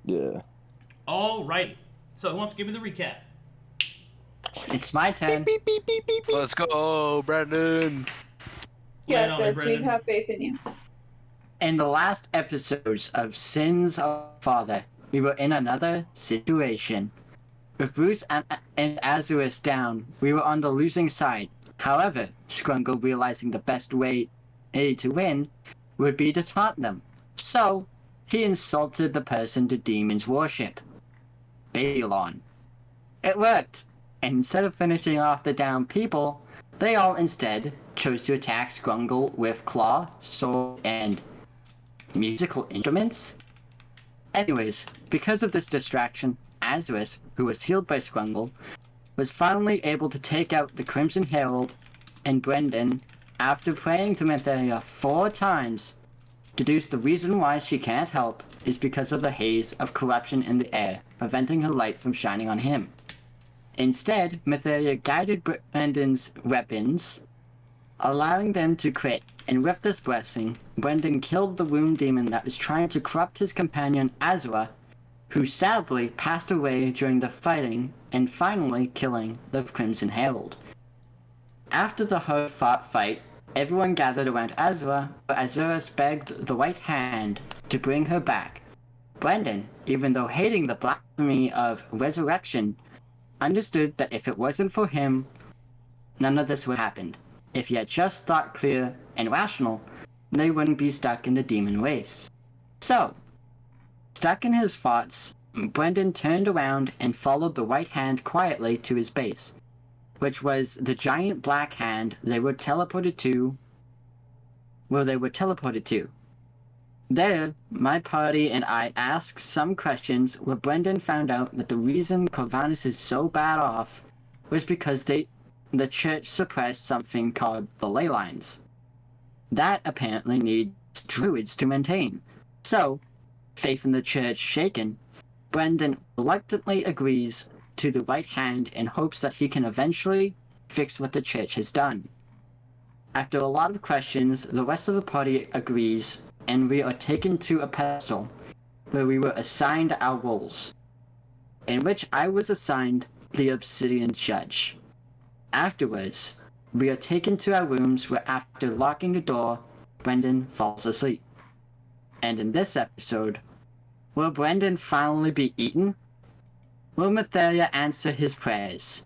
Yeah. Alrighty. So who wants to give me the recap? It's my turn. Beep, beep, beep, beep, beep. Let's go, Brandon. Lay it Get on me, this. We Brendan. have faith in you. In the last episodes of Sins of Father, we were in another situation. With Bruce and Azarius down, we were on the losing side. However, Skrungle, realizing the best way to win would be to taunt them. So, he insulted the person the demons worship, Balon. It worked, and instead of finishing off the down people, they all instead chose to attack Skrungle with claw, sword, and musical instruments? Anyways, because of this distraction, Azarius, who was healed by Skrungle, was finally able to take out the Crimson Herald, and Brendan, after praying to Metheria 4 times, deduced the reason why she can't help is because of the haze of corruption in the air, preventing her light from shining on him. Instead, Metheria guided Brendan's weapons, allowing them to crit, and with this blessing, Brendan killed the womb demon that was trying to corrupt his companion Azura, who sadly passed away during the fighting, and finally killing the Crimson Herald. After the hard-fought fight, everyone gathered around Azura, but Azura begged the White Hand to bring her back. Brendan, even though hating the blasphemy of resurrection, understood that if it wasn't for him, none of this would happen. If he had just thought clear and rational, they wouldn't be stuck in the demon wastes. So, stuck in his thoughts, Brendan turned around and followed the White Hand quietly to his base, which was the giant black hand they were teleported to. There, my party and I asked some questions where Brendan found out that the reason Corvinus is so bad off was because the church suppressed something called the ley lines. That apparently needs druids to maintain. So, faith in the church shaken, Brendan reluctantly agrees to the Right Hand in hopes that he can eventually fix what the church has done. After a lot of questions, the rest of the party agrees, and we are taken to a pedestal where we were assigned our roles, in which I was assigned the Obsidian Judge. Afterwards, we are taken to our rooms where after locking the door, Brendan falls asleep. And in this episode, will Brendan finally be eaten? Will Metheria answer his prayers?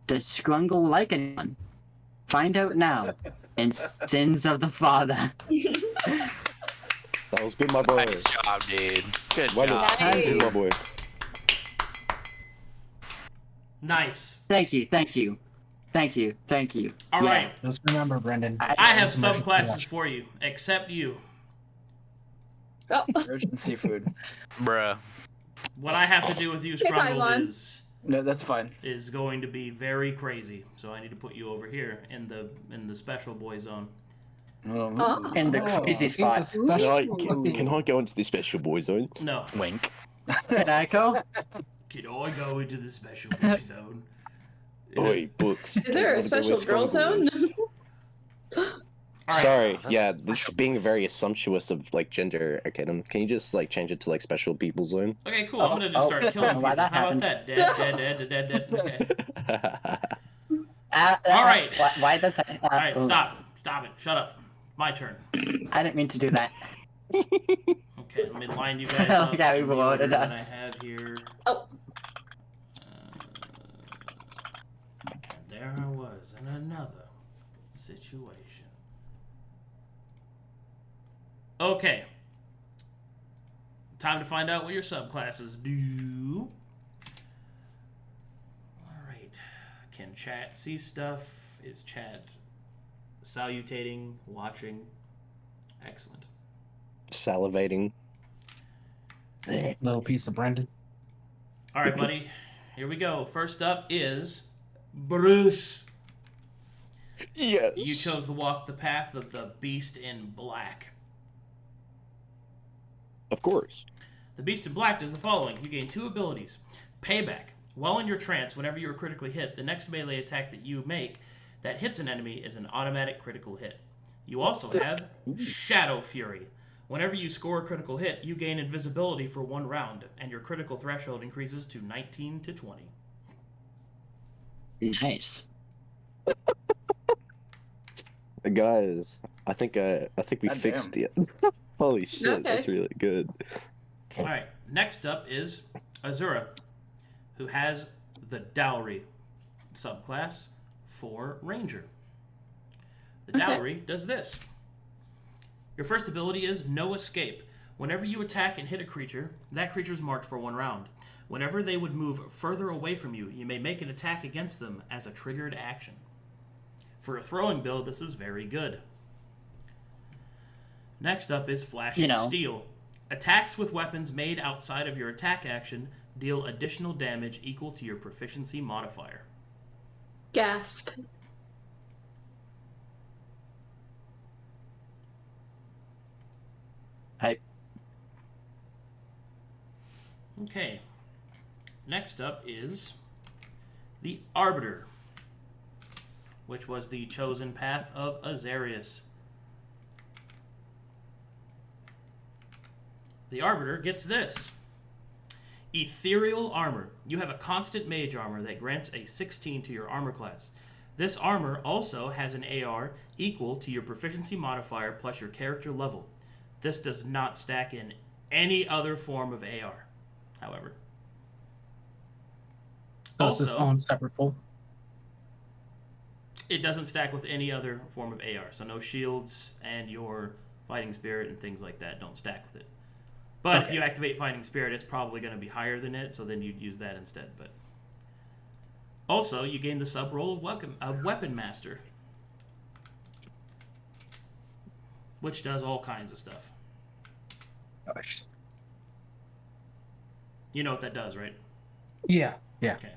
Does Skrungle like anyone? Find out now in Sins of the Father. That was good, my boy. Nice job, dude. Good Well job. done. Nice. Good, my boy. Nice. Thank you. All right. Just remember, Brendan. I have subclasses for you, except you. Oh, Virgin seafood. Bruh. What I have to do with you, Okay, Skrungle, Paimon. No, that's fine. is going to be very crazy. So I need to put you over here in the special boy zone. Oh, In the crazy he's a spot. special- Can I go into the special boy zone? No. Wink. Can I go? Can I go into the special boy zone? Oi, books. is there a I wanna go where special girl Skrungle zone? is. All right. Sorry, yeah, this being very assumptuous of like gender, Arcadum. Can you just like change it to like special people zone? Okay, cool. I'm gonna just start killing people. Why How that about happened? that? Dead. Okay. All right. Why does that? All right, stop it. Shut up. My turn. I didn't mean to do that. Okay, let me line you guys up. Yeah, we in the voted order that us. I have here. Oh. And there I was in another situation. Okay. Time to find out what your subclasses do. Alright. Can chat see stuff? Is chat salutating, watching? Excellent. Salivating. Little piece of Brendan. Alright, buddy. Here we go. First up is Bruce. Yes. You chose to walk the path of the Beast in Black. Of course. The Beast in Black does the following. You gain 2 abilities. Payback. While in your trance, whenever you are critically hit, the next melee attack that you make that hits an enemy is an automatic critical hit. You also have Shadow Fury. Whenever you score a critical hit, you gain invisibility for 1 round, and your critical threshold increases to 19 to 20. Nice. Guys, I think we God fixed damn. it. Holy shit, that's Okay. really good. All right, next up is Azura, who has the Dowry subclass for Ranger. The Okay. Dowry does this. Your first ability is No Escape. Whenever you attack and hit a creature, that creature is marked for 1 round. Whenever they would move further away from you, you may make an attack against them as a triggered action. For a throwing build, this is very good. Next up is Flashing Steel. Attacks with weapons made outside of your attack action deal additional damage equal to your proficiency modifier. Gasp. Hype. Okay. Next up is the Arbiter, which was the chosen path of Azarius. The Arbiter gets this. Ethereal Armor. You have a constant mage armor that grants a 16 to your armor class. This armor also has an AR equal to your proficiency modifier plus your character level. This does not stack in any other form of AR, however. It's its Also, own separate pool. it doesn't stack with any other form of AR, so no shields and your fighting spirit and things like that don't stack with it. But if you activate fighting spirit, it's probably going to be higher than it, so then you'd use that instead. But also, you gain the sub role of Weapon Master, which does all kinds of stuff. Gosh. You know what that does, right? Yeah. Yeah. Okay.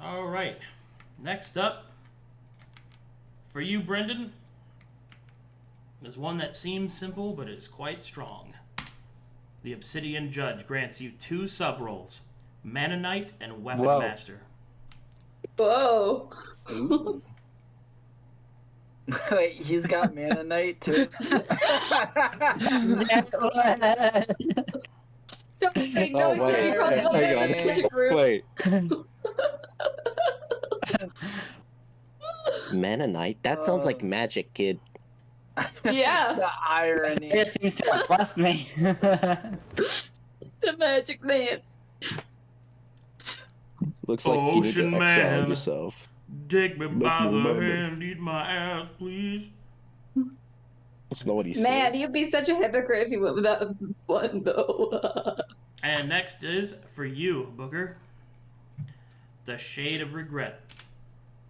All right. Next up, for you, Brendan, is one that seems simple, but is quite strong. The Obsidian Judge grants you 2 sub-roles, Mana Knight and Weapon Whoa. Master. Whoa. Ooh. Wait, he's got Mana Knight too. Don't know Oh, wait, you probably don't hang know on. the magic group. Wait, Mana Knight? That sounds like magic, kid. Yeah, The irony. It seems to have blessed me. the magic man. Looks like you need Ocean to exile Man. yourself. Take me by me the remember. hand, eat my ass, please. That's not what he said. Man, you'd be such a hypocrite if you went with that one, though. And next is for you, Booker. The Shade of Regret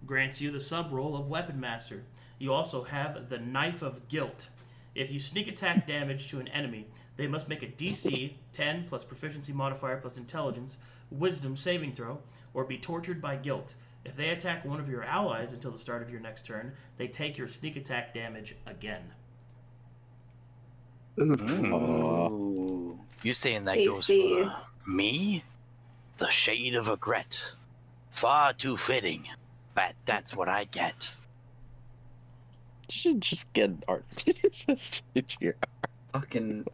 grants you the sub-role of Weapon Master. You also have the Knife of Guilt. If you sneak attack damage to an enemy, they must make a DC 10 plus proficiency modifier plus intelligence, wisdom saving throw, or be tortured by guilt. If they attack one of your allies until the start of your next turn, they take your sneak attack damage again. Ooh. You saying that Tasty. goes for me? The Shade of Regret. Far too fitting. But that's what I get. You should just get art. Just change your Fucking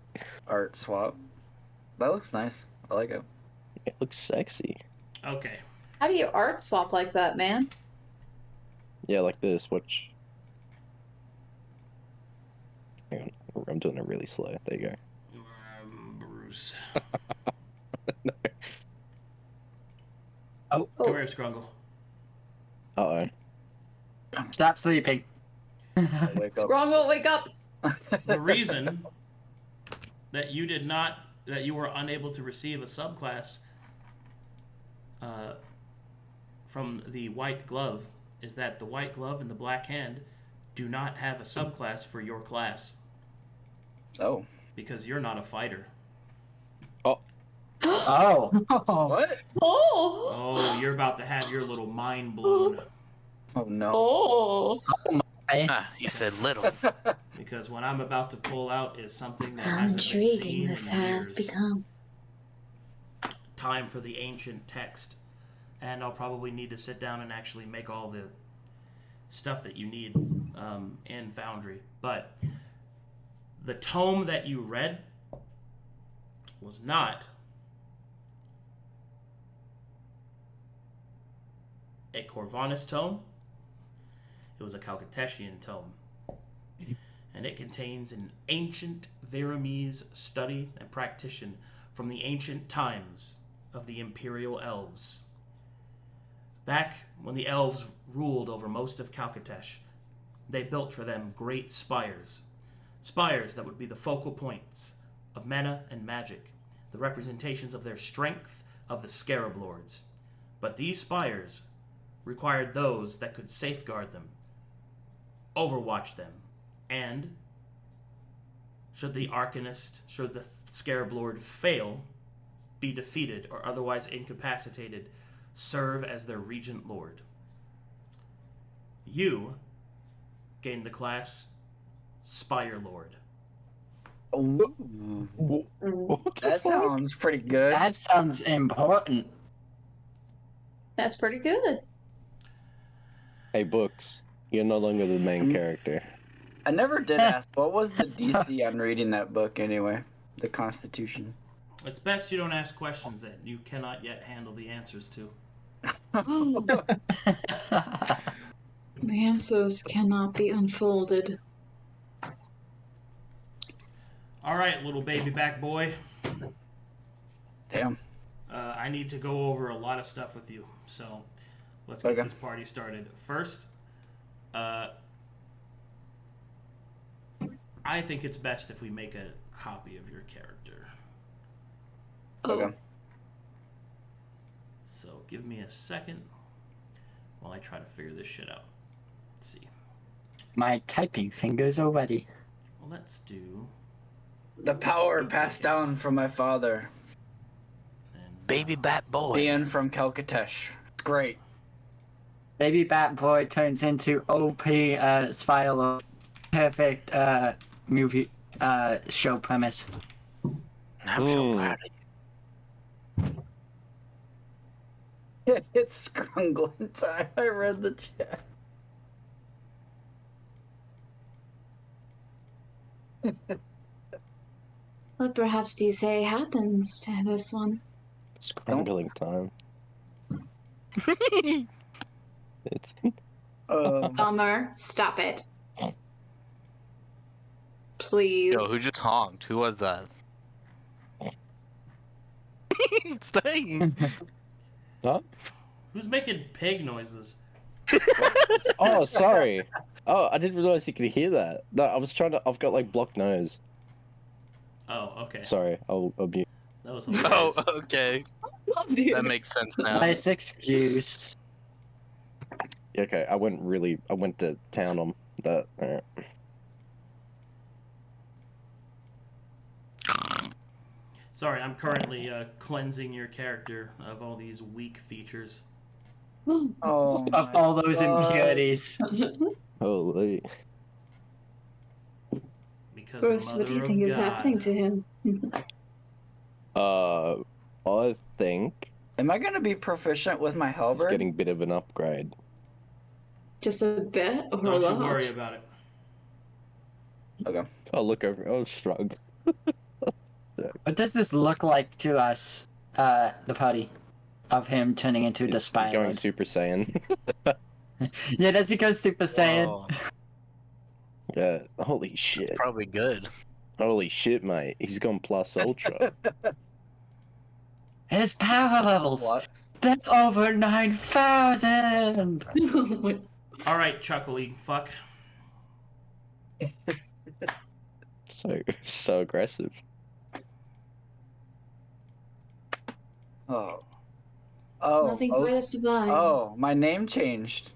art swap. That looks nice. I like it. It looks sexy. Okay. How do you art swap like that, man? Yeah, like this, which... Hang on, I'm doing it really slow. There you go. Bruce. Oh, Come here, Skrungle. Uh-oh. stop sleeping. Wake up. Skrungle, wake up! The reason that you were unable to receive a subclass from the white glove is that the white glove and the black hand do not have a subclass for your class Oh. because you're not a fighter. Oh, What? Oh! Oh, you're about to have your little mind blown Oh no. Oh! Ah, he said little. because what I'm about to pull out is something that hasn't been Intriguing seen this in has years. become. Time for the ancient text, and I'll probably need to sit down and actually make all the stuff that you need in Foundry. But the tome that you read was not a Corvinus tome. It was a Calcatessian tome. And it contains an ancient Veramese study and practition from the ancient times of the Imperial Elves. Back when the Elves ruled over most of Calcatesh, they built for them great spires. Spires that would be the focal points of mana and magic, the representations of their strength of the Scarab Lords. But these spires required those that could safeguard them, overwatch them, and should the Arcanist, should the Scarab Lord fail, be defeated or otherwise incapacitated, serve as their Regent Lord. You gained the class Spire Lord. Ooh, that sounds pretty good. That sounds important. That's pretty good. Hey, Books, you're no longer the main character. I never did ask, what was the DC on reading that book anyway? The Constitution. It's best you don't ask questions that you cannot yet handle the answers to. The answers cannot be unfolded. All right, little baby back boy. Damn. I need to go over a lot of stuff with you, so let's get this party started. First, I think it's best if we make a copy of your character. Okay. So give me a second while I try to figure this shit out. Let's see. My typing fingers are ready. Well, let's do... The power passed down from my father. And, Baby Bat Boy. Being from Calcatesh. Great. Baby Bat Boy turns into OP Spire. Perfect movie show premise. I'm so proud of you. It's Skrungle in time. I read the chat. What perhaps do you say happens to this one? Scrambling time. It's Bummer, stop it. Please. Yo, who just honked? Who was that? Stay. huh? Who's making pig noises? Oh, sorry. Oh, I didn't realize you could hear that. No, I was trying to. I've got like blocked nose. Oh, okay. Sorry, I'll mute. That was Oh, hilarious. okay. Dude. That makes sense now. Nice excuse. Okay, I went to town on that. Sorry, I'm currently cleansing your character of all these weak features. Oh, Of all those impurities. Holy. Because Bruce, what do you think is happening to him? I think am I gonna be proficient with my it's halberd? getting a bit of an upgrade. Just a bit or a Don't you lot? worry about it. Okay. I'll look over. I'll shrug. What does this look like to us, the party, of him turning into the He's Spire going Lord? Super Saiyan. Yeah, does he go Super Saiyan? Whoa, Yeah. Holy shit. probably good. Holy shit, mate. He's gone plus ultra. His power levels! What? They're over 9,000! All right, chuckling fuck. So aggressive. Oh. Oh. Nothing oh, quite as divine. oh, my name changed.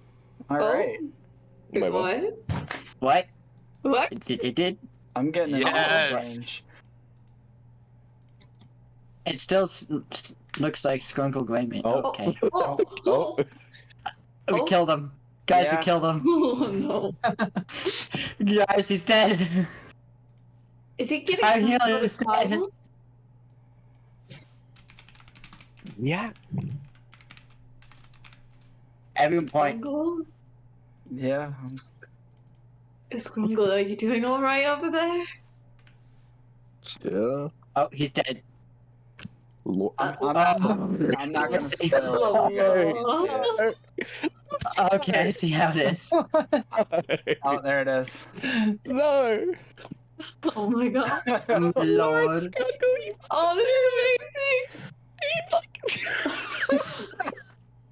All right. Wait, what? What? What? What? It did? I'm getting an Yes. range. It still looks like Skrungle Greymane. Oh. Okay. Oh, Oh, We Oh. killed him. Guys, Yeah. we killed him. oh no. Guys, he's dead. Is he getting Our some healer sort of is dead. title? yeah. Every point. Skrungle? Yeah. Skrungle, are you doing alright over there? Yeah. Oh, he's dead. Lord. I'm not gonna spoil it. You guys can see it. Okay, I see how it is. Oh, there it is. No. Oh my god. My lord. Oh, this is amazing.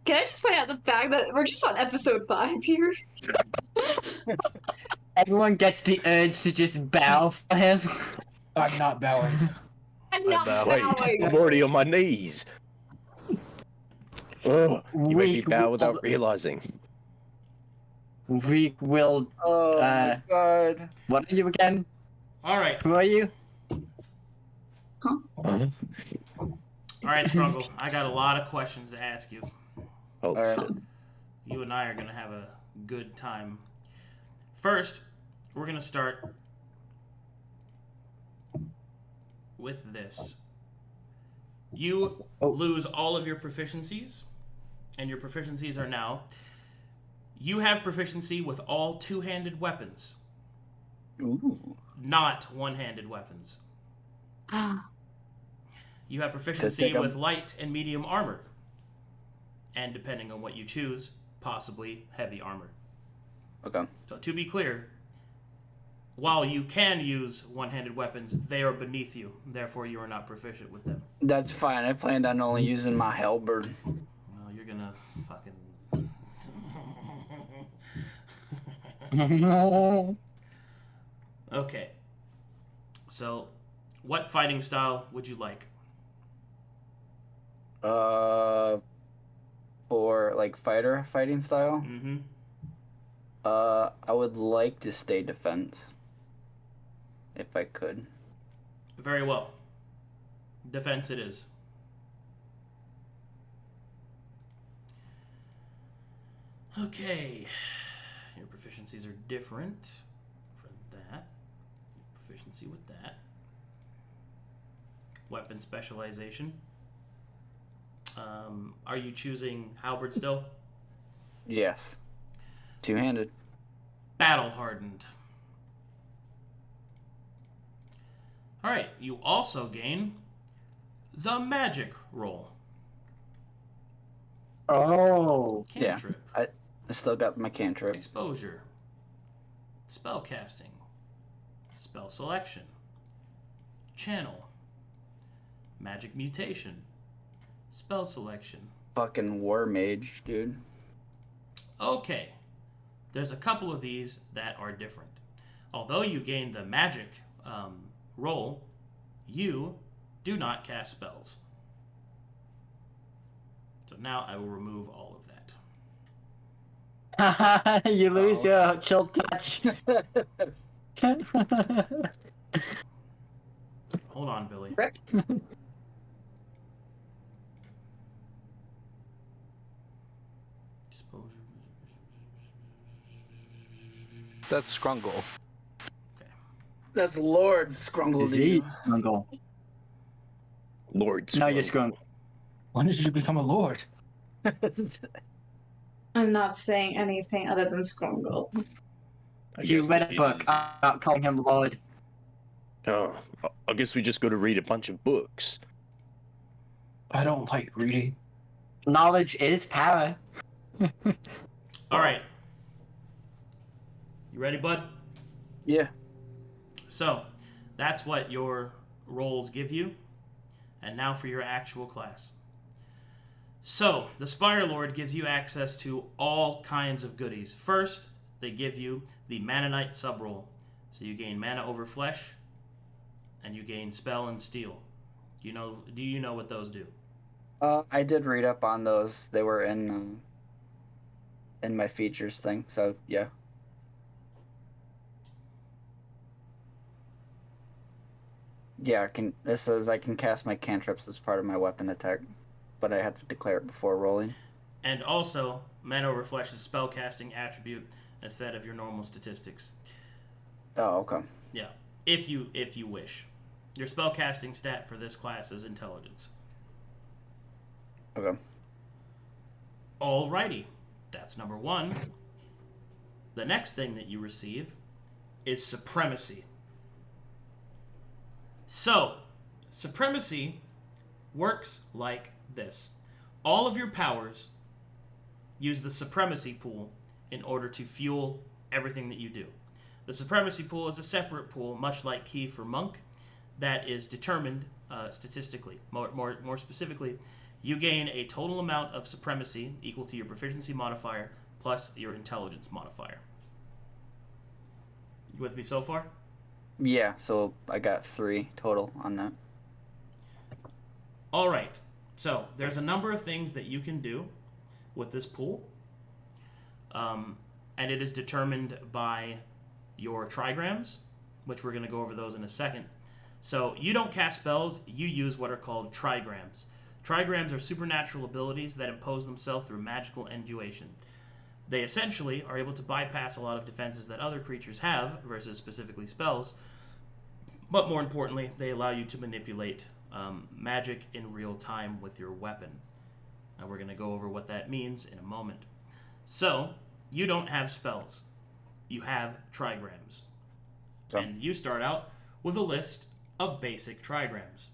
Can I just point out the fact that we're just on episode 5 here? Everyone gets the urge to just bow for him. I'm not bowing. I'm not Wait, bowing. I'm already on my knees. Oh, you made me Weak bow will- without realizing. We will. Oh my god. What are you again? All right, Who are you? Huh? all right, Skrungle. I got a lot of questions to ask you. Oh, Alright. shit. You and I are gonna have a good time. First, we're gonna start with this. You lose all of your proficiencies, and your proficiencies are now: you have proficiency with all two-handed weapons, Ooh. not one-handed weapons. You have proficiency take 'em. with light and medium armor, and depending on what you choose, possibly heavy armor. Okay. So to be clear, while you can use one-handed weapons, they are beneath you. Therefore, you are not proficient with them. That's fine. I planned on only using my halberd. Well, you're gonna fucking... Okay. So, what fighting style would you like? For like fighting style, Mm-hmm. I would like to stay defense. If I could. Very well. Defense it is. Okay. Your proficiencies are different for that. Your proficiency with that. Weapon specialization. Are you choosing halberd still? Yes. Two-handed. Battle hardened. Alright, you also gain the magic roll. Oh. Yeah. Cantrip. I still got my cantrip. Exposure. Spell casting. Spell selection. Channel. Magic mutation. Spell selection. Fucking war mage, dude. Okay. There's a couple of these that are different. Although you gain the magic roll, you do not cast spells. So now I will remove all of that. You lose your chill touch. Hold on, Billy. Rip. Exposure. That's Skrungle. That's Lord Skrungle, Z dude. Skrungle. Lord No, you're Skrungle. Skrungle. When did you become a lord? I'm not saying anything other than Skrungle. I You guess read we- a book about calling him Lord. Oh, I guess we just got to read a bunch of books. I don't like reading. Knowledge is power. All right. You ready, bud? Yeah. So, that's what your rolls give you. And now for your actual class. So, the Spire Lord gives you access to all kinds of goodies. First, they give you the Manonite sub-roll. So you gain mana over flesh, and you gain spell and steel. Do you know what those do? I did read up on those. They were in my features thing. So yeah. Yeah, this says I can cast my cantrips as part of my weapon attack, but I have to declare it before rolling. And also, mana over flesh is spellcasting attribute instead of your normal statistics. Oh, okay. Yeah, if you wish. Your spellcasting stat for this class is intelligence. Okay. Alrighty, that's number one. The next thing that you receive is Supremacy. So, Supremacy works like this. All of your powers use the Supremacy pool in order to fuel everything that you do. The Supremacy pool is a separate pool, much like Key for Monk, that is determined statistically. More specifically, you gain a total amount of Supremacy equal to your Proficiency modifier plus your Intelligence modifier. You with me so far? Yeah, so I got 3 total on that. All right. So there's a number of things that you can do with this pool, and it is determined by your trigrams, which we're going to go over those in a second. So you don't cast spells, you use what are called trigrams. Trigrams are supernatural abilities that impose themselves through magical enduation. They essentially are able to bypass a lot of defenses that other creatures have, versus specifically spells, but more importantly, they allow you to manipulate magic in real time with your weapon. Now we're going to go over what that means in a moment. So, you don't have spells. You have trigrams. So. And you start out with a list of basic trigrams.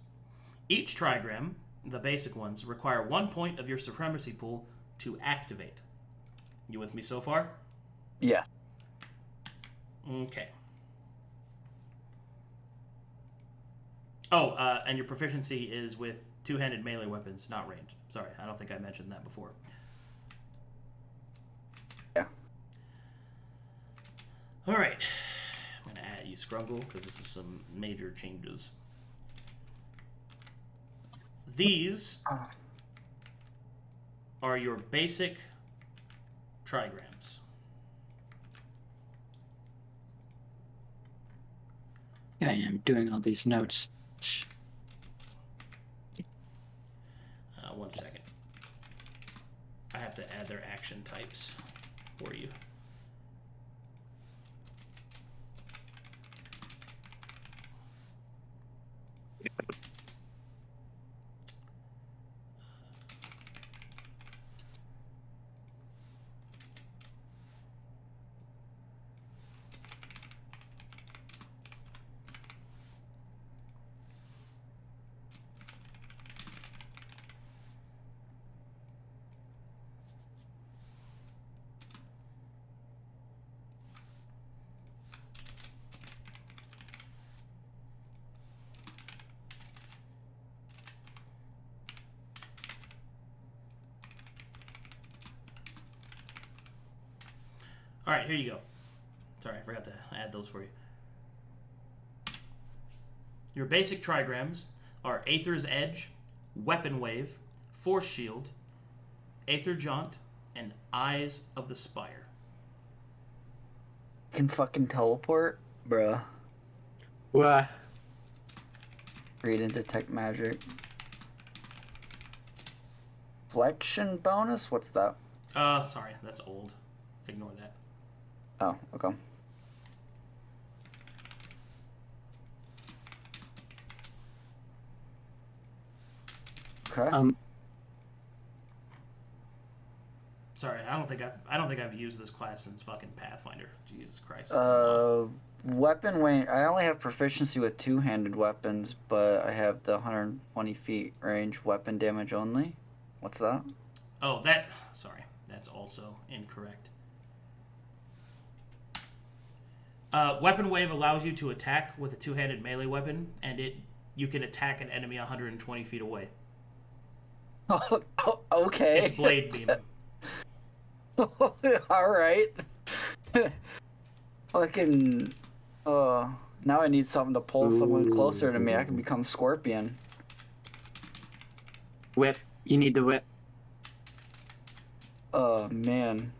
Each trigram, the basic ones, require 1 point of your Supremacy pool to activate. You with me so far? Yeah. Okay. Oh, and your proficiency is with two-handed melee weapons, not ranged. Sorry, I don't think I mentioned that before. Yeah. All right. I'm going to add you, Skrungle, because this is some major changes. These are your basic trigrams. Yeah, I am doing all these notes. 1 second. I have to add their action types for you. All right, here you go. Sorry, I forgot to add those for you. Your basic trigrams are Aether's Edge, Weapon Wave, Force Shield, Aether Jaunt, and Eyes of the Spire. Can fucking teleport? Bruh. What? Read and detect magic. Flexion bonus? What's that? Sorry, that's old. Ignore that. Oh, okay. Okay. Sorry, I don't think I've used this class since fucking Pathfinder. Jesus Christ. Weapon weight. I only have proficiency with two-handed weapons, but I have the 120 feet range weapon damage only. What's that? Oh, sorry, that's also incorrect. Weapon Wave allows you to attack with a two-handed melee weapon, and you can attack an enemy 120 feet away. Oh, okay. It's Blade Beam. Alright. Fucking... now I need something to pull someone closer to me. I can become Scorpion. Whip. You need the whip. Oh, man.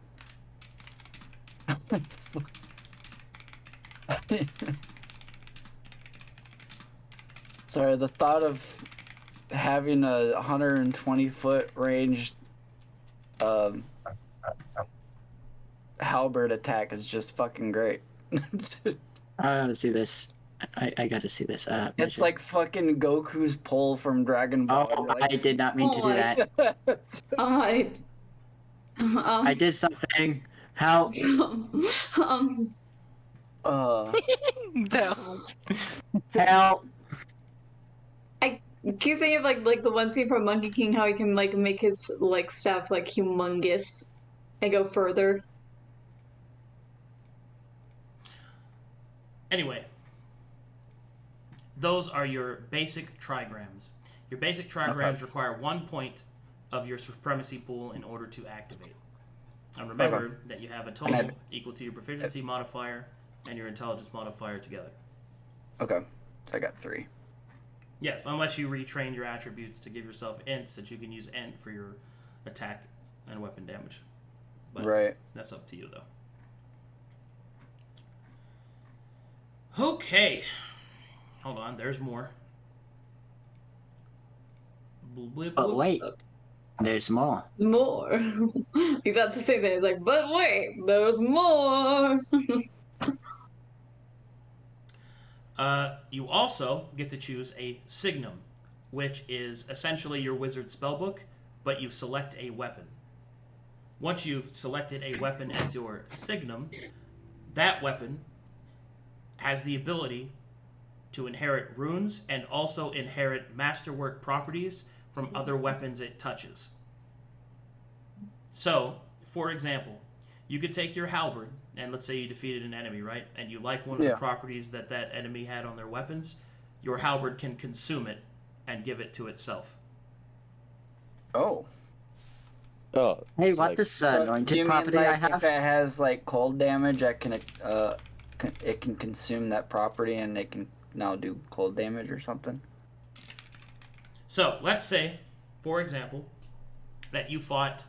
Sorry, the thought of having a 120-foot ranged halberd attack is just fucking great. I gotta see this. I gotta see this. It's like fucking Goku's pull from Dragon Ball. Oh, like... I did not mean to do that. I I did something. How? No. Help! I keep thinking of like the one scene from Monkey King, how he can like make his like stuff like humongous and go further. Anyway, those are your basic trigrams. Your basic trigrams require 1 point of your supremacy pool in order to activate. And remember that you have a total equal to your proficiency modifier and your intelligence modifier together. Okay, so I got 3. Yes, unless you retrain your attributes to give yourself ints that you can use int for your attack and weapon damage. But Right. that's up to you, though. Okay. Hold on, there's more. But wait, there's more. More. You got the same thing. It's like, but wait, there's more. You also get to choose a signum, which is essentially your wizard spellbook, but you select a weapon. Once you've selected a weapon as your signum, that weapon has the ability to inherit runes and also inherit masterwork properties from other weapons it touches. So, for example, you could take your halberd, and let's say you defeated an enemy, right? And you like one of the properties that that enemy had on their weapons, your halberd can consume it and give it to itself. Oh. Oh. Hey, it's what like- this Do you anointed mean, property like, I have? if it has like cold damage, it can consume that property and it can now do cold damage or something? So, let's say, for example, that you fought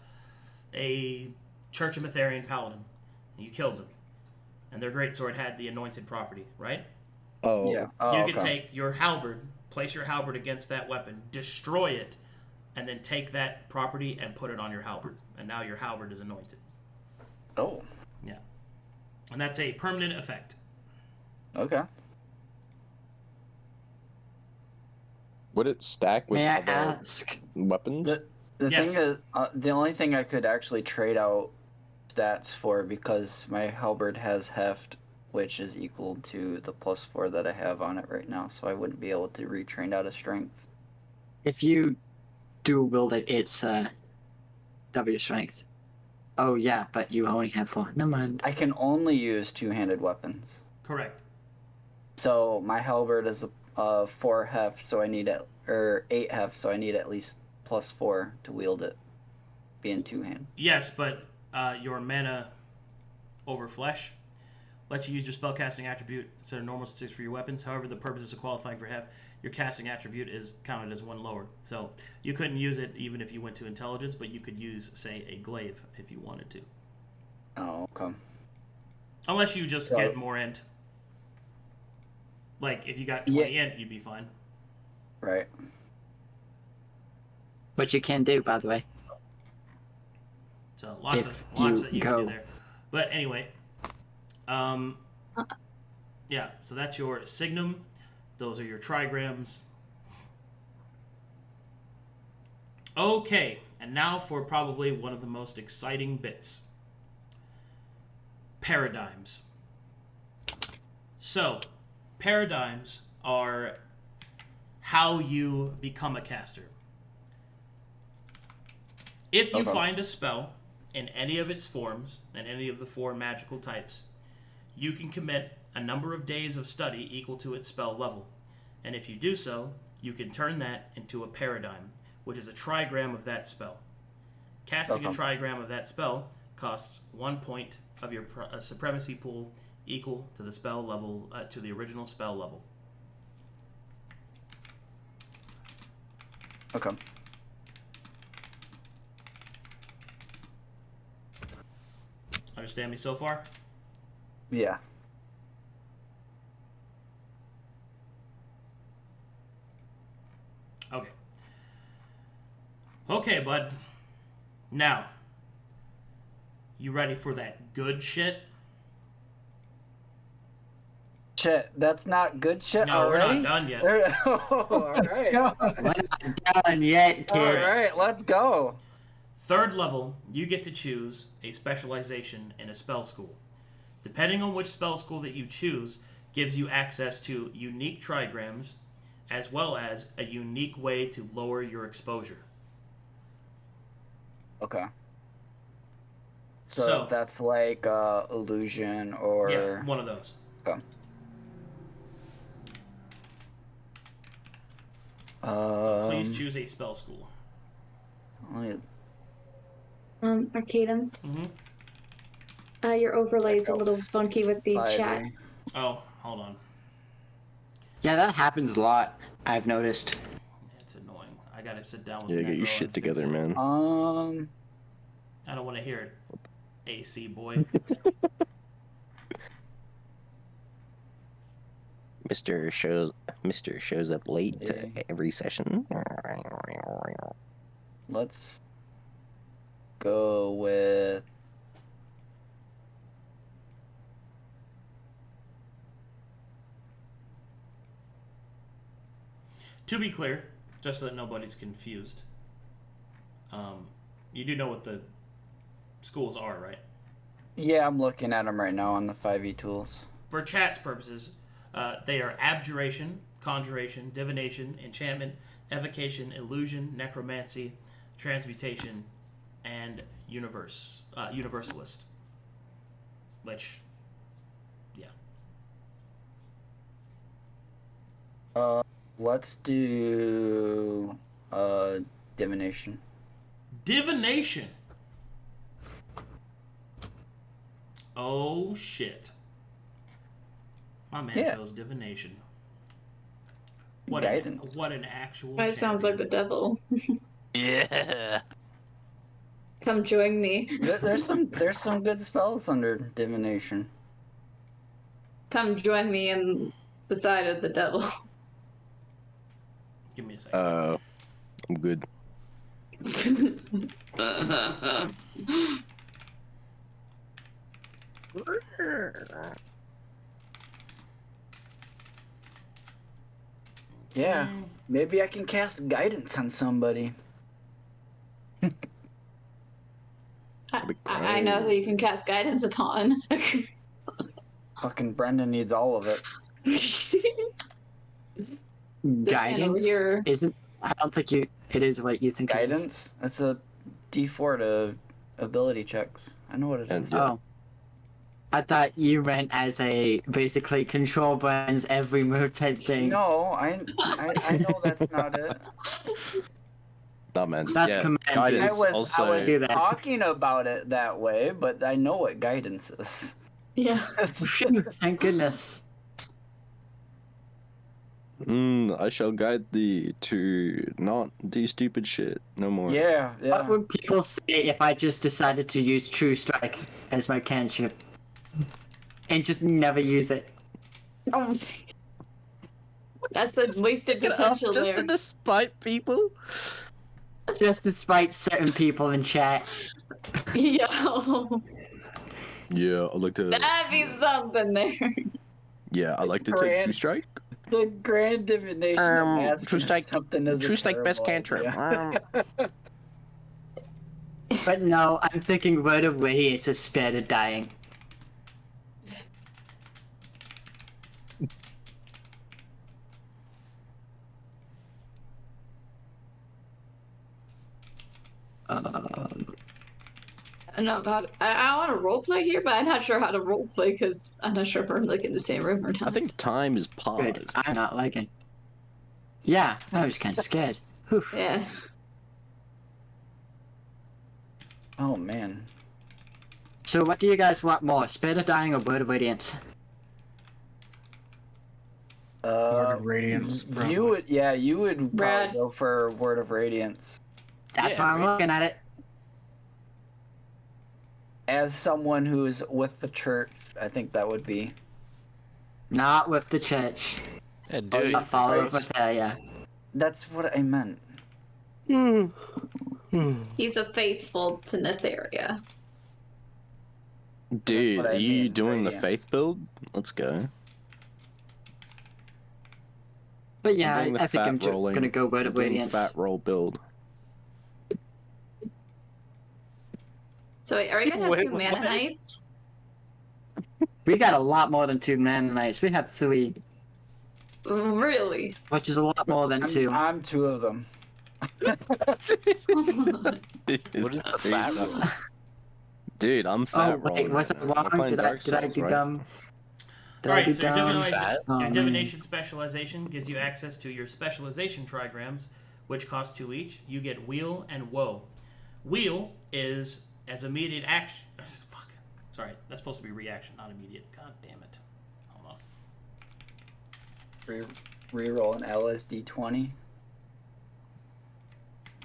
a Church of Metherian paladin, and you killed them, and their greatsword had the anointed property, right? Oh. Yeah. Oh, You could take your halberd, place your halberd against that weapon, destroy it, and then take that property and put it on your halberd, and now your halberd is anointed. Oh. Yeah. And that's a permanent effect. Okay. Would it stack with May I other ask? weapons? The Yes. thing is, the only thing I could actually trade out stats for, because my halberd has heft, which is equal to the +4 that I have on it right now, so I wouldn't be able to retrain out of strength. If you do wield it, it's W strength. Oh yeah, but you only have 4. Never mind. I can only use two-handed weapons. Correct. So my halberd is a 4 heft, so I need 8 heft, so I need at least +4 to wield it, being two-hand. Yes, but your mana over flesh lets you use your spellcasting attribute instead of normal statistics for your weapons. However, the purposes of qualifying for heft, your casting attribute is counted as 1 lower. So you couldn't use it even if you went to intelligence, but you could use, say, a glaive if you wanted to. Oh, okay. Unless you just get more int. Like, if you got 20 int, you'd be fine. Right. Which you can do, by the way. So lots If that you can go. do there. But anyway, yeah. So that's your signum. Those are your trigrams. Okay, and now for probably one of the most exciting bits: paradigms. So, paradigms are how you become a caster. If you find a spell in any of its forms, and any of the 4 magical types, you can commit a number of days of study equal to its spell level. And if you do so, you can turn that into a paradigm, which is a trigram of that spell. Casting a trigram of that spell costs 1 point of your supremacy pool equal to the spell level, to the original spell level. Okay. Understand me so far? Yeah. Okay. Okay, bud. Now, you ready for that good shit? Shit, that's not good shit No, already? we're not done yet. Alright. We're not done yet, kid. Alright, let's go. 3rd level, you get to choose a specialization in a spell school. Depending on which spell school that you choose, gives you access to unique trigrams, as well as a unique way to lower your exposure. Okay. So that's like illusion or... Yeah, one of those. Okay. Please choose a spell school. Arcadum. Mm-hmm. Your overlay's a little funky with the chat. Oh, hold on. Yeah, that happens a lot, I've noticed. It's annoying. I gotta sit down with Yeah, get Negro your shit and fix together, it. man. I don't want to hear it, AC boy. Mr. shows up late to every session. Let's go with... To be clear, just so that nobody's confused, you do know what the schools are, right? Yeah, I'm looking at them right now on the 5e tools. For chat's purposes, they are abjuration, conjuration, divination, enchantment, evocation, illusion, necromancy, transmutation, and universalist. Which, yeah. Let's do divination. Divination. Oh shit. My man chose divination. What Guidance. What an actual. That sounds like the devil. Yeah. Come join me. There's some good spells under divination. Come join me in the side of the devil. Give me a second. I'm good. Yeah, maybe I can cast guidance on somebody. I know who you can cast guidance upon. Fucking Brendan needs all of it. Guidance here. isn't. I don't think it is what you think. Guidance? That's a D4 to ability checks. I know what it is. Oh. I thought you meant as a basically control buttons every move type thing. No, I know that's not it. Nah, man. That's yeah, command. guidance I was also. Do that. talking about it that way, but I know what guidance is. Yeah. Thank goodness. I shall guide thee to not do stupid shit no more. Yeah. What would people say if I just decided to use True Strike as my cantrip? And just never use it? Oh. That's a wasted potential Just there. to despite people? Just despite certain people in chat. Yo. Yeah, I like to. That'd be something there. Yeah, I like to take True Strike. The grand divination of masking True Strike. something is True Strike best cantrip. But no, I'm thinking Word of Radiance is spared of dying. I know about. I want to roleplay here, but I'm not sure how to roleplay because I'm not sure if we're like in the same room or not. I think time is paused. Good. I'm not liking. Yeah, I was kind of scared. Whew. Yeah. Oh man. So what do you guys want more, Spared of Dying or Word of Radiance? Word of Radiance. You would probably Brad. go for Word of Radiance. That's why I'm looking at it. As someone who's with the church, I think that would be. Not with the church. And A dude, follower of Athelia. That's what I meant. He's a faithful to Netheria. Dude, what I are you mean, doing the Radiance. faith build? Let's go. But yeah, I'm doing the I think fat I'm just rolling- gonna go Word I'm of doing Radiance. fat roll build. So wait, are we gonna have Wait, two what? mana knights? We got a lot more than 2 mana knights. We have 3, Really? which is a lot more than 2. I'm 2 of them. What is the fat roll? Dude, I'm Oh fat wait, rolling was right it now. I'm wrong? playing Did I Dark did I Souls, do right? dumb? Did I Alright, do so your dumb? divination, Oh, your man. divination specialization gives you access to your specialization trigrams, which cost 2 each. You get Wheel and Woe. Wheel is as immediate action. Fuck. Sorry, that's supposed to be reaction, not immediate. God damn it. Hold on. Reroll an LSD20.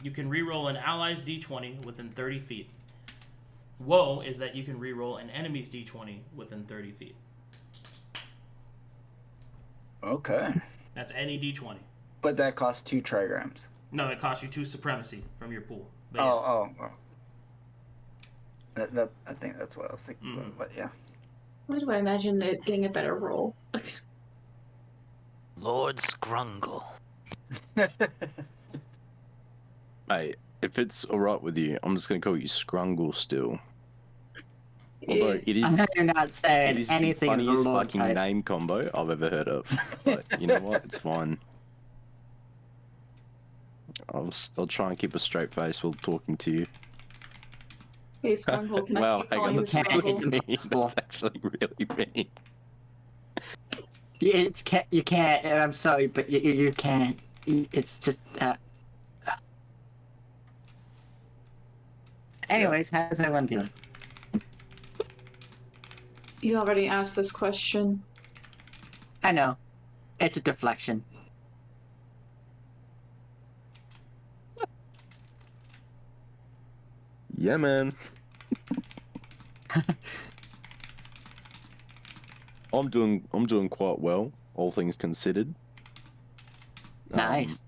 You can reroll an ally's d20 within 30 feet. Woe is that you can reroll an enemy's d20 within 30 feet. Okay. That's any d20. But that costs 2 trigrams. No, it costs you 2 supremacy from your pool. But yeah. Oh. That I think that's what I was thinking about, but yeah. Why do I imagine it getting a better roll? Lord Skrungle. Hey, if it's alright with you, I'm just gonna call you Skrungle still. Although it is, I know you're not it saying is the anything of the funniest Lord fucking type. name combo I've ever heard of. But you know what? It's fine. I'll try and keep a straight face while talking to you. Hey, Skrungle, can I Wow, keep hang calling on, you that's really It's Skrungle? mean. impossible. That's actually really mean. You can't. I'm sorry, but you can't. It's just. Anyways, how's everyone feeling? You already asked this question. I know. It's a deflection. Yeah, man. I'm doing quite well, all things considered. Nice.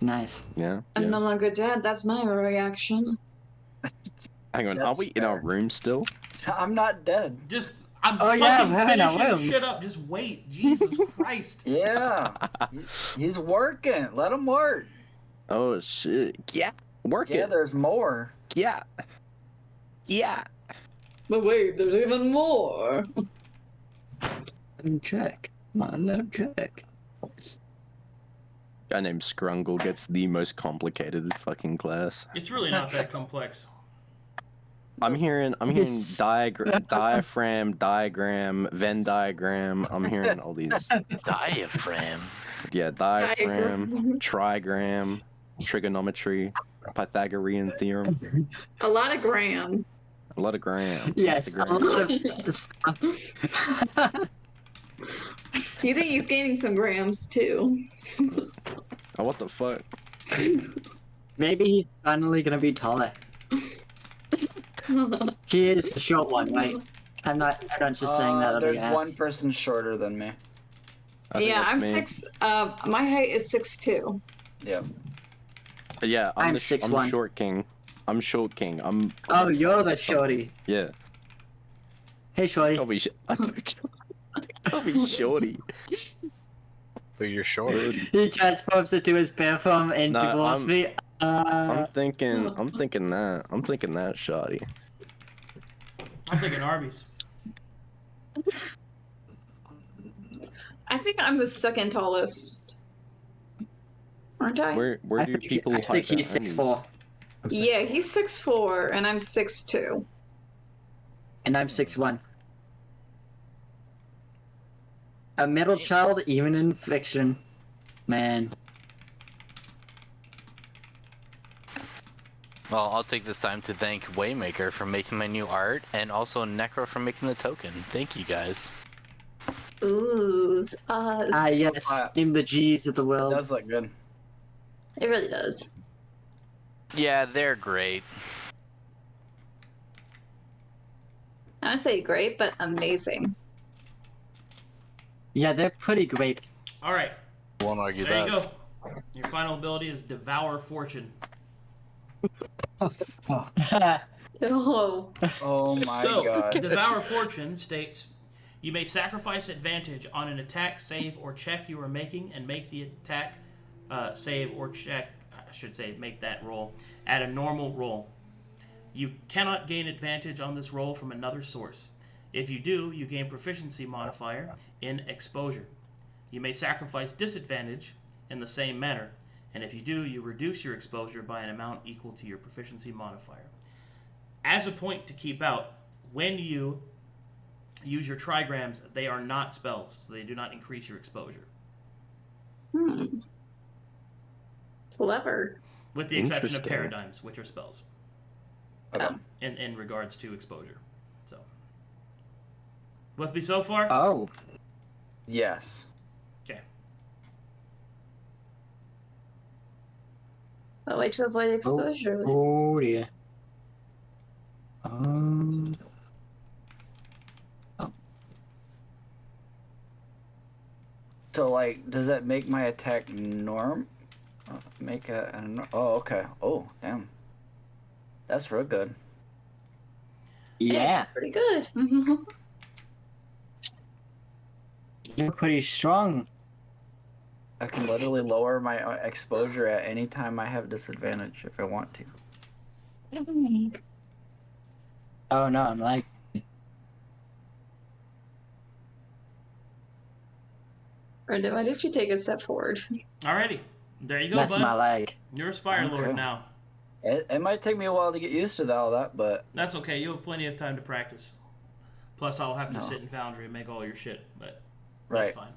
Yeah. I'm yeah. no longer dead. That's my reaction. Hang on, are That's we in our fair. room still? I'm not dead. Just, I'm Oh, fucking yeah, we're in our finishing rooms. shit up. Just wait. Jesus Christ. Yeah. He's working. Let him work. Oh shit! Yeah, work Yeah, it. there's more. Yeah. But wait, there's even more. Let him check. Come on, let him check. Guy named Skrungle gets the most complicated fucking class. It's really not that complex. I'm hearing Yes. diaphragm, diagram, Venn diagram. I'm hearing all these. Diaphragm. Yeah, diaphragm, trigram, trigonometry, Pythagorean theorem. A lot of gram. A lot of gram. Yes, a Instagram. lot of stuff. You think he's gaining some grams too? Oh, what the fuck? Maybe he's finally gonna be taller. He is the short one, right? I'm not just saying that out of There's the ass. one person shorter than me. I think Yeah, that's I'm me. 6. My height is 6'2". Yep. Yeah, I'm I'm 6'1". short king. I'm short king. Oh, you're the shorty. Yeah. Hey, shorty. Call me. I don't call me shorty. But you're short. He transforms into his bear form and Nah, dwarfs me. I'm thinking that. I'm thinking that, shorty. I'm thinking Arby's. I think I'm the second tallest. Aren't I? Where I do think, people I think hide he's their 6'4". Yeah, he's 6'4", and I'm 6'2". And I'm 6'1". A middle child, even in fiction. Man. Well, I'll take this time to thank Waymaker for making my new art, and also Necro for making the token. Thank you guys. Ooh, Ah, yes. In the G's of the It world. does look good. it really does. Yeah, they're great. I'd say great, but amazing. Yeah, they're pretty great. All right, Won't argue there that. you go. Your final ability is Devour Fortune. Oh, Oh my So, god. Devour Fortune states, you may sacrifice advantage on an attack, save, or check you are making, and make the attack, save, or check, I should say, make that roll, at a normal roll. You cannot gain advantage on this roll from another source. If you do, you gain proficiency modifier in exposure. You may sacrifice disadvantage in the same manner, and if you do, you reduce your exposure by an amount equal to your proficiency modifier. As a point to keep out, when you use your trigrams, they are not spells, so they do not increase your exposure. Clever. With the exception of Interesting. paradigms, which are spells. Okay. In regards to exposure. So. With me so far? Oh. Yes. Okay. A way to avoid exposure. Oh dear. So, like, does that make my attack oh, okay. Oh, damn. That's real good. Yeah. That's pretty good. You're pretty strong. I can literally lower my exposure at any time I have disadvantage if I want to. Oh no, I'm like. Brendan, why don't you take a step forward? Alrighty. There you go, That's bud. my leg. You're a Spire Lord Okay. now. It might take me a while to get used to all that, but That's okay. You have plenty of time to practice. Plus, I'll have to No. sit in Foundry and make all your shit, but right. that's fine.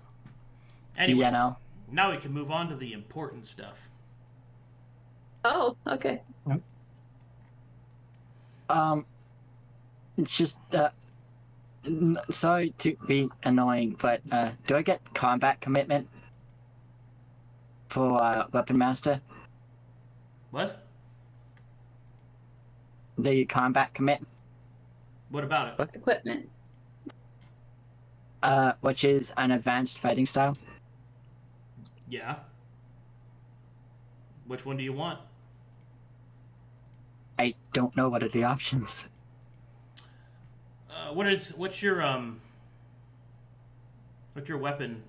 Anyway, You know. now we can move on to the important stuff. Oh, okay. It's just sorry to be annoying, but do I get combat commitment for Weapon Master? What? The combat commit, What about it? Equipment. which is an advanced fighting style. Yeah. Which one do you want? I don't know what are the options. What's your weapon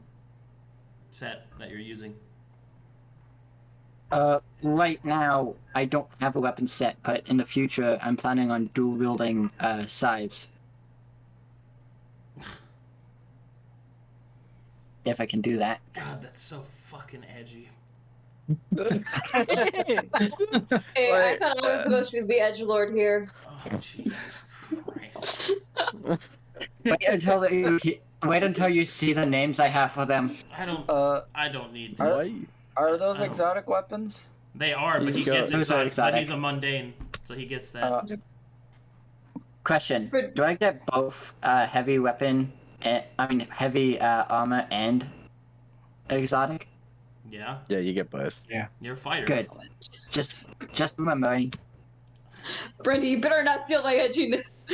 set that you're using? Right now I don't have a weapon set, but in the future I'm planning on dual wielding scythes. If I can do that. God, that's so fucking edgy. Hey, I thought I was supposed to be the edgelord here. Oh, Jesus Christ. Wait until you see the names I have for them. I don't need to. Are- Are those I don't- exotic weapons? They are, but He's he gets Those are exotic, but exotic. he's a mundane, so he gets that. Question: do I get both heavy weapon? Heavy armor and exotic? Yeah, Yeah, you get both. you're a fighter. Good. Just remembering. Brendan, you better not steal my edginess.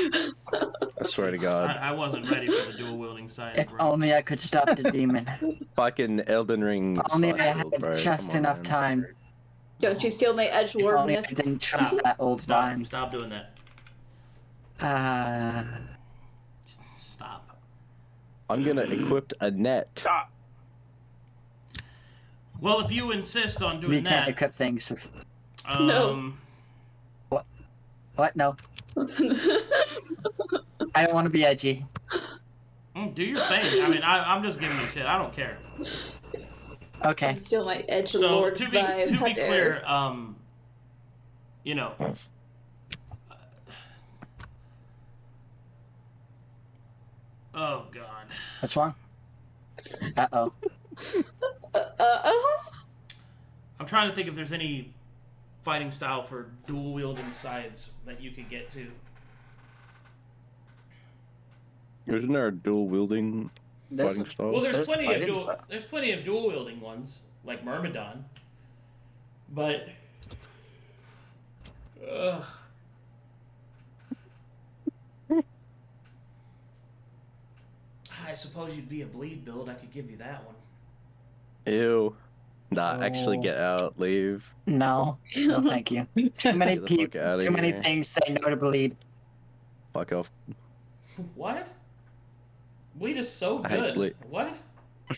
I swear to God. I wasn't ready for the dual wielding side. If bro. only I could stop the demon. Fucking Elden Ring. If only I cycle, had bro. just Come on, enough man. time. Don't you steal my If only I edgelordness. didn't trust that old Stop. rhyme. Stop doing that. Stop. I'm gonna equip a net. Well, if you insist on We doing can't that, equip things. No. What? No. I don't want to be edgy. Do your thing. I mean, I'm just giving you shit. I don't care. Okay. Steal my So edgelord to vibe. How be dare. clear, you know. Oh God. What's wrong? Uh-oh. I'm trying to think if there's any fighting style for dual wielding scythes that you could get to. Isn't there a dual wielding fighting style? Well, there's There's plenty of fighting dual. style. There's plenty of dual wielding ones like Myrmidon, but. I suppose you'd be a bleed build. I could give you that one. Ew. Nah, actually get out, leave. No. No, thank you. Too many Get the fuck people. outta Too many here. things say no to bleed. Fuck off. What? Bleed is so I hate good. bleed. What?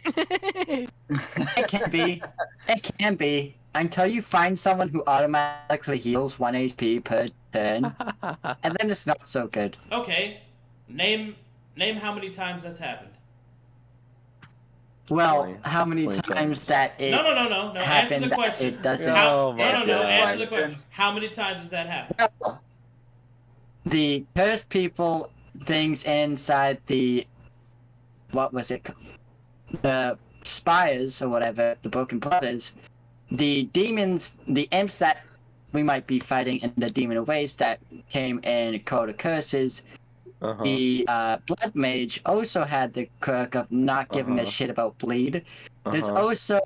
It can be. It can be. Until you find someone who automatically heals 1 HP per turn, and then it's not so good. Okay. Name Name how many times that's happened. Well, Twenty. how many 20 times times. that it No. Answer the happened that question. it doesn't. How, Oh my no. God. Answer the question. How many times does that happen? Well, the cursed people things inside the what was it? The spires or whatever, the broken brothers, the demons, the imps that we might be fighting in the demon ways that came in Code of Curses. Uh-huh. The blood mage also had the quirk of not giving a shit about bleed. There's also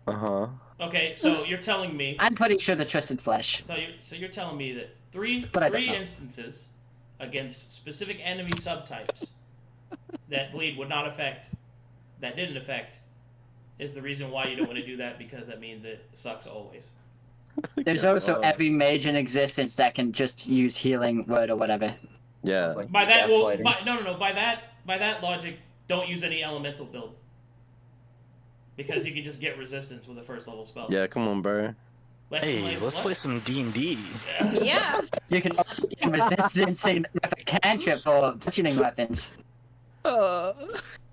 Uh-huh. Okay, so you're telling me. I'm pretty sure the Twisted Flesh. So you're telling me that three But I don't know. instances against specific enemy subtypes that bleed would not affect, that didn't affect, is the reason why you don't want to do that, because that means it sucks always. There's also every mage in existence that can just use healing word or whatever. Yeah. Like By that, gaslighting. by that logic, don't use any elemental build, because you can just get resistance with a first level spell. Yeah, come on, bro. Hey, let's play some D&D. Yeah. You can also gain resistance with a cantrip for bludgeoning weapons. Well,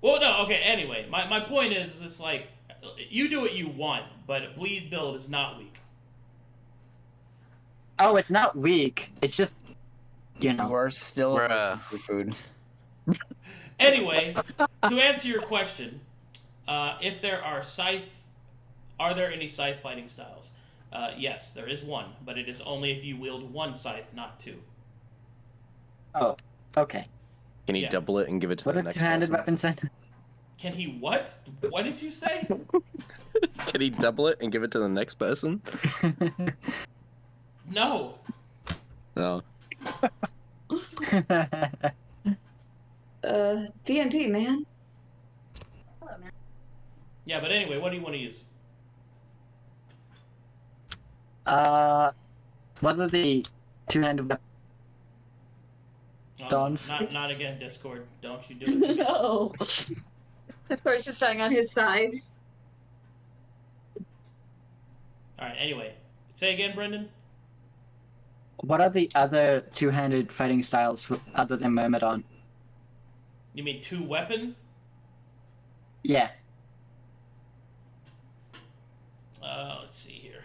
no, okay. Anyway, my point is it's like you do what you want, but a bleed build is not weak. Oh, it's not weak. It's just, you know. We're still Bruh. for food. Anyway, to answer your question, if there are there any scythe fighting styles? Yes, there is one, but it is only if you wield one scythe, not two. Oh, okay. Can he Yeah. double it and give it to What the a next two-handed person? weapon then? Can he what? What did you say? Can he double it and give it to the next person? No. No. DnD, man. Yeah, but anyway, what do you want to use? What are the two-handed weapons? Oh, Dons. Not again, Discord. Don't you do it. No. Discord's just dying on his side. All right. Anyway, say again, Brendan. What are the other two-handed fighting styles other than Myrmidon? You mean two weapon? Yeah. Let's see here.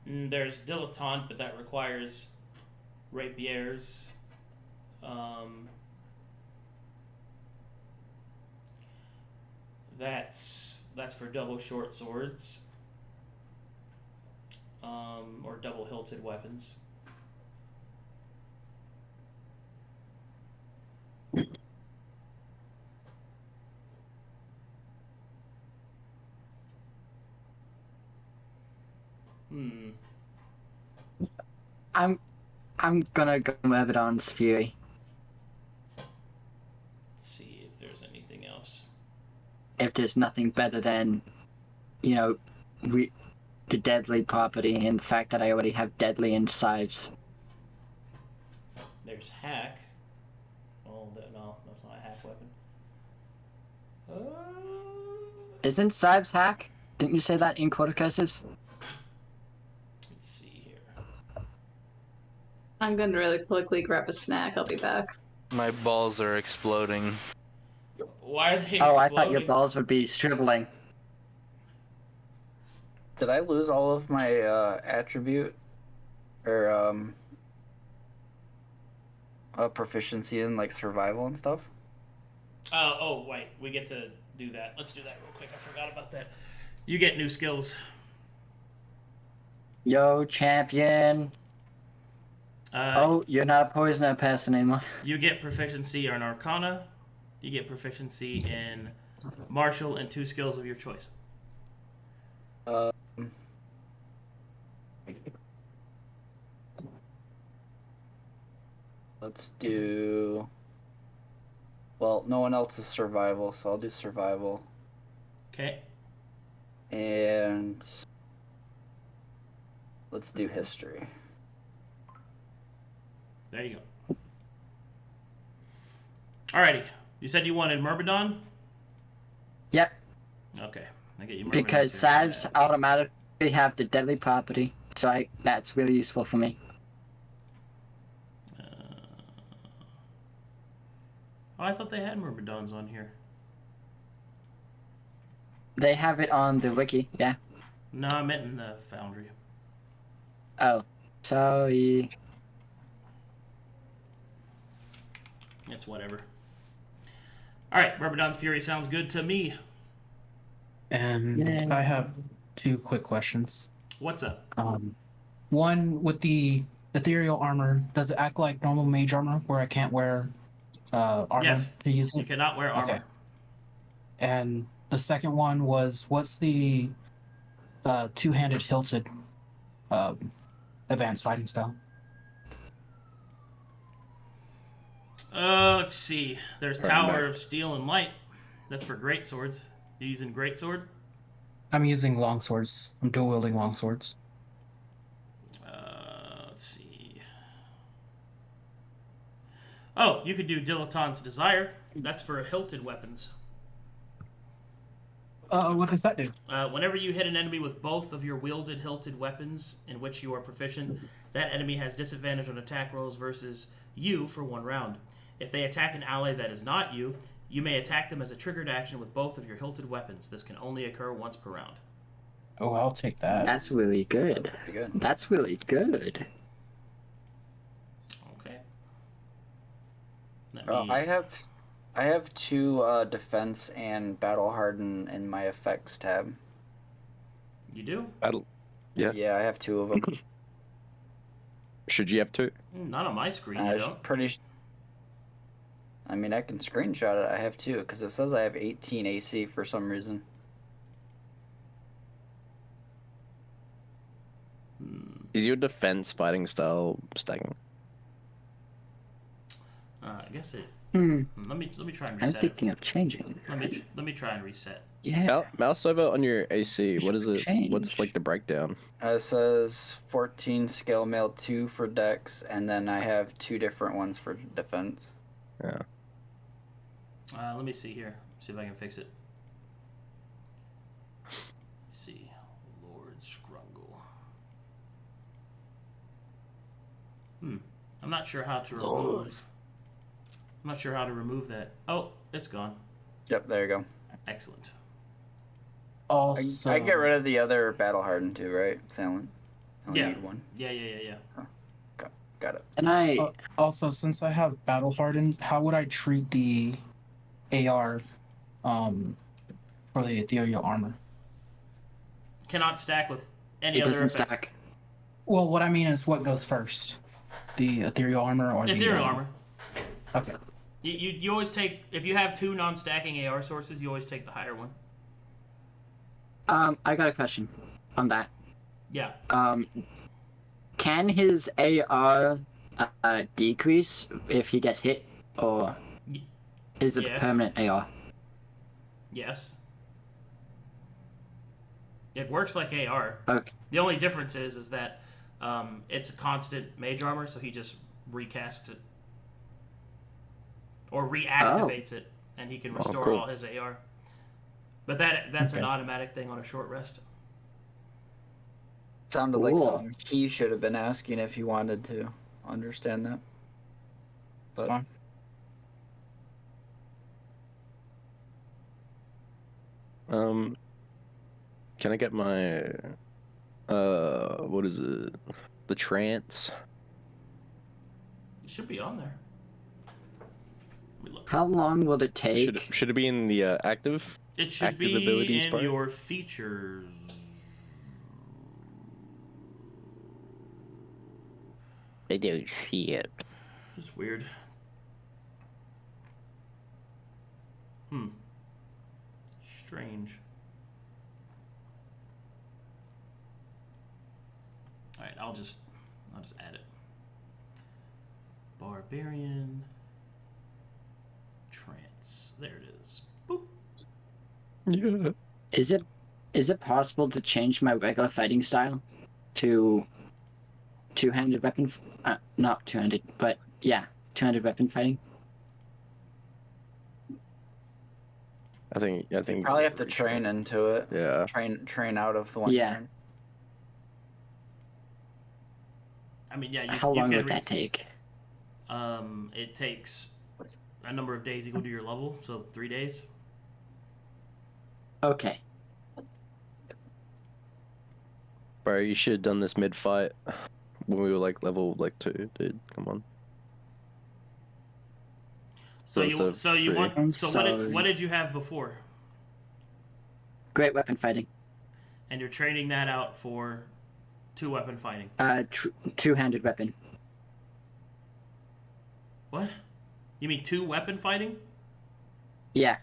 There's dilettante, but that requires rapiers. That's for double short swords. Or double hilted weapons. I'm gonna go Myrmidon's Fury. Let's see if there's anything else. If there's nothing better than, you know, the deadly property and the fact that I already have deadly in scythes. There's hack. Oh, no, that's not a hack weapon. Isn't scythes hack? Didn't you say that in Code of Curses? Let's see here. I'm gonna really quickly grab a snack. I'll be back. My balls are exploding. Why are they Oh, I exploding? thought your balls would be shriveling. Did I lose all of my attribute or proficiency in like survival and stuff? Oh, wait. We get to do that. Let's do that real quick. I forgot about that. You get new skills. Yo, champion. Oh, you're not a poisoner person anymore. You get proficiency in Arcana. You get proficiency in Martial and 2 skills of your choice. Let's do... Well, no one else is survival, so I'll do survival. Okay. And... let's do history. There you go. Alrighty. You said you wanted Myrmidon? Yep, Okay. I get you Myrmidon. because too. scythes automatically have the deadly property, so that's really useful for me. Oh, I thought they had Myrmidons on here. They have it on the wiki, yeah. No, I meant in the Foundry. Oh, sorry. It's whatever. Alright, Myrmidon's Fury sounds good to me. And Yay. I have 2 quick questions. What's up? One, with the ethereal armor, does it act like normal mage armor where I can't wear armor Yes. to use You it? cannot wear armor. Okay. And the second one was, what's the two-handed hilted advanced fighting style? Let's see. There's Tower of Steel and Light. That's for great swords. You using great sword? I'm using longswords. I'm dual wielding longswords. Let's see. Oh, you could do Dilettante's Desire. That's for hilted weapons. What does that do? Whenever you hit an enemy with both of your wielded hilted weapons in which you are proficient, that enemy has disadvantage on attack rolls versus you for 1 round. If they attack an ally that is not you, you may attack them as a triggered action with both of your hilted weapons. This can only occur once per round. Oh, I'll take that. That's really good. That's pretty good. That's really good. Okay. I have 2 defense and battle harden in my effects tab. You do? Yeah. Yeah, I have 2 of them. Should you have 2? Not on my screen, I you was don't. I mean, I can screenshot it. I have 2 because it says I have 18 AC for some reason. Is your defense fighting style stacking? I guess it. Hmm. Let me try and I'm reset. thinking of changing. Let me try and reset. Yeah. Mouse over on your AC. What is it? Change. What's like the breakdown? It says 14 scale mail, 2 for dex, and then I have 2 different ones for defense. Yeah. Let me see here. See if I can fix it. Let's see, Lord Skrungle. I'm not sure how to remove. I'm not sure how to remove that. Oh, it's gone. Yep, there you go. Excellent. Also, I get rid of the other battle hardened too, right, Silent? I only Yeah. need 1. Yeah. Got it. And I also, since I have battle hardened, how would I treat the AR for the ethereal armor? Cannot stack with any it other doesn't effect. stack. Well, what I mean is, what goes first, the ethereal armor or Ethereal the armor. Okay. You always take, if you have 2 non-stacking AR sources, you always take the higher one. I got a question on that. Yeah. Can his AR decrease if he gets hit, or is it Yes. permanent AR? Yes. It works like AR. Okay. The only difference is that it's a constant mage armor, so he just recasts it. Or reactivates it, and he can restore cool. all his AR. But that's an Okay. automatic thing on a short rest. Sounded like Cool. something he should have been asking if he wanted to understand that. It's But fine. Can I get my what is it? The trance? It should be on there. Let me look. How long will it take? Should it be in the active? It should active be abilities in part? your features. I don't see it. It's weird. Strange. Alright, I'll just add it. Barbarian trance. There it is. Boop. Yeah. Is it possible to change my regular fighting style to two-handed weapon? Not two-handed, but yeah, two-handed weapon fighting. I think probably have to train into it. Yeah. Train out of the one. Yeah. turn. I mean, yeah. How long would that take? It takes that number of days equal to your level, so 3 days. Okay. Bro, you should have done this mid-fight when we were like level 2, dude. Come on. So Those you the so you three. want I'm so sorry. what did you have before? Great weapon fighting. And you're trading that out for 2-weapon fighting. Two-handed weapon. What? You mean 2-weapon fighting? Yeah.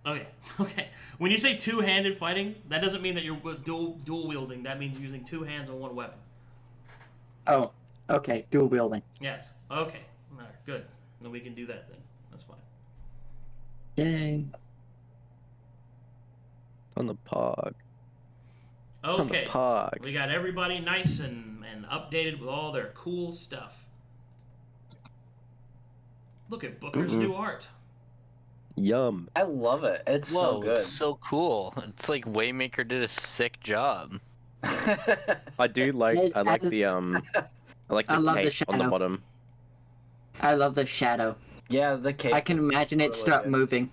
Okay. Okay. When you say 2-handed fighting, that doesn't mean that you're dual wielding. That means using 2 hands on 1 weapon. Oh, okay. Dual wielding. Yes. Okay. All right. Good. Then we can do that then. That's fine. Yay. On the pog. On the Okay. pog. We got everybody nice and updated with all their cool stuff. Look at Booker's new art. Yum. I love it. It's Whoa, so good. it's so cool. It's like Waymaker did a sick job. I do like. It I like has- the I like the I love the cape on the shadow. bottom. I love the shadow. Yeah, the cape. I can is imagine it really start good. moving.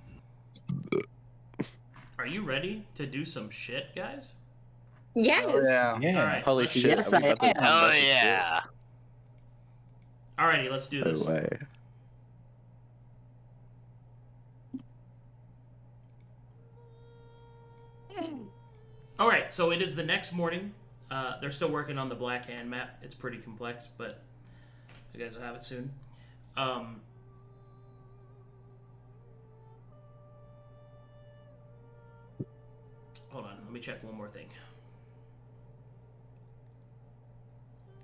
Are you ready to do some shit, guys? Yes. Oh, yeah. Yeah. Alright, Holy let's- shit. Yes, are we I about to am. come Oh back and yeah. Alrighty, let's do do it? this. No way. Alright, so it is the next morning. They're still working on the Black Hand map. It's pretty complex, but you guys will have it soon. Hold on, let me check one more thing.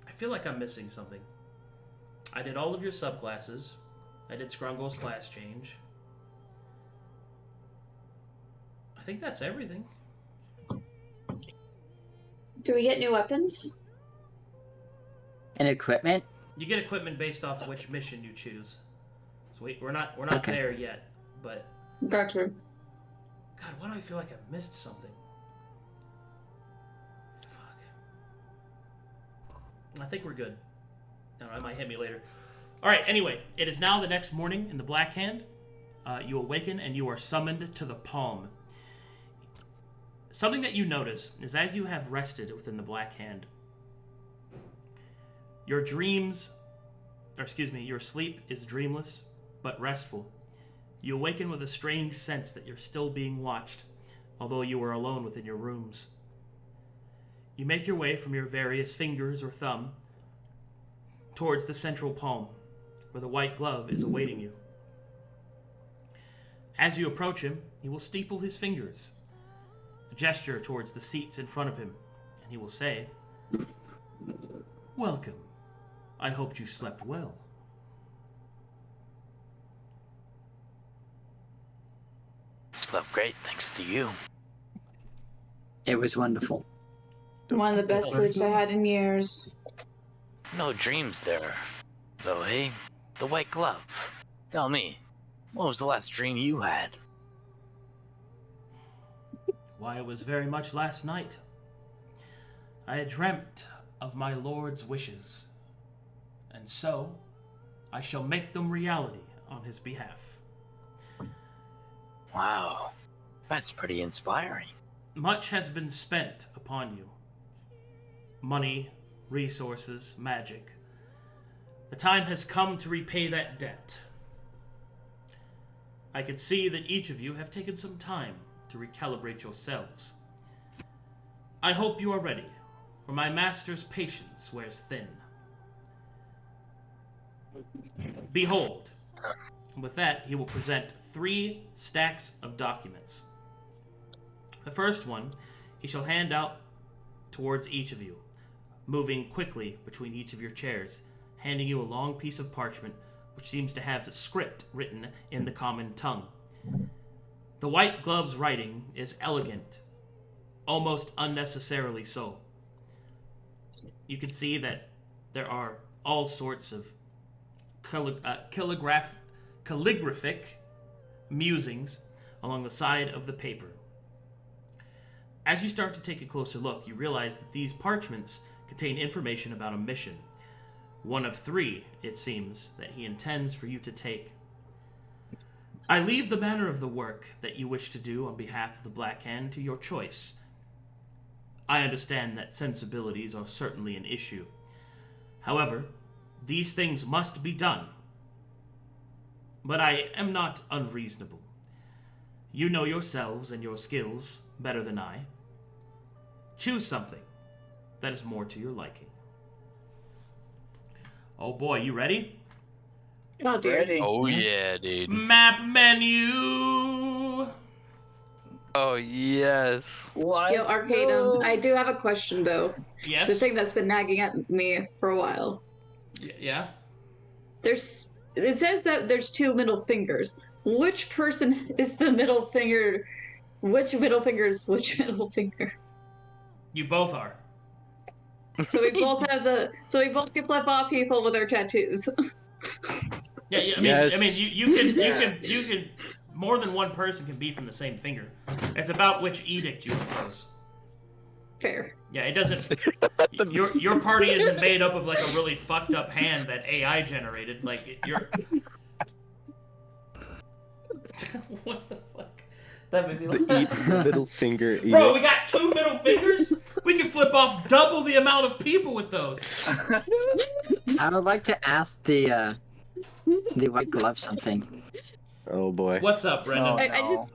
I feel like I'm missing something. I did all of your subclasses. I did Skrungle's class change. I think that's everything. Do we get new weapons? And equipment? You get equipment based off which mission you choose. So we're not Okay. there yet, but Gotcha. God, why do I feel like I missed something? Fuck. I think we're good. I don't know, it might hit me later. Alright, anyway, it is now the next morning in the Black Hand. You awaken and you are summoned to the Palm. Something that you notice is as you have rested within the Black Hand, your sleep is dreamless but restful. You awaken with a strange sense that you're still being watched, although you are alone within your rooms. You make your way from your various fingers or thumb towards the central palm, where the white glove is awaiting you. As you approach him, he will steeple his fingers, a gesture towards the seats in front of him, and he will say, "Welcome. I hoped you slept well." Slept great, thanks to you. It was wonderful. One of the best sleeps I had in years. No dreams there, though, eh? The white glove. Tell me, what was the last dream you had? Why, it was very much last night. I had dreamt of my lord's wishes, and so I shall make them reality on his behalf. Wow, that's pretty inspiring. Much has been spent upon you. Money, resources, magic. The time has come to repay that debt. I can see that each of you have taken some time to recalibrate yourselves. I hope you are ready, for my master's patience wears thin. Behold. And with that, he will present 3 stacks of documents. The first one he shall hand out towards each of you, moving quickly between each of your chairs, handing you a long piece of parchment which seems to have a script written in the common tongue. The white glove's writing is elegant, almost unnecessarily so. You can see that there are all sorts of calligraphic musings along the side of the paper. As you start to take a closer look, you realize that these parchments contain information about a mission. One of 3, it seems, that he intends for you to take. I leave the manner of the work that you wish to do on behalf of the Black Hand to your choice. I understand that sensibilities are certainly an issue. However, these things must be done. But I am not unreasonable. You know yourselves and your skills better than I. Choose something that is more to your liking. Oh boy, you ready? Oh, dear. Ready? Oh yeah, dude. Map menu! Oh yes. Yo, Arcadum, I do have a question, though. The Yes? thing that's been nagging at me for a while. Yeah? It says that there's 2 middle fingers. Which person is the middle finger? Which middle finger is which middle finger? You both are. So we both have so we both can flip off people with our tattoos. Yeah, Yes. I mean, you can, more than one person can be from the same finger. It's about which edict you propose. Fair. Yeah, it doesn't. Your party isn't made up of like a really fucked up hand that AI generated. Like you're. What the fuck? That made me laugh. Middle finger. Bro, we got 2 middle fingers. We can flip off double the amount of people with those. I would like to ask the white glove something. Oh boy. What's up, Brendan? Oh. I just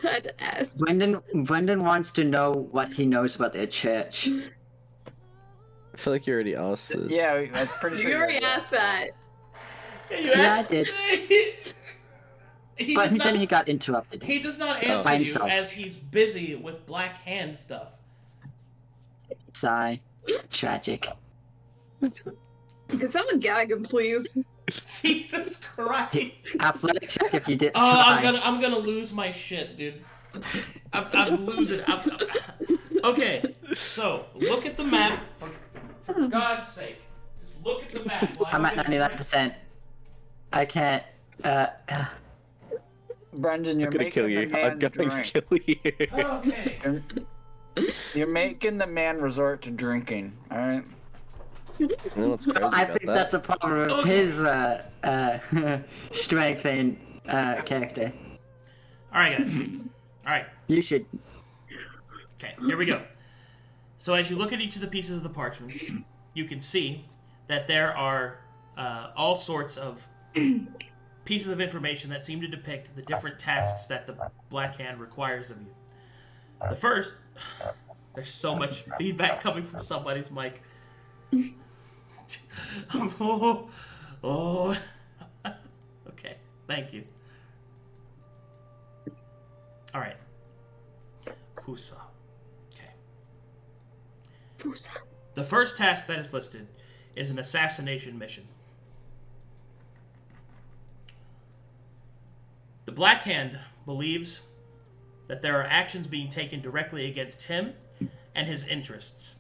had to ask. Brendan wants to know what he knows about their church. I feel like you already asked this. Yeah, I'm pretty sure. You already asked that. Yeah, you Yeah, I asked. did. He But does then not. he got interrupted. He does not By answer you himself. as he's busy with Black Hand stuff. Sigh. Tragic. Can someone gag him, please? Jesus Christ! Athletic check if you did Oh, try. I'm gonna lose my shit, dude. I'm losing. Okay, so look at the map. For God's sake, just look at the map. while I'm at gonna- 99%. I can't. Brendan, you're I'm gonna making kill the you. man I'm gonna drink. kill you. Okay. You're making the man resort to drinking. All right. You know what's crazy I about think that? that's a problem of his strength and character. All right, guys. All right. You should. Okay, here we go. So as you look at each of the pieces of the parchments, you can see that there are all sorts of pieces of information that seem to depict the different tasks that the Black Hand requires of you. The first, there's so much feedback coming from somebody's mic. Oh. Okay, thank you. All right. Husa. Okay. Fusa. The first task that is listed is an assassination mission. The Black Hand believes that there are actions being taken directly against him and his interests.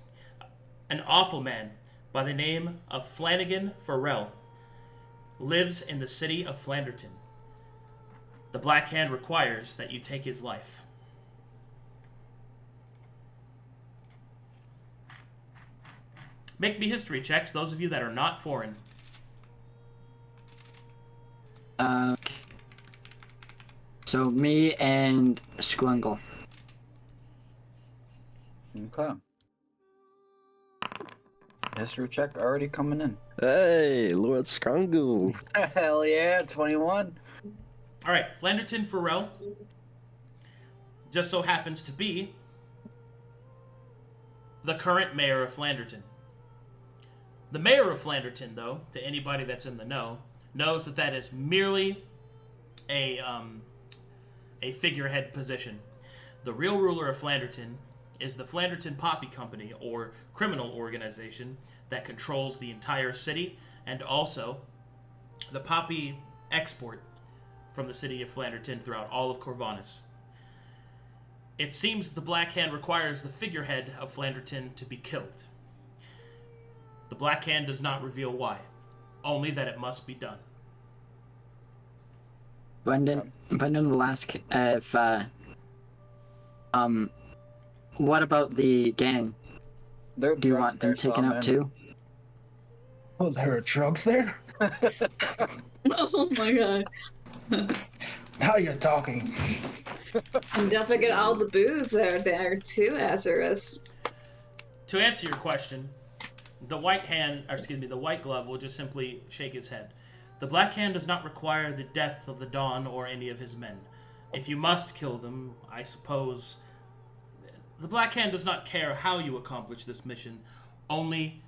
An awful man by the name of Flanagan Farrell lives in the city of Flanderton. The Black Hand requires that you take his life. Make me history checks, those of you that are not foreign. So me and Skrungle. Okay. History check already coming in. Hey, Lord Skrungle. Hell yeah, 21. All right, Flanderton Farrell just so happens to be the current mayor of Flanderton. The mayor of Flanderton, though, to anybody that's in the know, knows that that is merely a figurehead position. The real ruler of Flanderton is the Flanderton Poppy Company, or criminal organization that controls the entire city, and also the poppy export from the city of Flanderton throughout all of Corvinus. It seems the Black Hand requires the figurehead of Flanderton to be killed. The Black Hand does not reveal why, only that it must be done. Brendan will ask if what about the gang? There are Do you drugs want them there, taken so out too? Oh, there are drugs there? Oh my god. Now you're talking. And don't forget all the booze that are there too, Azarius. To answer your question, the white glove will just simply shake his head. The black hand does not require the death of the Dawn or any of his men. If you must kill them, I suppose... The black hand does not care how you accomplish this mission, only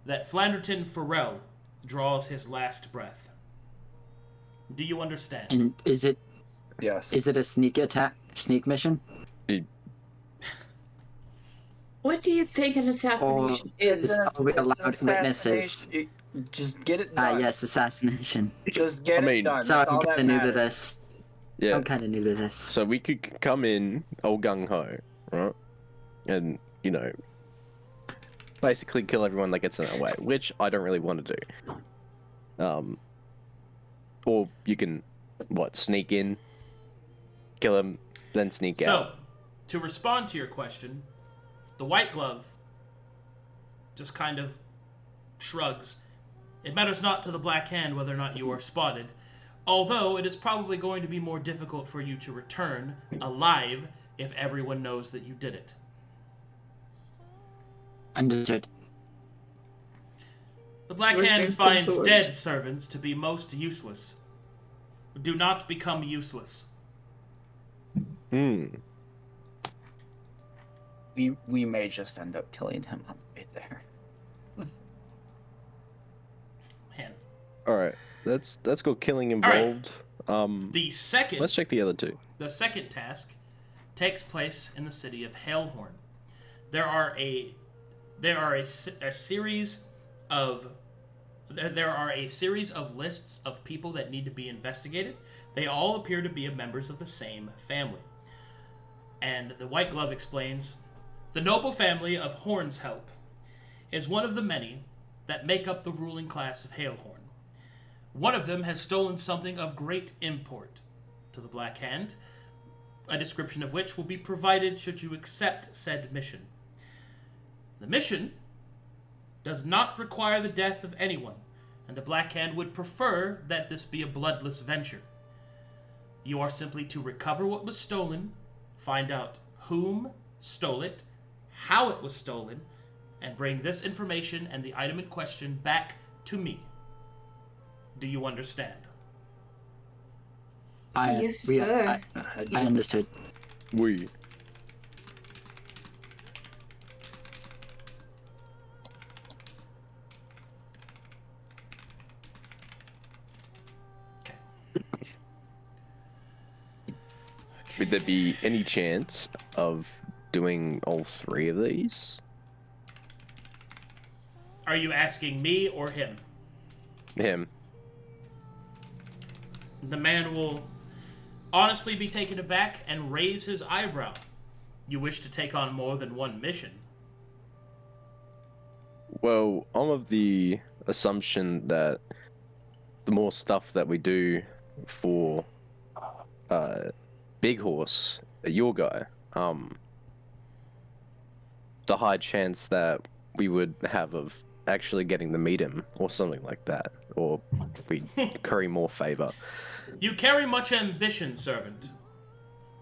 that Flanderton Farrell draws his last breath. Do you understand? And is it Yes. a sneak mission? What do you think an assassination is? Are we allowed witnesses? assassination. Just get it done. Yes, assassination. Just get I mean- it done. So That's I'm all that kind of new to matters. this. Yeah. I'm kind of new to this. So we could come in all gung ho, right? And basically kill everyone that gets in our way, which I don't really want to do. Or you can sneak in, kill him, then sneak out. So, to respond to your question, the white glove just kind of shrugs. It matters not to the black hand whether or not you are spotted, although it is probably going to be more difficult for you to return alive if everyone knows that you did it. Understood. The black Worst hand things come finds to dead worst. servants to be most useless. Do not become useless. Hmm. We may just end up killing him on the way there. Man. All right. Let's go killing All right. involved. The second Let's check the other two. The second task takes place in the city of Hailhorn. There are a series of lists of people that need to be investigated. They all appear to be members of the same family. And the White Glove explains, the noble family of Horn's Help is one of the many that make up the ruling class of Hailhorn. One of them has stolen something of great import to the Black Hand, a description of which will be provided should you accept said mission. The mission does not require the death of anyone, and the Black Hand would prefer that this be a bloodless venture. You are simply to recover what was stolen, find out whom stole it, how it was stolen, and bring this information and the item in question back to me. Do you understand? Yes, sir. I understood. We. Okay. Would there be any chance of doing all three of these? Are you asking me or him? Him. The man will honestly be taken aback and raise his eyebrow. You wish to take on more than one mission. Well, I'm of the assumption that the more stuff that we do for Big Horse, your guy, the high chance that we would have of actually getting to meet him or something like that, or we curry more favor. You carry much ambition, servant.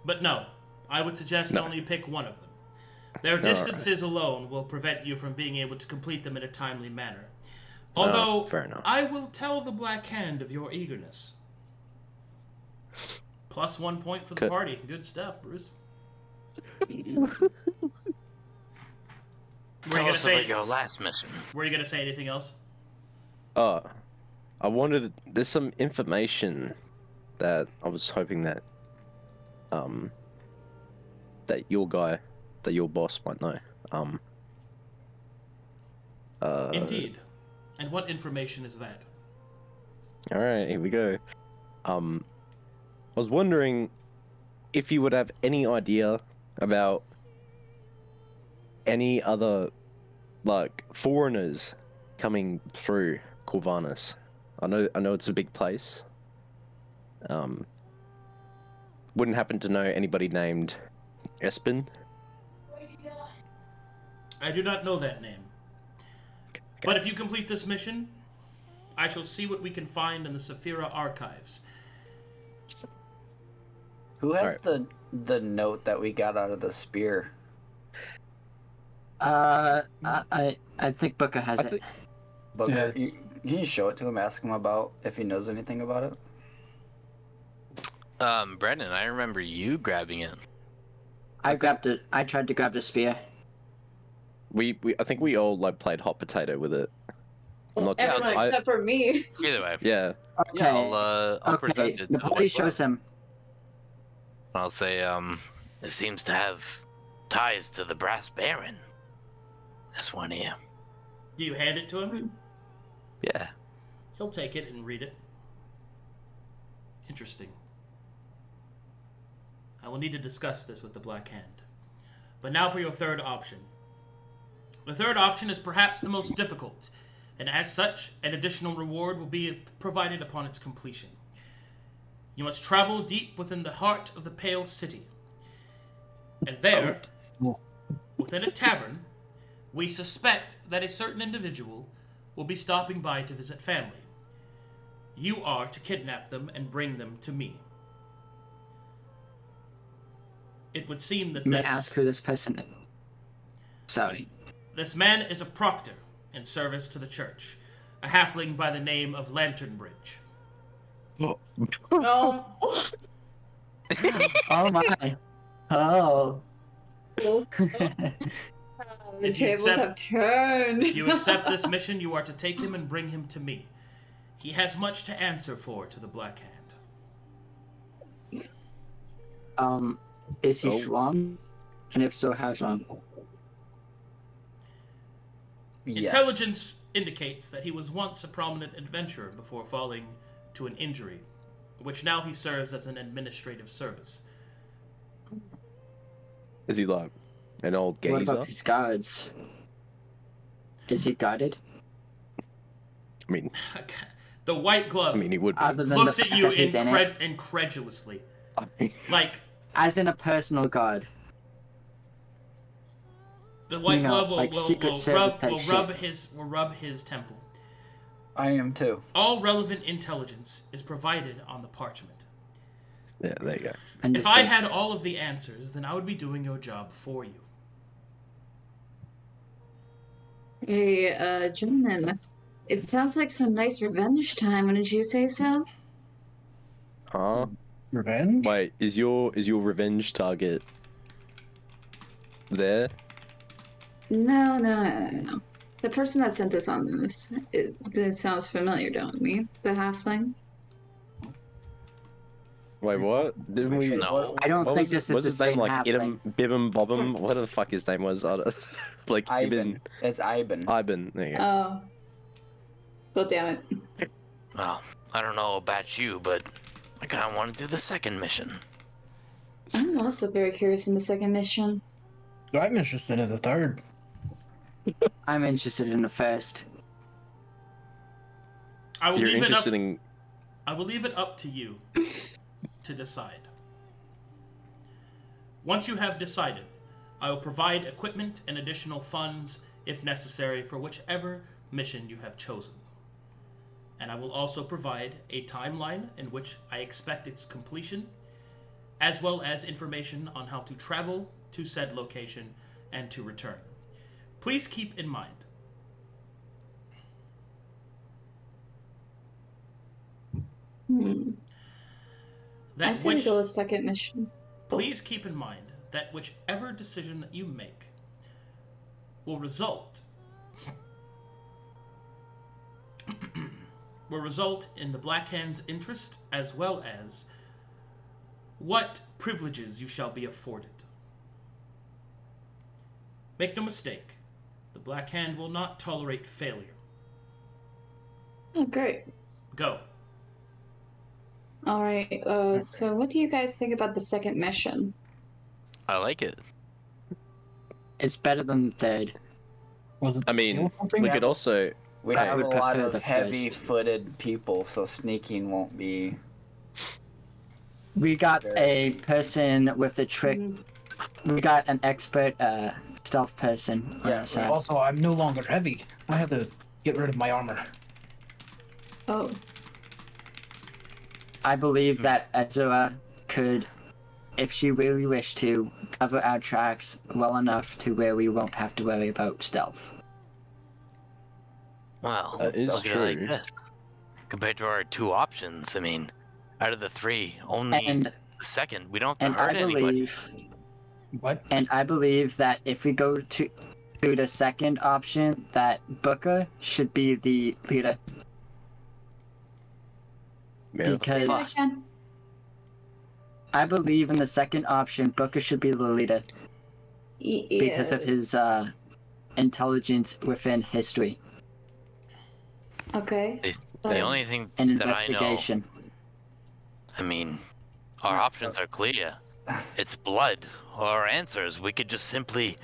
But no, I would suggest No. only pick one of them. Their distances alone will prevent you from being able to complete them in a timely manner. Although, fair enough. I will tell the Black Hand of your eagerness. Plus 1 point for the Good. party. Good stuff, Bruce. Tell us about your last mission. Were you going to say anything else? There's some information that I was hoping that that your boss might know. Indeed. And what information is that? All right, here we go. I was wondering if you would have any idea about any other, like, foreigners coming through Corvanus. I know it's a big place. Wouldn't happen to know anybody named Espen? I do not know that name. But if you complete this mission, I shall see what we can find in the Saphira archives. Who has the note that we got out of the spear? I think Booker has it. Booker, Yes. can you show it to him? Ask him about if he knows anything about it. Brendan, I remember you grabbing it. I grabbed it. I tried to grab the spear. I think we all like played hot potato with it. I'm not Everyone I- except for me. Either way. Yeah. Okay. Yeah, I'll present Okay. it The to the body White Glove. shows him. I'll say, It seems to have ties to the Brass Baron. This one here. Do you hand it to him? yeah. He'll take it and read it. Interesting. I will need to discuss this with the Black Hand. But now for your third option. The third option is perhaps the most difficult, and as such, an additional reward will be provided upon its completion. You must travel deep within the heart of the Pale City. And there, within a tavern, we suspect that a certain individual will be stopping by to visit family. You are to kidnap them and bring them to me. It would seem that May I ask who this person is? Sorry. this man is a proctor in service to the church, a halfling by the name of Lanternbridge. Oh. Oh my. Oh. The If you tables accept- have turned. If you accept this mission, you are to take him and bring him to me. He has much to answer for to the Black Hand. Is he Oh. strong? And if so, how strong? Yes. Intelligence indicates that he was once a prominent adventurer before falling to an injury, which now he serves as an administrative service. Is he like an old What geezer? about his guards? Is he guarded? I mean, The White Glove he would. Other than looks the at fact you that he's in it? incredulously. Be. Like, As in a personal guard. the White You know, Glove will, like Secret Service type will rub his temple. I am too. All relevant intelligence is provided on the parchment. Yeah, there you go. If I had all of the answers, then I would be doing your job for you. Hey, gentlemen. It sounds like some nice revenge time, wouldn't you say so? Huh? Revenge? Wait, is your revenge target there? No. The person that sent us on this, it sounds familiar, don't we? The halfling? Wait, what? Didn't we? No. I don't What think was this it- is what's the his name? same Like halfling. Bibbum Bobbum? What the fuck his name was? Like Ivan. It's Ivan. Ivan. There you go. Oh. Well, damn it. Well, I don't know about you, but I kind of want to do the second mission. I'm also very curious in the second mission. I'm interested in the third. I'm interested in the first. I will You're leave it up. interested in? I will leave it up to you to decide. Once you have decided, I will provide equipment and additional funds if necessary for whichever mission you have chosen. And I will also provide a timeline in which I expect its completion, as well as information on how to travel to said location and to return. Please keep in mind I that say we which go with second mission. please keep in mind that whichever decision that you make will result in the Black Hand's interest, as well as what privileges you shall be afforded. Make no mistake, the Black Hand will not tolerate failure. Oh, great. Go. All right. So what do you guys think about the second mission? I like it. It's better than the third. Was it? I mean, steal something? we could also. We I have would a lot prefer of the first. heavy-footed people, so sneaking won't be. We got a person with the trick. We got an expert stealth person on Yeah, our side. Also, I'm no longer heavy. I have to get rid of my armor. Oh, I believe that Azura could if she really wished to, cover our tracks well enough to where we won't have to worry about stealth. Well, That is look at it like true. this. Compared to our 2 options, I mean, out of the 3, only And the second, we don't have and to hurt I anybody. believe What? and I believe that if we go to the second option, that Booker should be the leader. Yeah. Say that Because again. I believe in the second option, Booker should be the leader because of Yes. his intelligence within history Okay. The only thing and that I know, investigation. I mean, our options are clear. It's blood or answers. We could just simply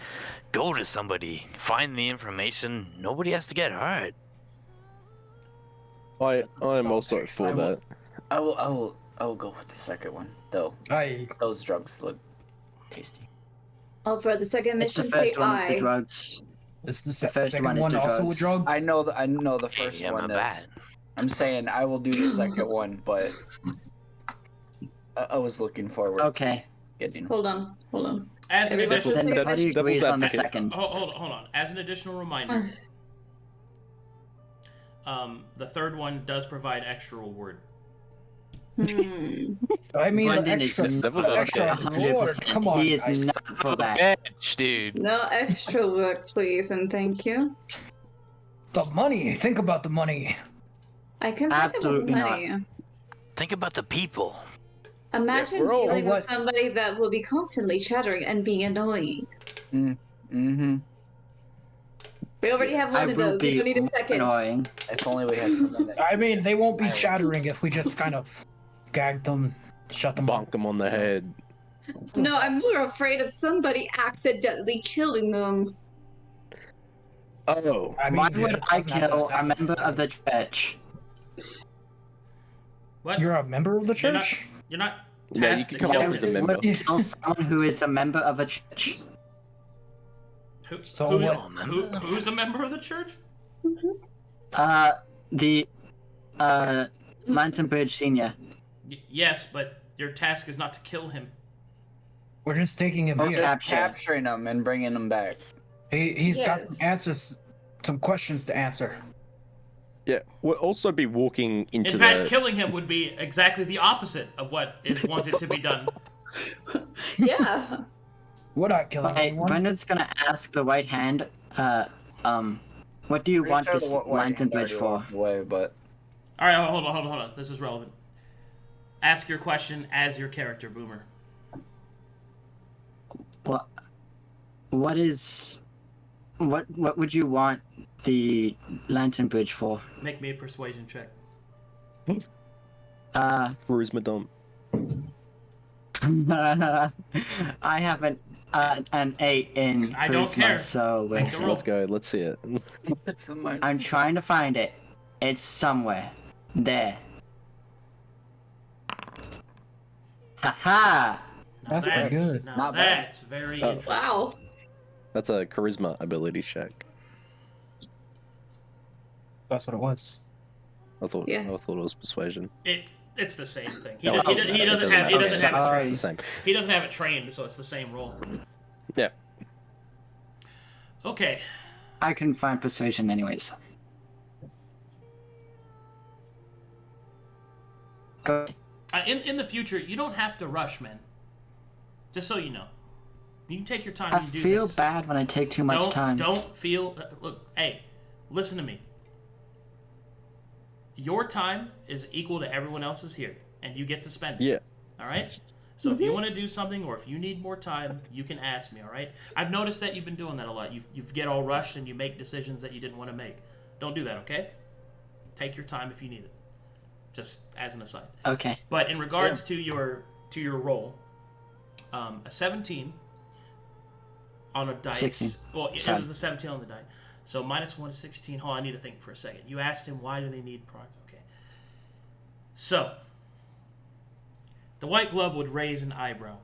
go to somebody, find the information. Nobody has to get hurt. I'm So, also for I will- that. I will go with the second one though. Those drugs look tasty. Oh, for the second It's the mission, say first one with the I. drugs. Is the first second one is one the also drugs. with drugs? I know the Hey, first I'm one. a That's, bat. I'm saying I will do the second one, but I was looking forward Okay. to getting. Hold on. As an Everybody additional, for the Then second everybody mission. agrees on the advocate. second. hold on. As an additional reminder, the third one does provide extra reward. I mean, Brendan is extra, Devil's extra advocate. reward. 100%. Come on, He is guys. not for that. Bitch, dude. No extra work, please, and thank you. The money. Think about the money. I can think about the Absolutely not. money. Think about the people. Imagine we're all- dealing So with somebody that will be constantly chattering and being annoying. Mm-hmm. We already have I one of will those. You be don't need a second. annoying. If only we had someone that. I mean, they won't be chattering if we just kind of gag them, shut them up. Bonk him on the head. No, I'm more afraid of somebody accidentally killing them. Oh. I mean, Why it would I doesn't have to kill a attack member them. of the church? What? You're a member of the You're not- church? You're not Yeah, you tasked can to come kill off Why as a them. member. would you kill someone who is a member of a church? So who's, what- who's a member of the church? The Lantern Bridge Senior. Yes, but your task is not to kill him. We're just taking him Or here. capture. Capturing them and bringing them back. He's got Yes. some answers, some questions to answer. Yeah, we'll also be walking into In fact, the. killing him would be exactly the opposite of what is wanted to be done. Yeah. Would I kill Okay, anyone? Brendan's gonna ask the White Hand, what do you Pretty want sure this the White Lantern Hand Bridge already for? walked away, but All right, hold on. This is relevant. Ask your question as your character, Boomer. What would you want the Lantern Bridge for? Make me a persuasion check. Charisma dump. I have an 8 in I don't charisma, care. so Make the roll. Let's go. Let's see it. it's so much. I'm trying to find it. It's somewhere. There. Haha! That's pretty good. Now Not bad. that's very Oh. interesting. Wow. That's a charisma ability check. That's what it was. I thought Yeah. it was persuasion. It's the same thing. He No, doesn't it have matter. it It's the same. he doesn't have it trained, so it's the same roll. Yeah. Okay. I couldn't find persuasion anyways. Go. In the future, you don't have to rush, man. Just so you know, you can take your time I and do feel things. bad when I take too much time. Don't feel. Look, hey, listen to me. Your time is equal to everyone else's here, and you get to spend it. Yeah. All right. So if you want to do something, or if you need more time, you can ask me. All right. I've noticed that you've been doing that a lot. You get all rushed and you make decisions that you didn't want to make. Don't do that. Okay. Take your time if you need it. Just as an aside. Okay. But in regards to your roll, a 17 on a dice. 16. Well, it Sorry. was a 17 on the die. So -1 is 16. Hold on, I need to think for a second. You asked him why do they need product. Okay. So the white glove would raise an eyebrow.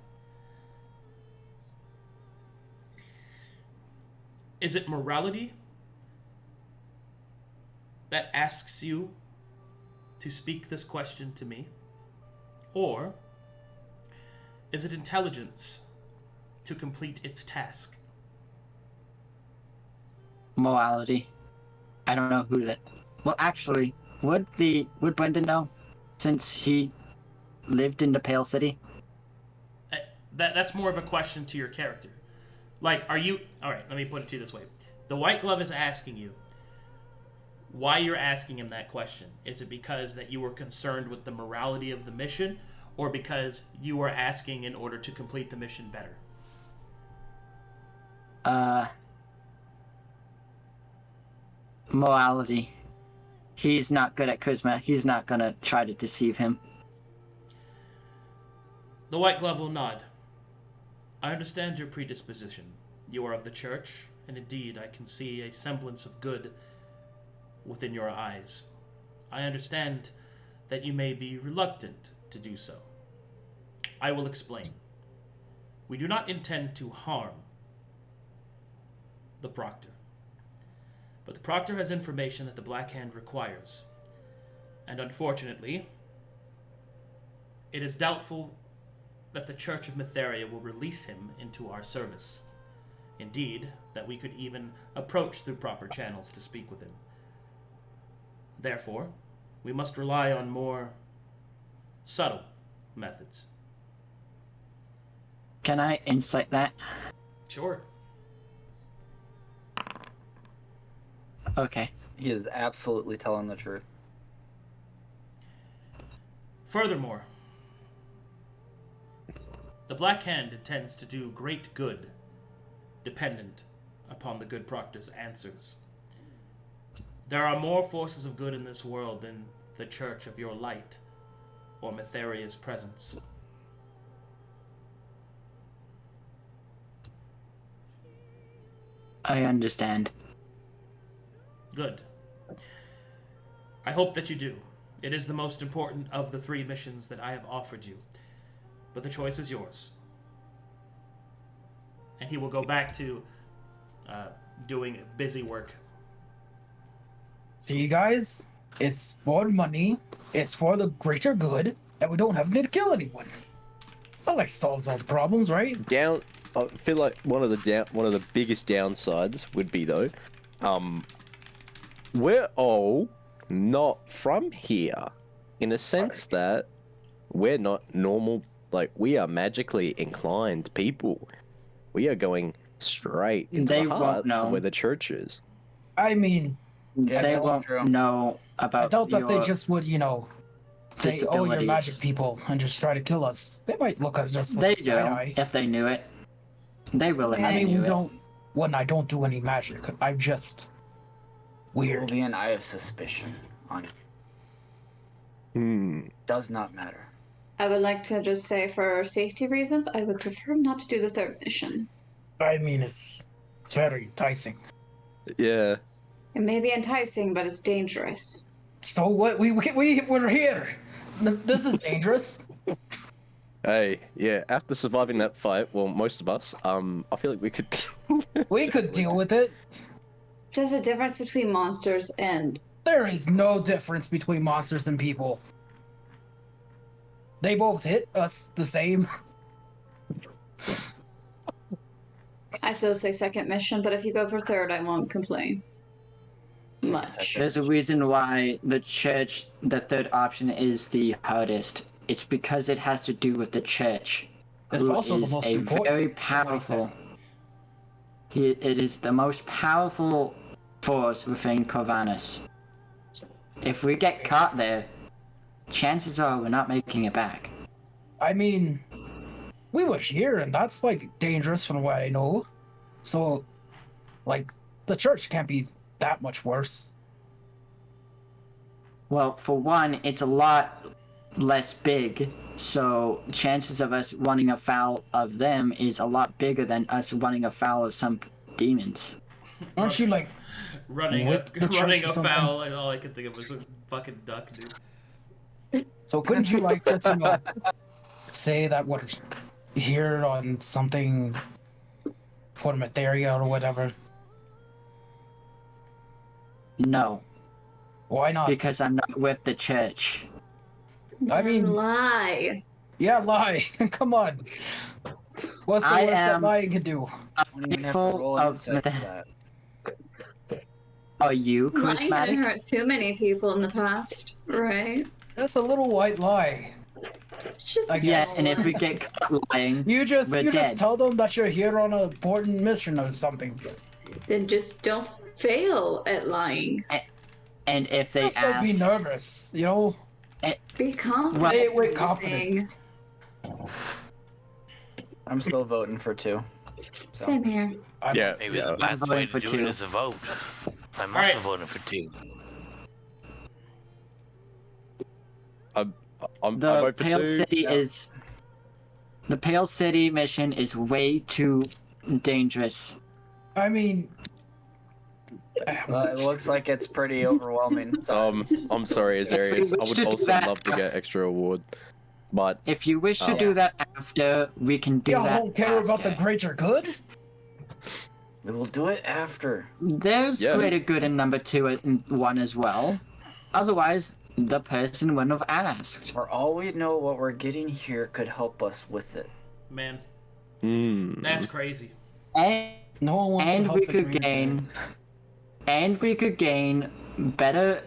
Is it morality that asks you to speak this question to me? Or Is it intelligence to complete its task? Morality. I don't know who that. Well, actually, would Brendan know, since he lived in the Pale City? That's more of a question to your character. Like, are you... Alright, let me put it to you this way. The White Glove is asking you why you're asking him that question. Is it because that you were concerned with the morality of the mission, or because you were asking in order to complete the mission better? Morality. He's not good at charisma. He's not gonna try to deceive him. The White Glove will nod. I understand your predisposition. You are of the church, and indeed I can see a semblance of good within your eyes. I understand that you may be reluctant to do so. I will explain. We do not intend to harm the Proctor, but the Proctor has information that the Black Hand requires, and unfortunately, it is doubtful that the Church of Mytheria will release him into our service. Indeed, that we could even approach through proper channels to speak with him. Therefore, we must rely on more subtle methods. Can I insight that? Sure. Okay. He is absolutely telling the truth. Furthermore, the Black Hand intends to do great good, dependent upon the good Proctor's answers. There are more forces of good in this world than the Church of your Light or Mytheria's presence. I understand. Good. I hope that you do. It is the most important of the 3 missions that I have offered you. But the choice is yours. And he will go back to doing busy work. See, guys? It's for money, it's for the greater good, and we don't have to kill anyone. That like solves all the problems, right? I feel like one of the biggest downsides would be though, we're all not from here, in a sense that we're not normal. Like, we are magically inclined people. We are going straight into They the won't heart know. of where the church is. I mean, Yeah, They that's won't true. know I about doubt that they your just would, say, oh, you're disabilities. magic people, and just try to kill us. They might look at us just They with a do, side eye. if they knew it. They will if I they mean, knew we it. don't. When I don't do any magic, I'm just weird. Will be an eye of suspicion on it. Hmm. Does not matter. I would like to just say, for safety reasons, I would prefer not to do the 3rd mission. I mean, it's very enticing. Yeah. It may be enticing, but it's dangerous. So what? We're here. This is dangerous. Hey, yeah. After surviving that fight, well, most of us, I feel like we could. We could deal with it. There's a difference between monsters and... There is no difference between monsters and people. They both hit us the same. I still say 2nd mission, but if you go for 3rd, I won't complain much. There's a reason why the church, the 3rd option, is the hardest. It's because it has to do with the church. It's who also the is most a important. very powerful. It is the most powerful force within Corvinus. If we get caught there, chances are we're not making it back. I mean, we were here, and that's like dangerous from what I know. So, like, the church can't be that much worse. Well, for one, it's a lot less big, so chances of us running afoul of them is a lot bigger than us running afoul of some demons. Aren't you like Running With the church running or something? afoul, and all I could think of was a fucking duck, dude. So couldn't you like just, say that we're here on something for Mytheria or whatever? No, Why not? because I'm not with the church. I mean- lie. Yeah, lie. Come on. What's the I worst that am- lying can do? A don't even have to faithful roll an of insight for that. Are you Lying didn't charismatic? hurt too many people in the past, right? That's a little white lie. It's just I a guess. Yes, and small if we one. get caught lying, You just we're dead. tell them that you're here on an important mission or something. Then just don't fail at lying. And if they Just don't be ask, nervous, you know? Be confident. Well, Say it in with what you're saying. confidence. I'm still voting for 2. Same here. Yeah, Maybe yeah. the best voting way for to do 2. it is a vote. I'm Alright. also voting for 2. I the vote for Pale 2. City is the Pale City mission is way too dangerous. I mean, Well, it looks like it's pretty overwhelming. So, I'm sorry, Azarius. I wish would to do also that- love to get extra award, but If you wish to Oh. do that after, we can do y'all that. don't care about the after. greater good? we will do it after. There's Yes. greater good in number 2 and 1 as well. Otherwise, the person wouldn't have asked. For all we know, what we're getting here could help us with it. Man, hmm. that's crazy. And No one wants to and help we the could greater gain good. and we could gain better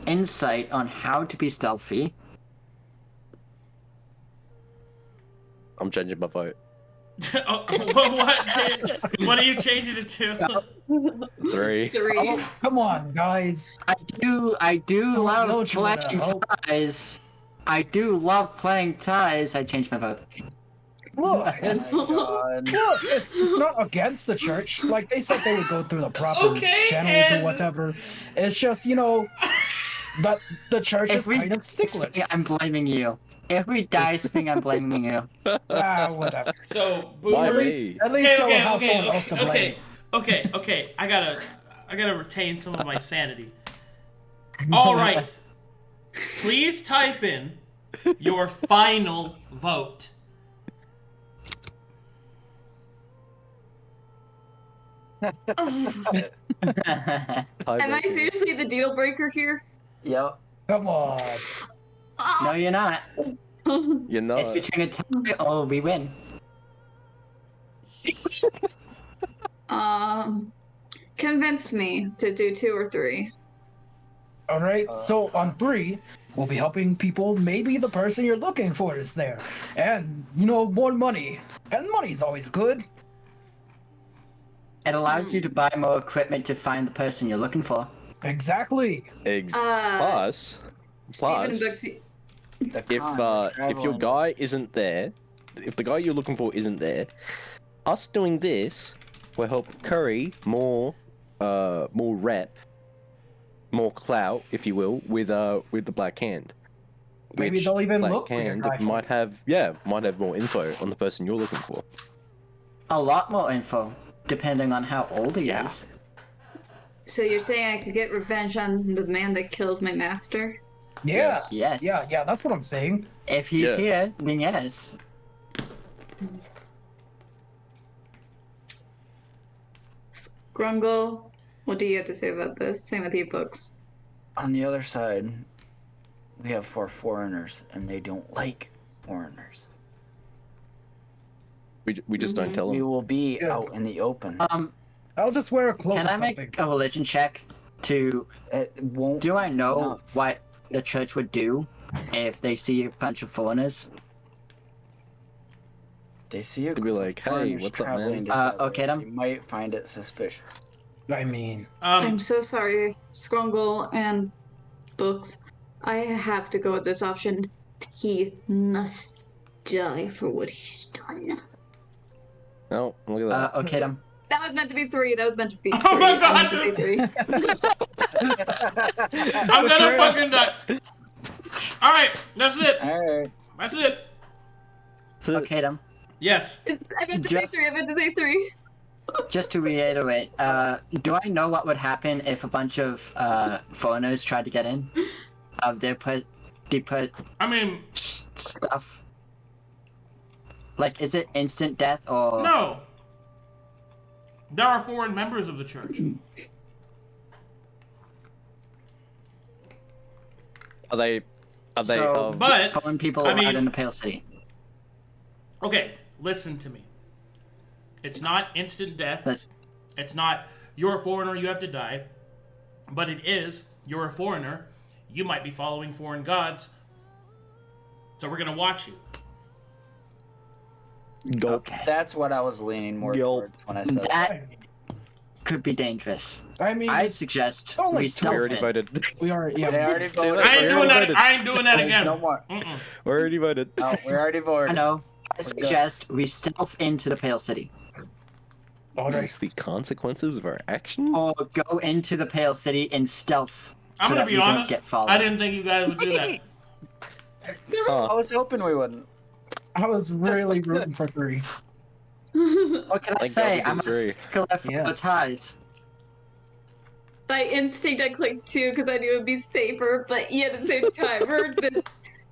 insight on how to be stealthy. I'm changing my vote. Oh, what are you changing it to? 3. 3. Oh, come on, guys. I do don't love know what you wanna playing help. ties. I do love playing ties. I changed my vote. Look, it's, Oh my God. look, it's not against the church. Like, they said they would go through the proper Okay, channel and- or whatever. It's just, you know, that the church is kind of sticklers. I'm blaming you. If we die, Sping, I'm blaming you. Ah, whatever. So, Why At Boomer. me? least, at least you'll have someone else to blame. Okay. I gotta retain some of my sanity. All right. Please type in your final vote. Am I seriously the deal breaker here? Yep. Come on. No, you're not. You're not. It's between a tie or we win. Convince me to do 2 or 3. All right, so on 3, we'll be helping people. Maybe the person you're looking for is there. And, you know, more money. And money's always good. It allows you to buy more equipment to find the person you're looking for. Exactly. Plus, Steven plus, Books, if your guy isn't there, if the guy you're looking for isn't there, us doing this will help curry more rep, more clout, if you will, with the Black Hand. Maybe Which they'll even Black look for your Hand guy. might have more info on the person you're looking for. A lot more info, depending on how old he Yeah. is. so you're saying I could get revenge on the man that killed my master? Yeah. Yes. Yeah, that's what I'm saying. If he's Yeah. here, then yes. Skrungle, what do you have to say about this? Same with you, Books. On the other side, we have 4 foreigners, and they don't like foreigners. We just don't tell We them. will be Yeah. out in the open. I'll just wear a cloak Can or I something. make a religion check to... It won't. Do I know No. what the church would do if they see a bunch of foreigners? They see a They'd be group of like, "Hey, foreigners what's up, man?" traveling together, okay, then. You might find it suspicious. I mean, I'm so sorry, Skrungle and Books. I have to go with this option. He must die for what he's done. Oh, look at that. Okay, then. That was meant to be 3. That was meant to be 3. Oh my I meant to God. say 3. I'm gonna fucking die. All right, that's it. Alright. That's it. Okay, then. Yes. I meant to say Just- 3. I meant to say 3. Just to reiterate, do I know what would happen if a bunch of foreigners tried to get in? Of their I mean, stuff? Like, is it instant death or... no. There are foreign members of the church. Are they? So, But foreign people I out mean- in the Pale City. Okay, listen to me. It's not instant death. Let's- It's not you're a foreigner, you have to die. But it is you're a foreigner, you might be following foreign gods. So we're gonna watch you. Gulp. Okay. That's what I was leaning more Gulp. towards when I said that. That could be dangerous. I mean, I it's suggest only we We stealth already it. voted. we are. Yeah, They already voted. I ain't doing that. voted. I ain't doing that There's again. no more. Mm-mm. We already voted. No, we already voted. I know. I We're good. suggest we stealth into the Pale City. all right. What's the consequences of our action? Or go into the Pale City in stealth. I'm so gonna that be we honest. don't get followed. I didn't think you guys would do that. I was hoping we wouldn't. I was really rooting for 3. What can I Thank say? God we I'm a did three. stickler for Yeah. the ties. By instinct, I clicked 2 because I knew it would be safer, but yet at the same time,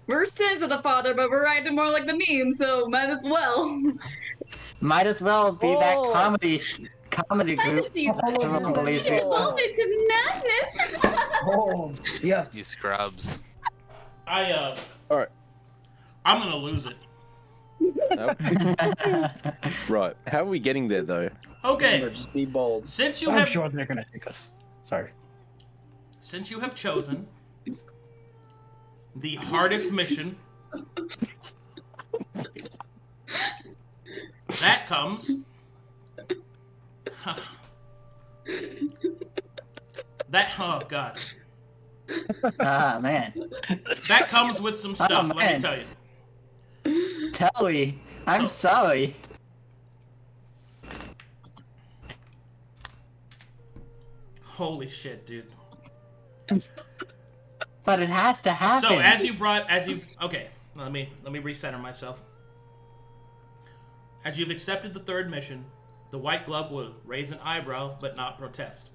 we're sins of the father, but we're acting more like the meme, so might as well. Might as well be that Whoa. comedy I group. can see that. Everyone believes it. Evolve into madness. Oh, You yes. scrubs. Alright. I'm gonna lose it. Nope. Right. How are we getting there, though? Okay. Remember, just be bold. Since you I'm have sure they're gonna take us. Sorry. since you have chosen the hardest mission, that comes. Oh god. Ah, man. That comes with some stuff, let me man. tell you. Telly, I'm So- sorry. Holy shit, dude. But it has to happen. So okay, let me recenter myself. As you've accepted the third mission, the white glove will raise an eyebrow but not protest.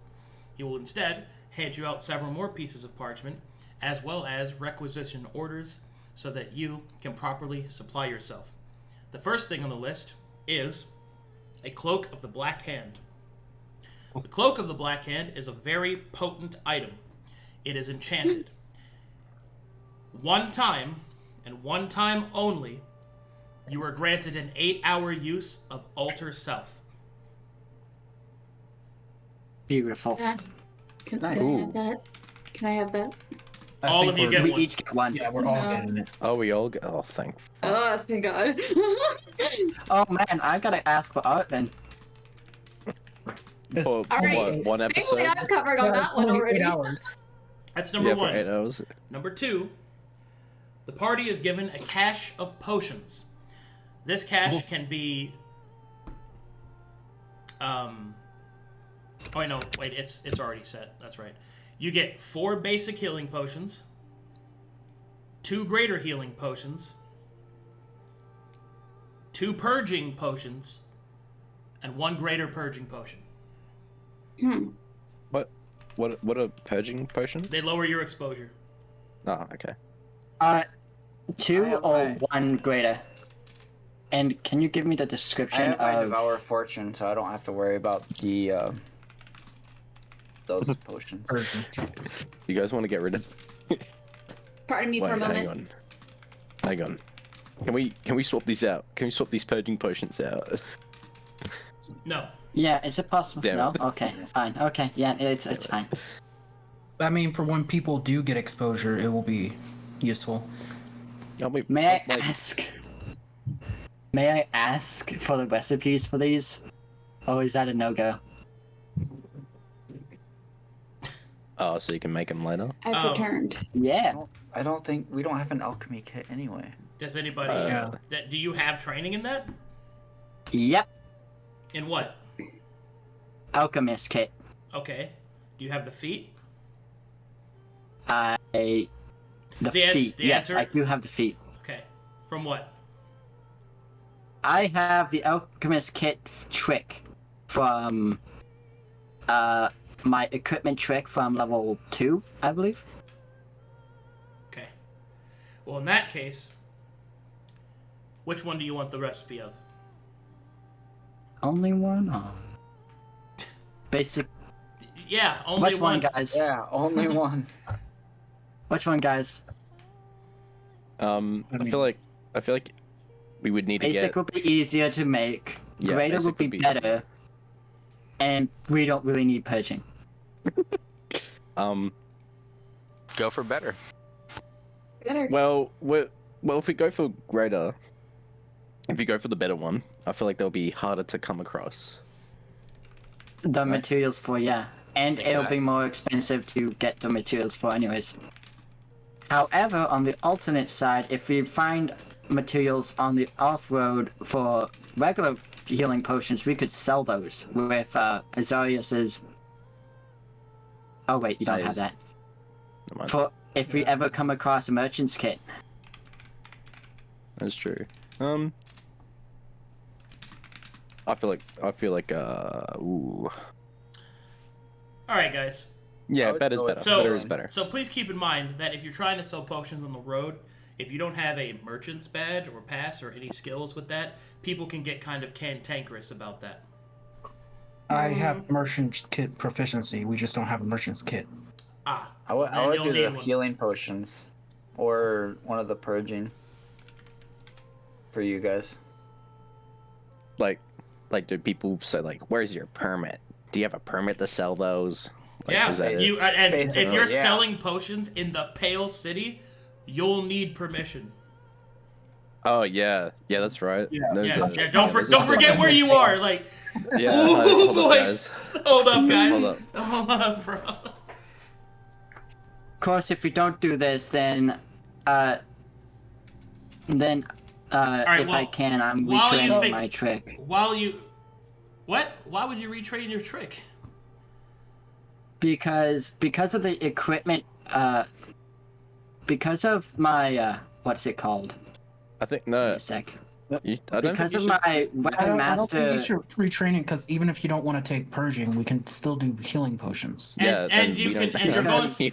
He will instead hand you out several more pieces of parchment, as well as requisition orders, so that you can properly supply yourself. The first thing on the list is a Cloak of the Black Hand. The Cloak of the Black Hand is a very potent item. It is enchanted. One time, and one time only, you are granted an 8-hour use of Alter Self. Beautiful. Can Nice. I have that? Can I have that? I All think of you we're- get We one. each get one. Yeah, we're all No. getting it. Oh, we all go. Oh, thank. Oh, thank God. Oh man, I gotta ask for art then. This- For Alright. what, one Thankfully, episode? I've covered on that one Only 8 already. hours. That's number Yeah, for one. 8 hours. Number two, the party is given a cache of potions. This cache can be. Oh wait, no, wait, it's already set. That's right. You get 4 basic healing potions, 2 greater healing potions, 2 purging potions, and 1 greater purging potion. What a purging potion? They lower your exposure. Oh, okay. Two I have or my- one greater? And can you give me the I description have my of? Devour Fortune, so I don't have to worry about the those potions. Version. You guys want to get rid of? Pardon me for a Wait, moment. hang on. Hang on. Can we swap these out? Can we swap these purging potions out? No. Yeah, is it possible? Damn No. it. Okay, fine. Okay, yeah, it's fine. I mean, for when people do get exposure, it will be useful. May I ask? May I ask for the recipes for these, or is that a no-go? Oh, so you can make them later. I've Oh. returned. Yeah. I don't think we don't have an alchemy kit anyway. Does anybody? Yeah. Do you have training in that? Yep. In what? Alchemist kit. Okay. Do you have the feet? The The feet. Yes, answer? I do have the feet. Okay. From what? I have the alchemist kit trick from my equipment trick from level 2, I believe. Okay. Well, in that case, which one do you want the recipe of? Only one? Oh. Basic. Yeah, only Which one, guys? Yeah, only one. Which one, guys? I feel like We would need to Basic get. would be easier to make. Yeah, Greater basic would be would be- better. And we don't really need purging. Go for better. Better. Well, if we go for greater, if you go for the better one, I feel like they'll be harder to come across. The materials for, yeah. And it'll be Exactly. more expensive to get the materials for anyways. However, on the alternate side, if we find materials on the off-road for regular healing potions, we could sell those with Azarius's... Oh wait, you don't That have is- that. Never mind. For if we ever come across a merchant's kit. That's true. I feel like ooh. All right, guys. Yeah, I would better's go with- better. So, Better is better. So please keep in mind that if you're trying to sell potions on the road, if you don't have a merchant's badge or pass or any skills with that, people can get kind of cantankerous about that. I have merchant's kit proficiency. We just don't have a merchant's kit. Ah, I would then you'll do need the one. healing potions, or one of the purging. For you guys. Like, do people say like, "Where's your permit? Do you have a permit to sell those?" Like, yeah, is that it? you and if Basically, you're yeah. selling potions in the Pale City, you'll need permission. Oh yeah, that's right. Yeah. There's Yeah, a- yeah. Don't there's a- don't forget where you are. Like, Yeah, ooh, hold up, boy. guys. Hold up, guys. Hold up. Hold up, bro. Of course, if we don't do this, then right, if I well, can, I'm while you retraining think- my trick. While you, what? Why would you retrain your trick? Because of the equipment, because of my what's it called? I think Wait no. a sec. I don't Because think of you should- my I weapon don't think master. you should retraining because even if you don't want to take purging, we can still do healing potions. Yeah, and then you we can, don't and you're need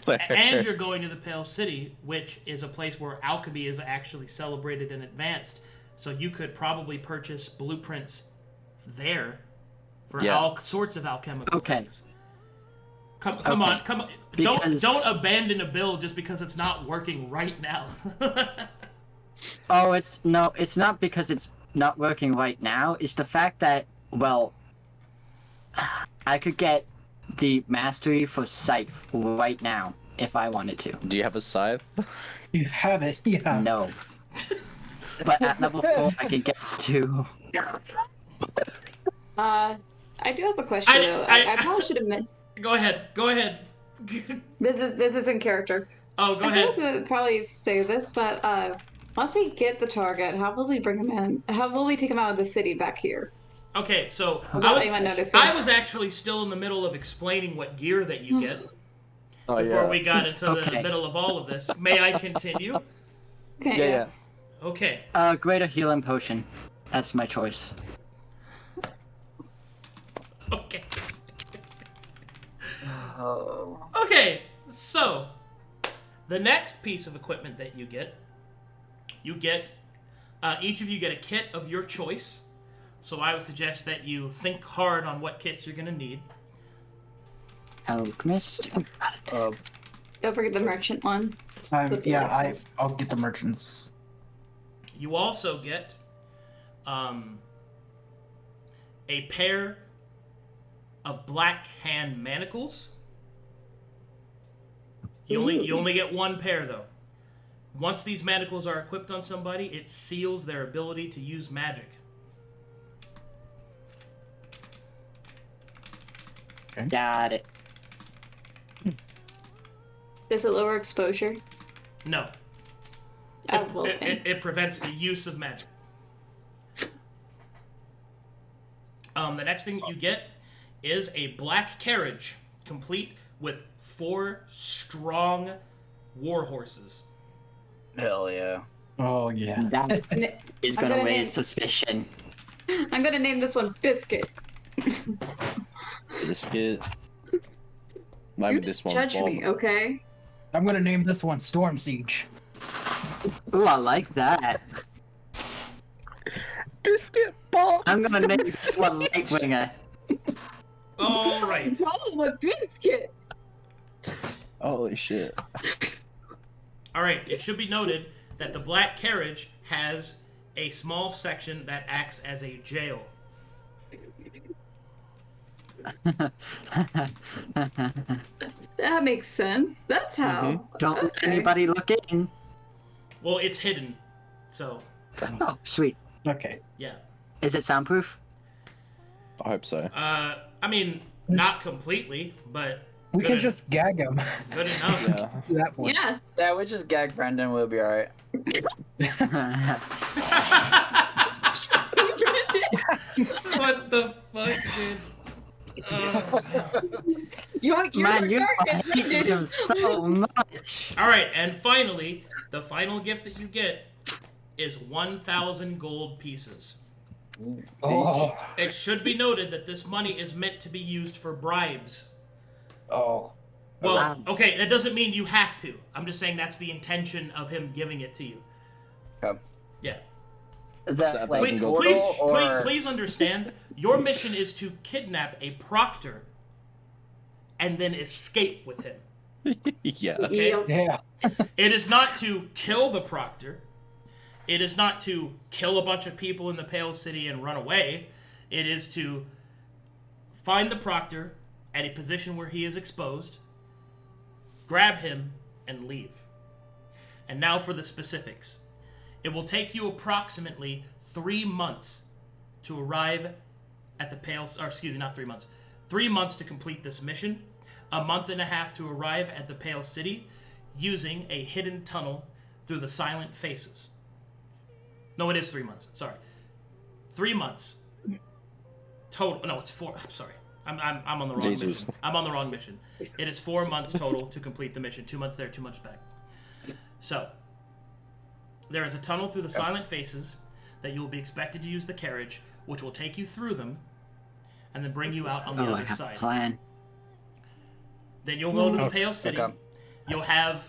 going, a healer. and you're going to the Pale City, which is a place where alchemy is actually celebrated and advanced. So you could probably purchase blueprints there for Yeah. all sorts of alchemical Okay. things. Come Okay. on, come on! Because- Don't abandon a build just because it's not working right now. Oh, it's not because it's not working right now. It's the fact that, well, I could get the mastery for Scythe right now if I wanted to. Do you have a scythe? You have it, yeah. No. But at level 4, I could get to. I do have a question though. I probably should have meant Go ahead. this is in character. Oh, go I ahead. would probably say this, but once we get the target, how will we bring him in? How will we take him out of the city back here? Okay, so Without anyone noticing. I was actually still in the middle of explaining what gear that you get Oh before we got into the Okay. middle of all of this. May I continue? Okay. Okay. Greater healing potion. That's my choice. Okay. Oh. Okay, so the next piece of equipment that you get, each of you get a kit of your choice. So I would suggest that you think hard on what kits you're gonna need. Alchemist. Don't forget the merchant one. With the license. I'll get the merchants. You also get a pair of black hand manacles. You only get one pair though. Once these manacles are equipped on somebody, it seals their ability to use magic. Got it. Does it lower exposure? No. Oh, well, dang. It prevents the use of magic. The next thing that you get is a black carriage, complete with 4 strong war horses. Hell yeah. Oh yeah. That is I'm gonna gonna raise name- suspicion. I'm gonna name this one Biscuit. Biscuit. Why would this one Judge fall? me, okay? I'm gonna name this one Storm Siege. Ooh, I like that. Biscuit ball. I'm gonna name this one Lightbringer. All right. Oh, my biscuits! Holy shit. All right. It should be noted that the black carriage has a small section that acts as a jail. That makes sense. That's how. Don't let Okay. anybody look in. Well, it's hidden, so Oh, sweet. Okay. yeah. Is it soundproof? I hope so. I mean, not completely, but We good can en- just gag him. good enough. Yeah. To that point. Yeah. Yeah, we just gag Brendan. We'll be alright. What the fuck, dude? You're Man, you dark hate him so much. All right, and finally, the final gift that you get is 1,000 gold pieces. Oh. It should be noted that this money is meant to be used for bribes. Oh. Well, Wow. okay, that doesn't mean you have to. I'm just saying that's the intention of him giving it to you. Okay. Yeah. Is that that like Please, Gold. please, total or... please understand, your mission is to kidnap a proctor and then escape with him. Yeah. Okay? Yep. Yeah. It is not to kill the proctor. It is not to kill a bunch of people in the Pale City and run away. It is to find the proctor at a position where he is exposed, grab him, and leave. And now for the specifics. It will take you approximately 3 months to arrive at the Pale... Or excuse me, not 3 months. 3 months to complete this mission. A month and a half to arrive at the Pale City using a hidden tunnel through the Silent Faces. No, it is 3 months. Sorry. 3 months. Total... No, it's 4... I'm sorry. I'm on the wrong Jesus. mission. I'm on the wrong mission. It is 4 months total to complete the mission. 2 months there, 2 months back. So, there is a tunnel through the Silent Faces that you will be expected to use the carriage, which will take you through them, and then bring you out on the Oh, I other have a side. plan. Then you'll go to the Pale City. Okay. You'll have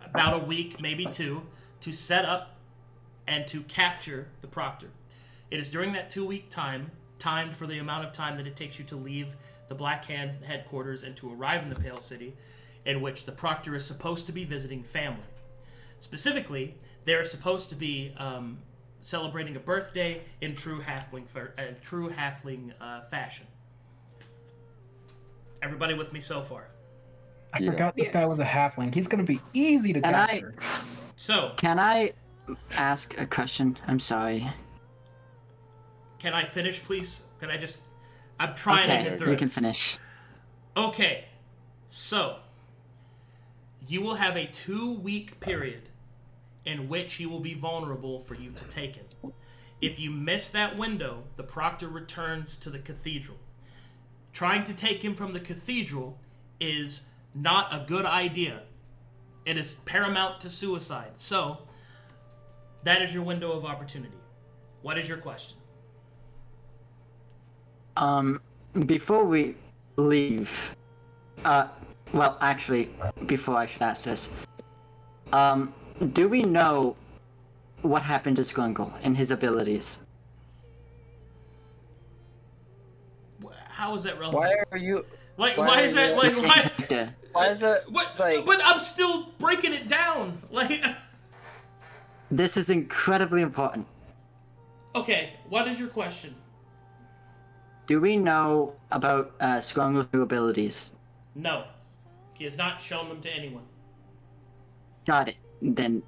about a week, maybe 2, to set up and to capture the proctor. It is during that 2-week time, timed for the amount of time that it takes you to leave the Black Hand headquarters and to arrive in the Pale City, in which the proctor is supposed to be visiting family. Specifically, they're supposed to be celebrating a birthday in true halfling fashion. Everybody with me so far? I Yeah. forgot this guy was a halfling. He's gonna be easy to And capture. So, Can I ask a question? I'm sorry. can I finish, please? Can I just... I'm trying to Okay, get through you it. can finish. Okay, so you will have a 2-week period in which he will be vulnerable for you to take him. If you miss that window, the proctor returns to the cathedral. Trying to take him from the cathedral is not a good idea. It is paramount to suicide. So, that is your window of opportunity. What is your question? Before we leave, well, actually, before I should ask this, do we know what happened to Skrungle and his abilities? How is that relevant? Why are you... Like, why why are is that... you- Like, why... Yeah. Why is it... What? Like... But I'm still breaking it down. Like, This is incredibly important. okay, what is your question? Do we know about Skrungle's new abilities? No, he has not shown them to anyone. Got it. Then,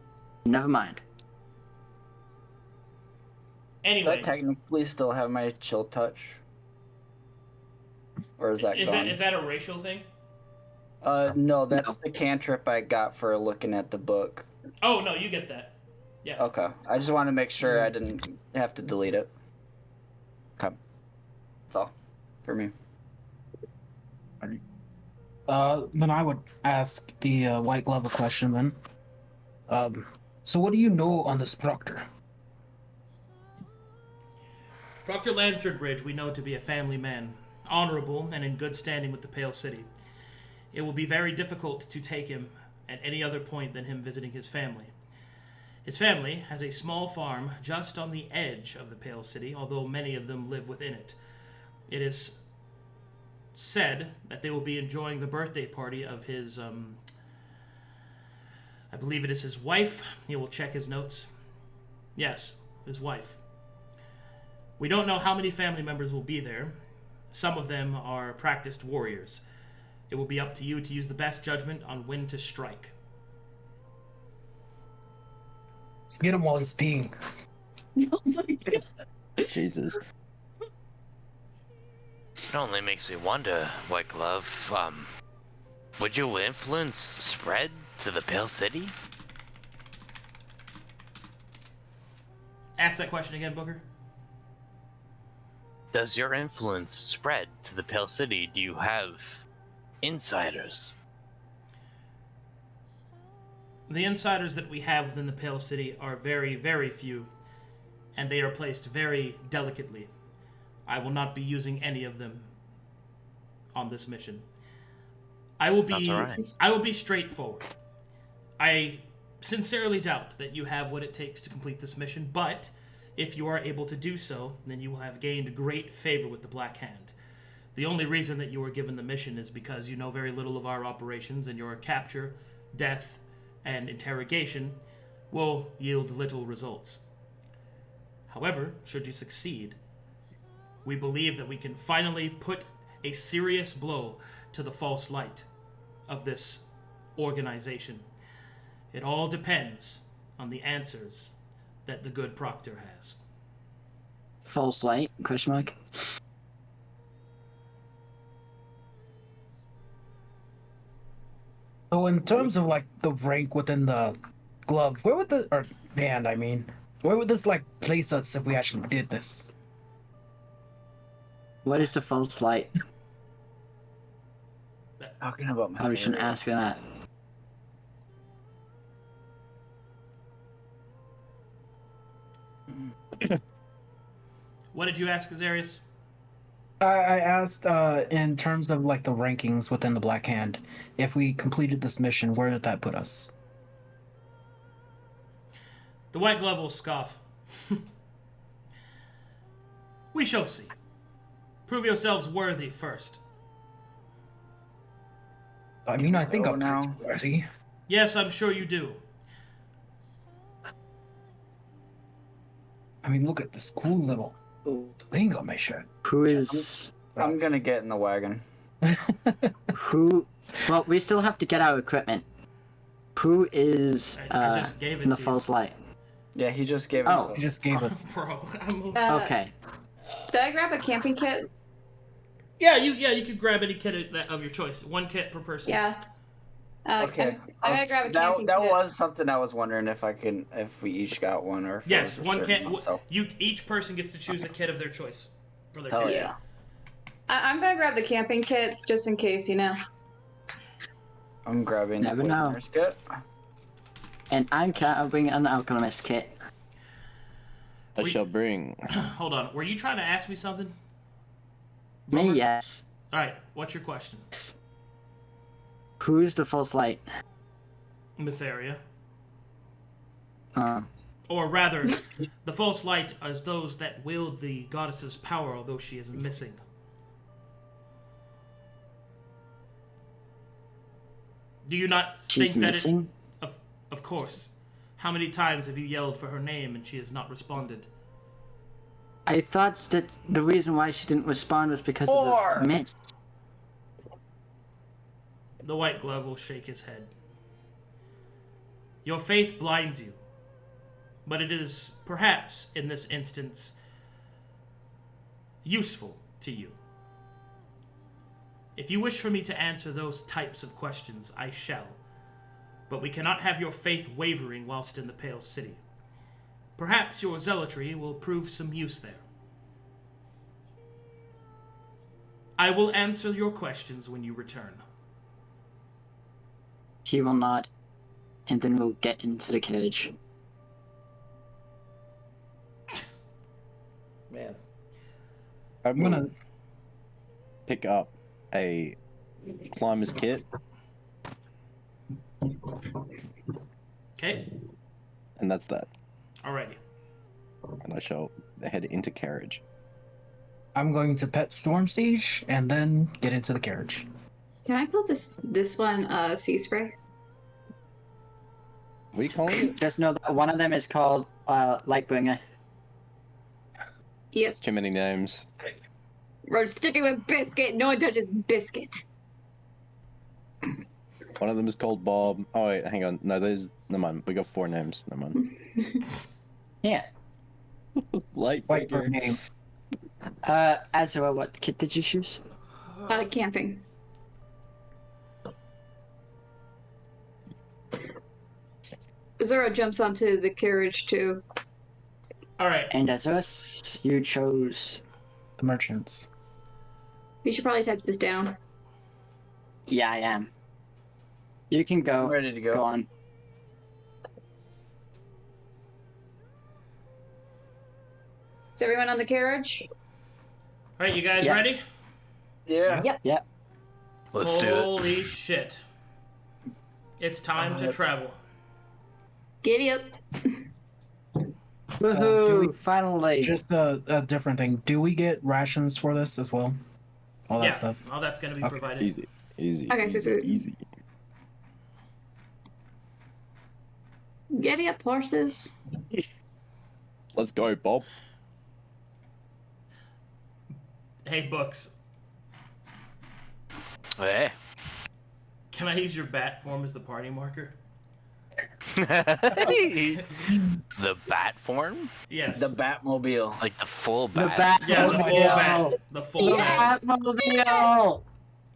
never mind. Do Anyway, I technically still have my chill touch? Or is that gone? is that a racial thing? No, that's No. the cantrip I got for looking at the book. Oh no, you get that. Yeah. Okay. I just want to make sure I didn't have to delete it. Okay. That's all for me. Then I would ask the white glove a question then. So what do you know on this proctor? Proctor Lanternbridge we know to be a family man, honorable and in good standing with the Pale City. It will be very difficult to take him at any other point than him visiting his family. His family has a small farm just on the edge of the Pale City, although many of them live within it. It is said that they will be enjoying the birthday party of his, I believe it is his wife. He will check his notes. Yes, his wife. We don't know how many family members will be there. Some of them are practiced warriors. It will be up to you to use the best judgment on when to strike. Let's get him while he's peeing. Oh my God. Jesus. It only makes me wonder, White Glove, would your influence spread to the Pale City? Ask that question again, Booker. Does your influence spread to the Pale City? Do you have insiders? The insiders that we have within the Pale City are very, very few, and they are placed very delicately. I will not be using any of them on this mission. I will be That's all right. I will be straightforward. I sincerely doubt that you have what it takes to complete this mission, but if you are able to do so, then you will have gained great favor with the Black Hand. The only reason that you were given the mission is because you know very little of our operations, and your capture, death, and interrogation will yield little results. However, should you succeed, we believe that we can finally put a serious blow to the false light of this organization. It all depends on the answers that the good Proctor has. False light? Question mark. So in terms of like the rank within the glove, where would the or hand I mean, where would this like place us if we actually did this? What is the false light? Talking about my Probably shouldn't favorite. ask that. What did you ask, Azarius? I asked in terms of like the rankings within the Black Hand, if we completed this mission, where did that put us? The White Glove will scoff. We shall see. Prove yourselves worthy first. I mean, I think Oh, I'm now. pretty worthy. Yes, I'm sure you do. I mean, look at this cool little thing on my shirt. Who is I'm gonna get in the wagon. who? Well, we still have to get our equipment. Who is I just gave it in the to false light? Yeah, he just gave it Oh. to He us. just gave us. Bro, I'm... Okay. Did I grab a camping kit? Yeah, you could grab any kit of your choice. One kit per person. Yeah. Okay. I'm gonna grab a that camping that kit. was something I was wondering if we each got one or if it Yes, was a one certain kit. one, so. Each person gets to choose a kit of their choice for their Hell kit. yeah. I'm gonna grab the camping kit just in case, you know. I'm grabbing Never the know. poisoner's kit. And I'm bringing an alchemist kit. I shall bring. Hold on. Were you trying to ask me something? Me, Boomer? yes. All right. What's your question? Who's the false light? Mytheria. Uh, Or rather, the false light is those that wield the goddess's power, although she is missing. Do you not she's think that missing. Of course. How many times have you yelled for her name and she has not responded? I thought that the reason why she didn't respond was because Or- of the mist. The White Glove will shake his head. Your faith blinds you, but it is perhaps, in this instance, useful to you. If you wish for me to answer those types of questions, I shall. But we cannot have your faith wavering whilst in the Pale City. Perhaps your zealotry will prove some use there. I will answer your questions when you return. She will nod, and then we'll get into the carriage. Man. I'm gonna. pick up a climber's kit, Okay? and that's that. Alrighty. And I shall head into carriage. I'm going to pet Storm Siege and then get into the carriage. Can I call this one sea spray? What are you calling it? Just know that one of them is called Lightbringer. Yep. It's too many names. We're sticking with Biscuit. No one touches Biscuit. One of them is called Bob. Oh wait, hang on. No, there's. Never mind. We got 4 names. Never mind. Yeah. Light Wait for Breaker. name. Azura, what kit did you choose? Camping. Azura jumps onto the carriage too. All right. And Azura, you chose. The merchants. You should probably type this down. Yeah, I am. You can go. I'm ready to go. Go on. Is everyone on the carriage? All right, you guys Yeah. ready? Yeah. Yep. Yep. Let's do it. Holy shit! It's time to travel. Giddy up. Woohoo! Finally. Just a different thing. Do we get rations for this as well? All that Yeah, stuff. all that's going to be Okay. provided. Easy. Okay, so- Easy. Giddy up, horses. Let's go, Bob. Hey, Books. Hey. Can I use your bat form as the party marker? The bat form? Yes. The Batmobile. Like the full The bat? Yeah, the full bat. Batmobile. The full bat. Batmobile.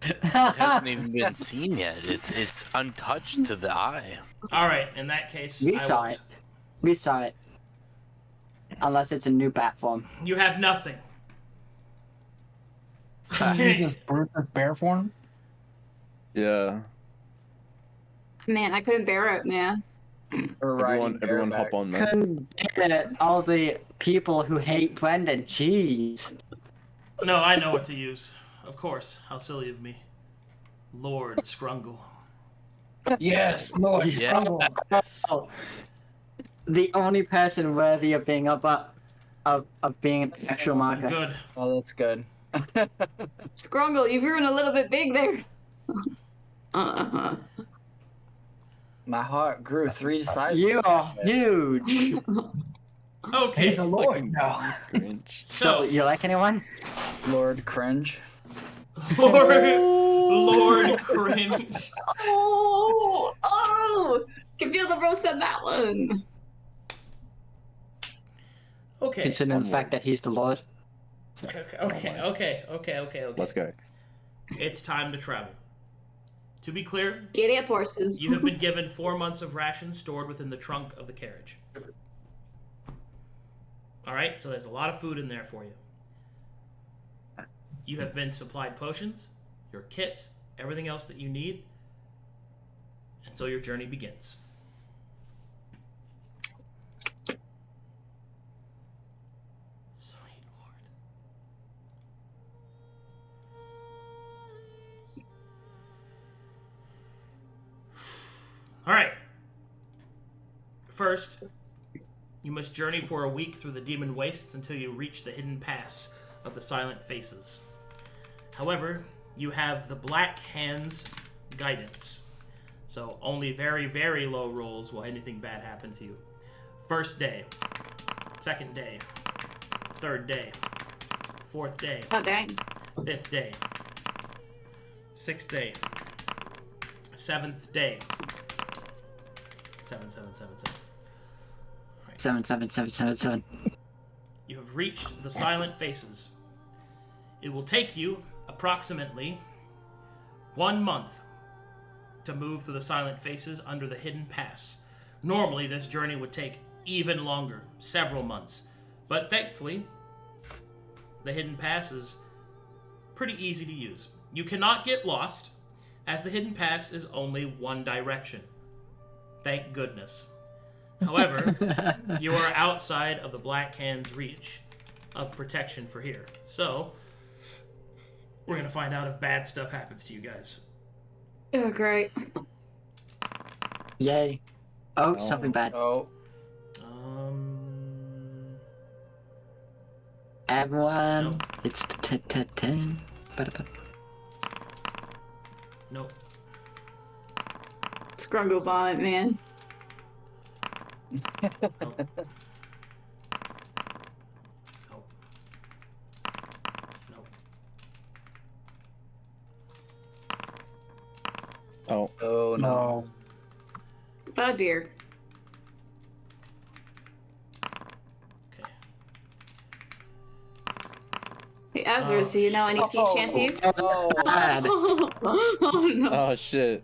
It hasn't even been seen yet. It's untouched to the eye. All right. In that case, We I saw won't. it. We saw it. Unless it's a new bat form. You have nothing. Can you use Bruce's bear form? Yeah. Man, I couldn't bear it, man. We're riding Everyone bareback. hop on, man. Couldn't get it. All the people who hate Brendan. Jeez. No, I know what to use. Of course. How silly of me. Lord Skrungle. Yes. No. Yeah. Oh, the only person worthy of being of being an actual marker. Good. Oh, that's good. Skrungle, you've grown a little bit big there. My heart grew 3 sizes. You are huge. Okay. He's a lord now. Grinch. So, So, you like anyone? Lord Cringe. Lord Cringe. Oh! Can feel the roast on that one. Okay. Considering the fact that he's the lord. Okay. Let's go. It's time to travel. To be clear, Giddy up, horses. you have been given 4 months of rations stored within the trunk of the carriage. Alright, so there's a lot of food in there for you. You have been supplied potions, your kits, everything else that you need, and so your journey begins. Sweet Lord. Alright. First, you must journey for a week through the demon wastes until you reach the hidden pass of the Silent Faces. However, you have the Black Hand's guidance, so only very, very low rolls will anything bad happen to you. First day, second day, third day, fourth day, Oh, dang. fifth day, sixth day, seventh day. 7. 7. You have reached the Silent Faces. It will take you approximately 1 month to move through the Silent Faces under the Hidden Pass. Normally, this journey would take even longer, several months. But thankfully, the Hidden Pass is pretty easy to use. You cannot get lost, as the Hidden Pass is only one direction. Thank goodness. However, you are outside of the Black Hand's reach of protection for here. So, we're going to find out if bad stuff happens to you guys. Oh, great. Yay. Oh, something bad. Oh, Everyone, No. it's 10. Nope. Scrungle's on it, man. Nope. Nope. Oh, Oh no. Oh dear. Okay. Hey, Azura, do you know any sea shanties? Oh, that's bad. Oh no. oh shit.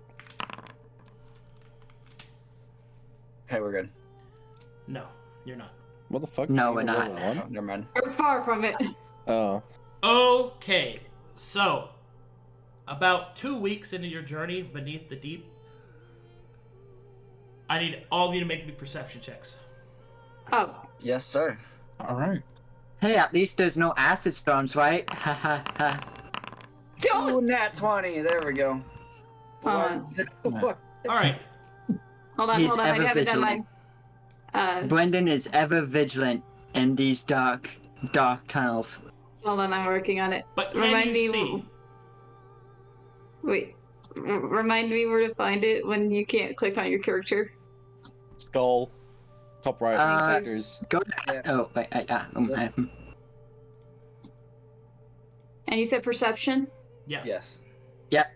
Okay, we're good. No, you're not. What the fuck? No, You we're got not. level one? Oh, never mind. We're far from it. Oh. Okay, so about 2 weeks into your journey beneath the deep, I need all of you to make me perception checks. Oh. Yes, sir. All right. Hey, at least there's no acid storms, right? Ha ha ha. Don't! Ooh, nat 20. There we go. Uh, All right. Hold on, He's hold on. I ever haven't done vigilant. mine. Brendan is ever vigilant in these dark tunnels. Hold on, I'm working on it. But can Remind you me. see? Wait. Remind me where to find it when you can't click on your character. Skull. Top right. Characters. Go. Yeah. Oh, wait. And you said perception? Yeah. Yes. Yep.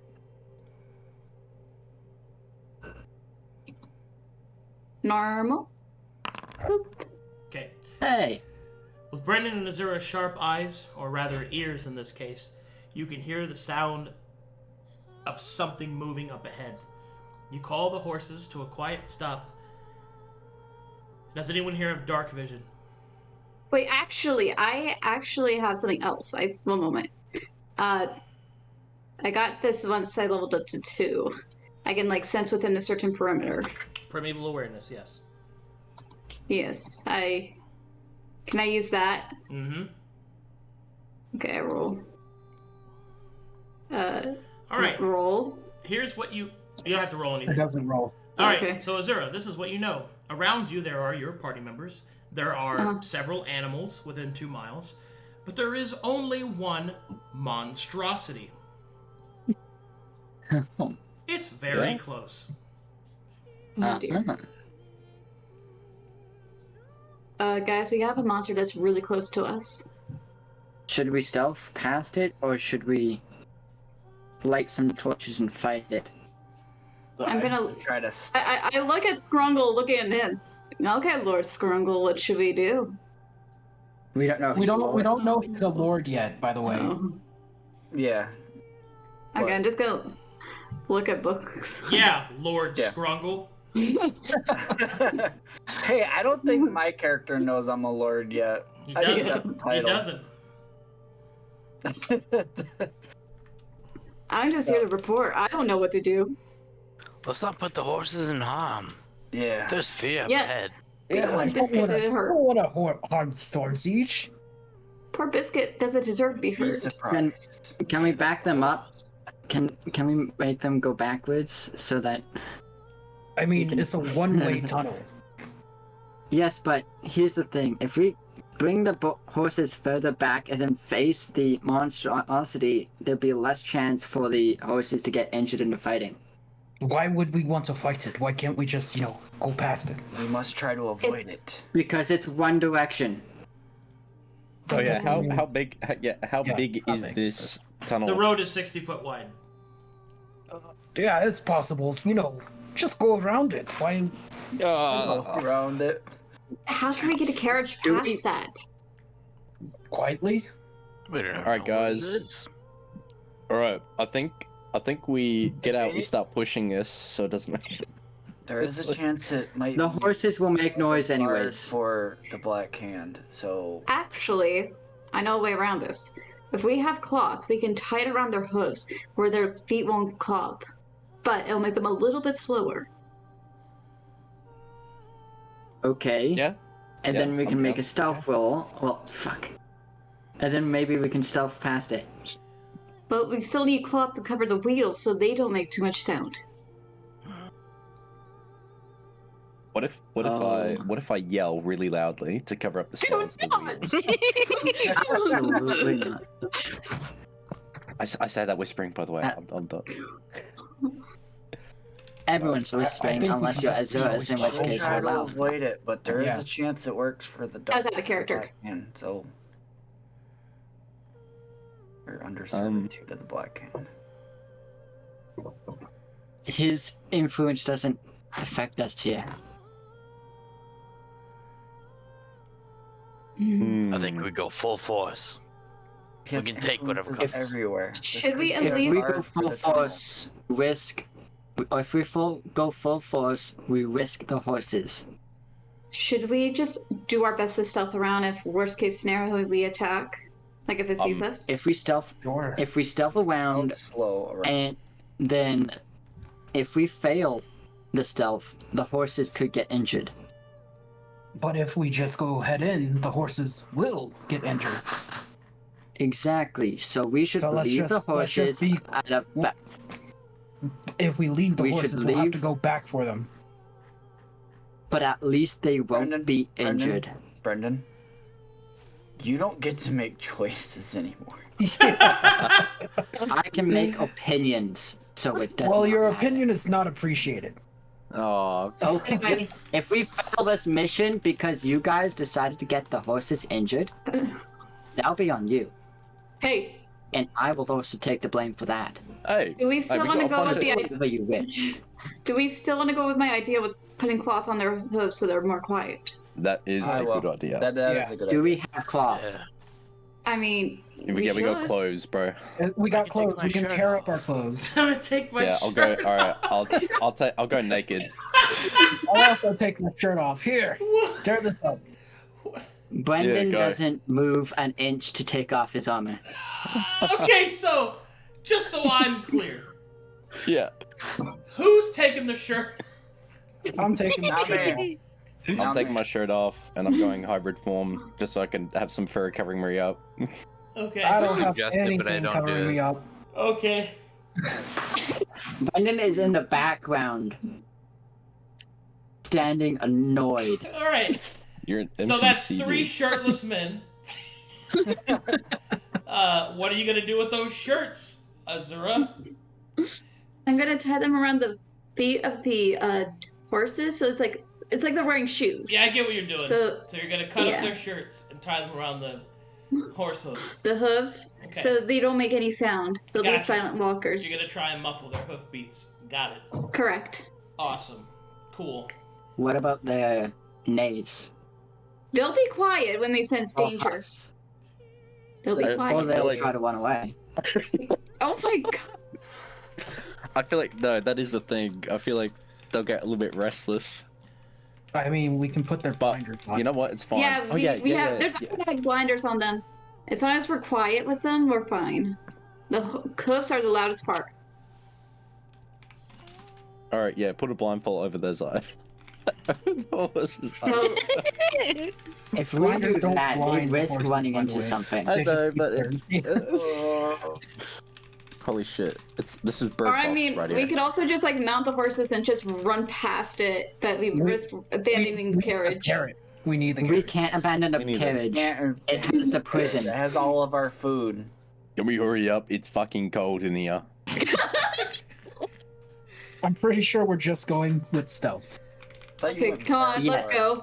Normal. Boop. Okay. Hey. With Brendan and Azura's sharp eyes, or rather ears in this case, you can hear the sound of something moving up ahead. You call the horses to a quiet stop. Does anyone here have dark vision? Wait, I actually have something else. One moment. I got this once I leveled up to 2. I can sense within a certain perimeter. Primeval awareness, yes. Yes, Can I use that? Mm-hmm. Okay, I roll. All right. Roll. Here's what you don't have to roll It anything. doesn't roll. All right. Okay. So Azura, this is what you know. Around you, there are your party members. There are several animals within 2 miles, but there is only one monstrosity. It's very close. Oh, dear. Guys, we have a monster that's really close to us. Should we stealth past it, or should we light some torches and fight it? I'm gonna try to. I look at Skrungle looking at him. Okay, Lord Skrungle, what should we do? We don't know. We don't know he's a lord yet, by the way. Oh. Yeah. Okay, I'm just gonna look at books. Yeah, Lord Yeah. Skrungle. Hey, I don't think my character knows I'm a lord yet. He I think doesn't. that's the He title. doesn't. I'm just here to report. I don't know what to do. Let's not put the horses in harm. Yeah. There's fear up Yeah. ahead. We don't want I Biscuit don't to hurt. want to harm Storm Siege. Poor Biscuit doesn't deserve to be Be hurt. surprised. Can we back them up? Can we make them go backwards so that? I mean, it's a one-way tunnel. Yes, but here's the thing: if we bring the horses further back and then face the monstrosity, there'll be less chance for the horses to get injured in the fighting. Why would we want to fight it? Why can't we just, go past it? We must try to avoid it. Because it's one direction. Oh yeah. How How big? How big how is big? this tunnel? The road is 60 foot wide. Yeah, it's possible. Just go around it. Why? Around it. How can we get a carriage Do past we- that? Quietly? We don't All right, know what it guys. is. All right. I think we get out. We start pushing this, so it doesn't matter. There is a chance it might. The be horses will make noise hard anyways. For the Black Hand, so Actually, I know a way around this. If we have cloth, we can tie it around their hooves where their feet won't clog. But it'll make them a little bit slower. Okay. Yeah. And Yeah, then we can I'm make down. a stealth roll. Well, fuck. And then maybe we can stealth past it. But we still need cloth to cover the wheels so they don't make too much sound. What if I yell really loudly to cover up the Do sounds? of the not! wheels? Absolutely not. I say that whispering, by the way. I'm done. Everyone's I whispering think we unless can you're just, Azura, in which we'll case try we're to loud. avoid it. But there is Yeah. a chance it works for the As out of character. Black Hand, so we're under Um, servitude of the Black Hand. his influence doesn't affect us here. I think we go full force. His can take whatever influence is comes. everywhere. Should we This at could be If we least- hard go for full the tunnel. force, go full force, we risk the horses. Should we just do our best to stealth around if worst case scenario we attack? Like if it sees us? If we stealth Sure. around, Out slow around. and then if we fail the stealth, the horses could get injured. But if we just go head in, the horses will get injured. Exactly. So we should So let's leave the just- let's just horses be- at a If we leave the We should horses, we'll have to leave. go back for them. but at least they won't Brendan, be Brendan. injured. Brendan, you don't get to make choices anymore. I can make opinions, so it doesn't. Well, your matter. opinion is not appreciated. Oh, Okay, Nice. if we fail this mission because you guys decided to get the horses injured, that'll be on you. Hey, And I will also take the blame for that. hey. do we still we want to got a go bunch with of- the Whatever you wish. Do we still want to go with my idea with putting cloth on their hooves so they're more quiet? That is I a will. good idea. That Yeah. is a good Do idea. we have cloth? Yeah. I mean, we got should. clothes, bro. We got can take clothes. my We can shirt tear off. up our clothes. I'm gonna take my Yeah, I'll shirt go. All right, I'll go naked. I'll also take my shirt off. Here, tear this up. Brendan go. doesn't move an inch to take off his armor. Okay, so just so I'm clear, Yeah. who's taking the shirt? I'm taking my Not shirt me. off. I'm taking my shirt off and I'm going hybrid form just so I can have some fur covering me up. Okay. I don't have Suggest it, but I anything don't covering do it. me up. Okay. Brendan is in the background, standing annoyed. All right. You're an So that's NPC, 3 dude. shirtless men. What are you gonna do with those shirts, Azura? I'm gonna tie them around the feet of the horses, so it's like they're wearing shoes. Yeah, I get what you're doing. So you're gonna cut yeah. up their shirts and tie them around the horse hooves. the hooves, Okay. so they don't make any sound. They'll be Gotcha. silent walkers. You're gonna try and muffle their hoof beats. Got it. Correct. Awesome. Cool. What about their neighs? They'll be quiet when they sense Or danger. huffs? They'll be I- Or quiet. they'll like- try to run away. Oh my god. I feel like no, that is the thing. I feel like they'll get a little bit restless. I mean, we can put their But blinders on. you know what? It's fine. Yeah, Oh, we have. yeah, There's yeah. automatic blinders on them. As long as we're quiet with them, we're fine. The hoofs are the loudest part. All right, yeah. Put a blindfold over their eyes. So If we Blinders do don't that, we blind risk horses, running by the into way. something. I They just know, keep but turning. holy shit! This is bird Or I box mean, right we here. could also just like mount the horses and just run past it, but we risk abandoning the need carriage. carrot. We need the We carrot. can't abandon a We need carriage. Can't- It has the prison. It has all of our food. Can we hurry up? It's fucking cold in here. I'm pretty sure we're just going with stealth. Thought you Okay, went come on, very let's Yes. far. go.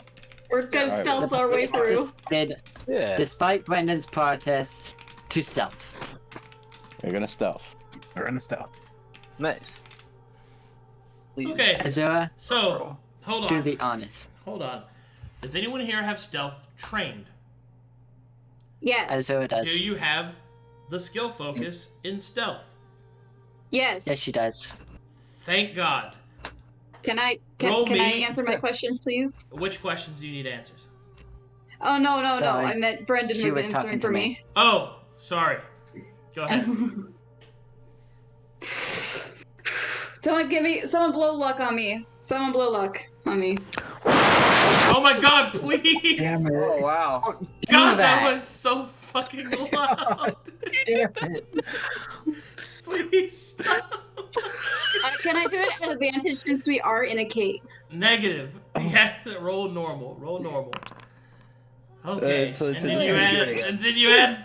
We're gonna Alright, stealth our way through. Decided, Yeah. despite Brendan's protests, to stealth. We're gonna stealth. We're gonna stealth. Nice. Please. Okay. Azura, So hold do on. the honors. Hold on. Does anyone here have stealth trained? Yes. Azura does. Do you have the skill focus in stealth? Yes. Yes, she does. Thank God. Can I Roll can I me. answer my questions, please? Which questions do you need answers? Oh no. Sorry. I meant Brendan She was was answering talking to for me. me. Oh, sorry. Go ahead. Someone blow luck on me. Someone blow luck on me. Oh my God! Please. Damn it. Oh wow. God, that that. was so fucking loud. Damn it. Please stop. Can I do it at advantage since we are in a cave? Negative. Yeah, roll normal. Roll normal. Okay. So and it's then a you add. negative. And then you add.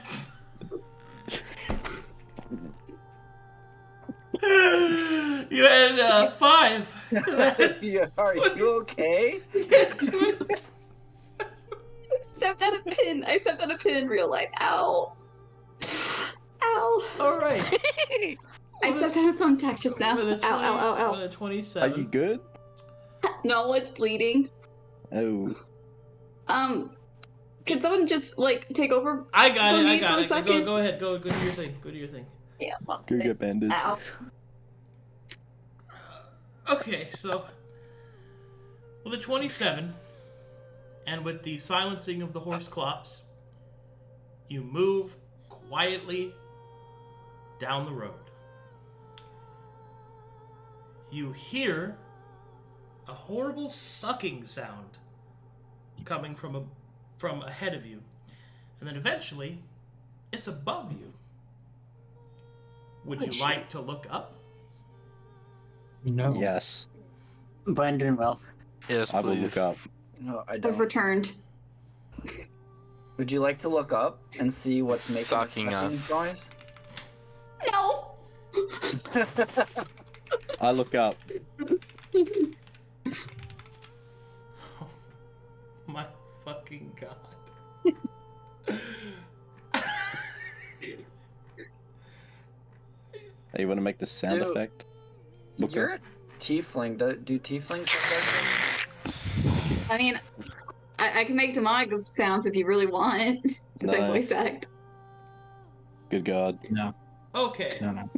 You add 5. Yeah, are you okay? I stepped on a pin. I stepped on a pin in real life. Ow. Ow. All right. I stepped out of thumbtack just now. With a Ow, ow, ow, ow. With a Are 27. you good? No, it's bleeding. Oh. Can someone just, like, take over I got for it. me I got for a it. second? Go ahead. Go do your thing. Go do your thing. Yeah. Well, Go get bandaged. Ow. Okay, so with a 27, and with the silencing of the horse clops, you move quietly down the road. You hear a horrible sucking sound coming from ahead of you, and then eventually, it's above you. Would you like to look up? No. Yes. Brendan will. Yes, I will please. look up. No, I I've don't. returned. Would you like to look up and see what's making the Sucking us. noise? No! I look up. My fucking god. Hey, you want to make the sound Dude, effect? You're a tiefling. Do tieflings have that? I mean, I can make demonic sounds if you really want, since I No. voice act. Good God. No. Okay, No.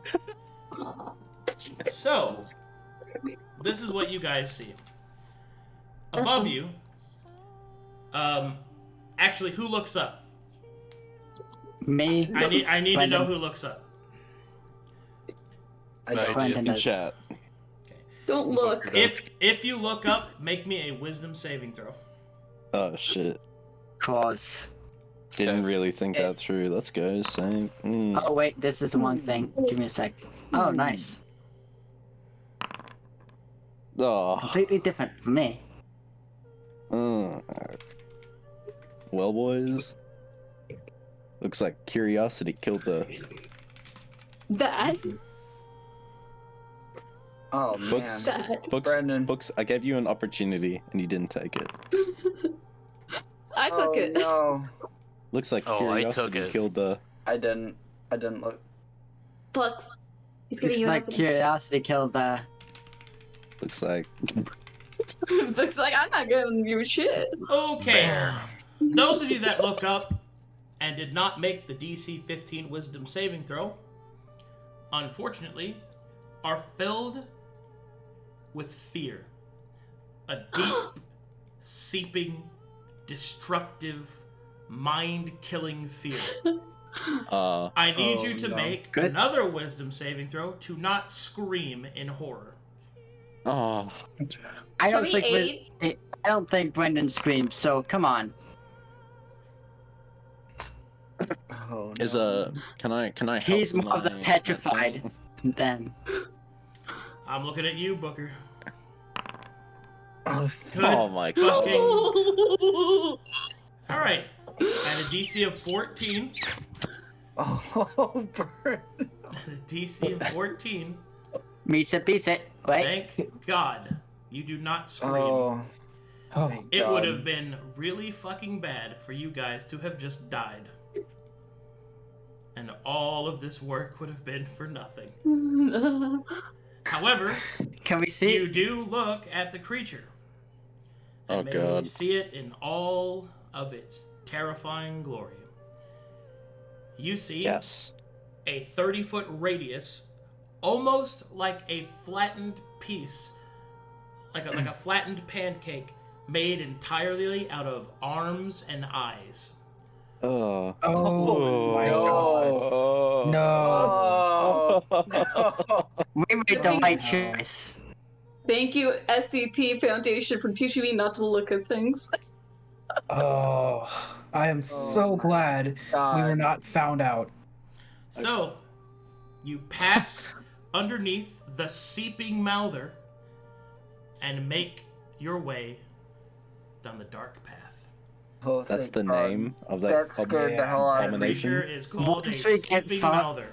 so this is what you guys see. Above you, actually, who looks up? Me. I need to know Brendan. who looks up. I don't. Brendan In does. chat. Don't look. If you look up, make me a wisdom saving throw. Oh shit. Of course. Didn't really think that through. Let's go. Same. Mm. Oh wait, this is the one thing. Give me a sec. Oh, nice. Oh. Completely different from me. Well, boys. Looks like curiosity killed the That. Oh man. books. That. Books. Brendan. Books. I gave you an opportunity and you didn't take it. I took it. No, Looks like Oh, I took curiosity it. killed the. I didn't look. Books. He's giving Looks you an like opening. curiosity killed the. Looks like. Looks like I'm not giving you shit. Okay. Those of you that look up and did not make the DC 15 wisdom saving throw, unfortunately, are filled with fear. A deep, seeping, destructive, mind-killing fear. I need you to no. make Good. another wisdom saving throw to not scream in horror. Oh. I don't we think. aid? I don't think Brendan screams. So come on. Oh, Is no. Can I help? He's more of the my- petrified than. I'm looking at you, Booker. Oh, Good Oh my God. fucking... Alright. At a DC of 14, oh, burn. at a DC of 14, Meets it, beats it. Wait. thank God you do not scream. Oh, Oh. It would God. have been really fucking bad for you guys to have just died. And all of this work would have been for nothing. However, Can we see? you do look at the creature. Oh, And may God. you see it in all of its terrifying glory. You see Yes. a 30-foot radius, almost like a flattened piece, like a flattened pancake, made entirely out of arms and eyes. Oh. Oh my no. god. No. Oh, We made the right choice. Thank you, SCP Foundation, for teaching me not to look at things. Oh. I am so glad we were not found out. So, you pass underneath the seeping mouther and make your way down the dark path. Oh, That's thank the God. name of that That scared the hell out of That me. creature is called a Once we get seeping far- mouther.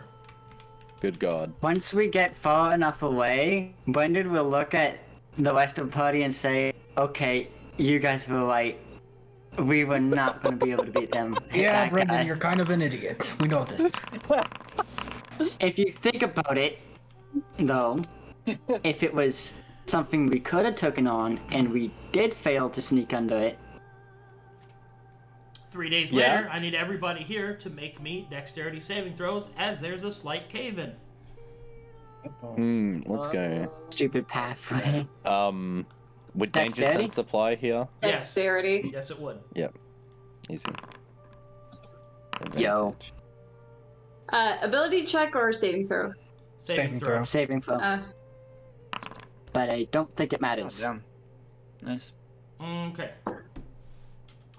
Good God. Once we get far enough away, Brendan will look at the rest of the party and say, "Okay, you guys were right. We were not going to be able to beat them." Yeah, That Brendan, guy. you're kind of an idiot. We know this. If you think about it, though, if it was something we could have taken on and we did fail to sneak under it. 3 days later, I need everybody here to make me dexterity saving throws as there's a slight cave-in. Let's go. Stupid pathway. Would danger Dexterity? sense apply here? Yes. Dexterity. Yes, it would. Yep. Easy. Yo. Advantage. Ability check or saving throw? Saving throw. Saving throw. But I don't think it matters. Damn. Nice. Okay.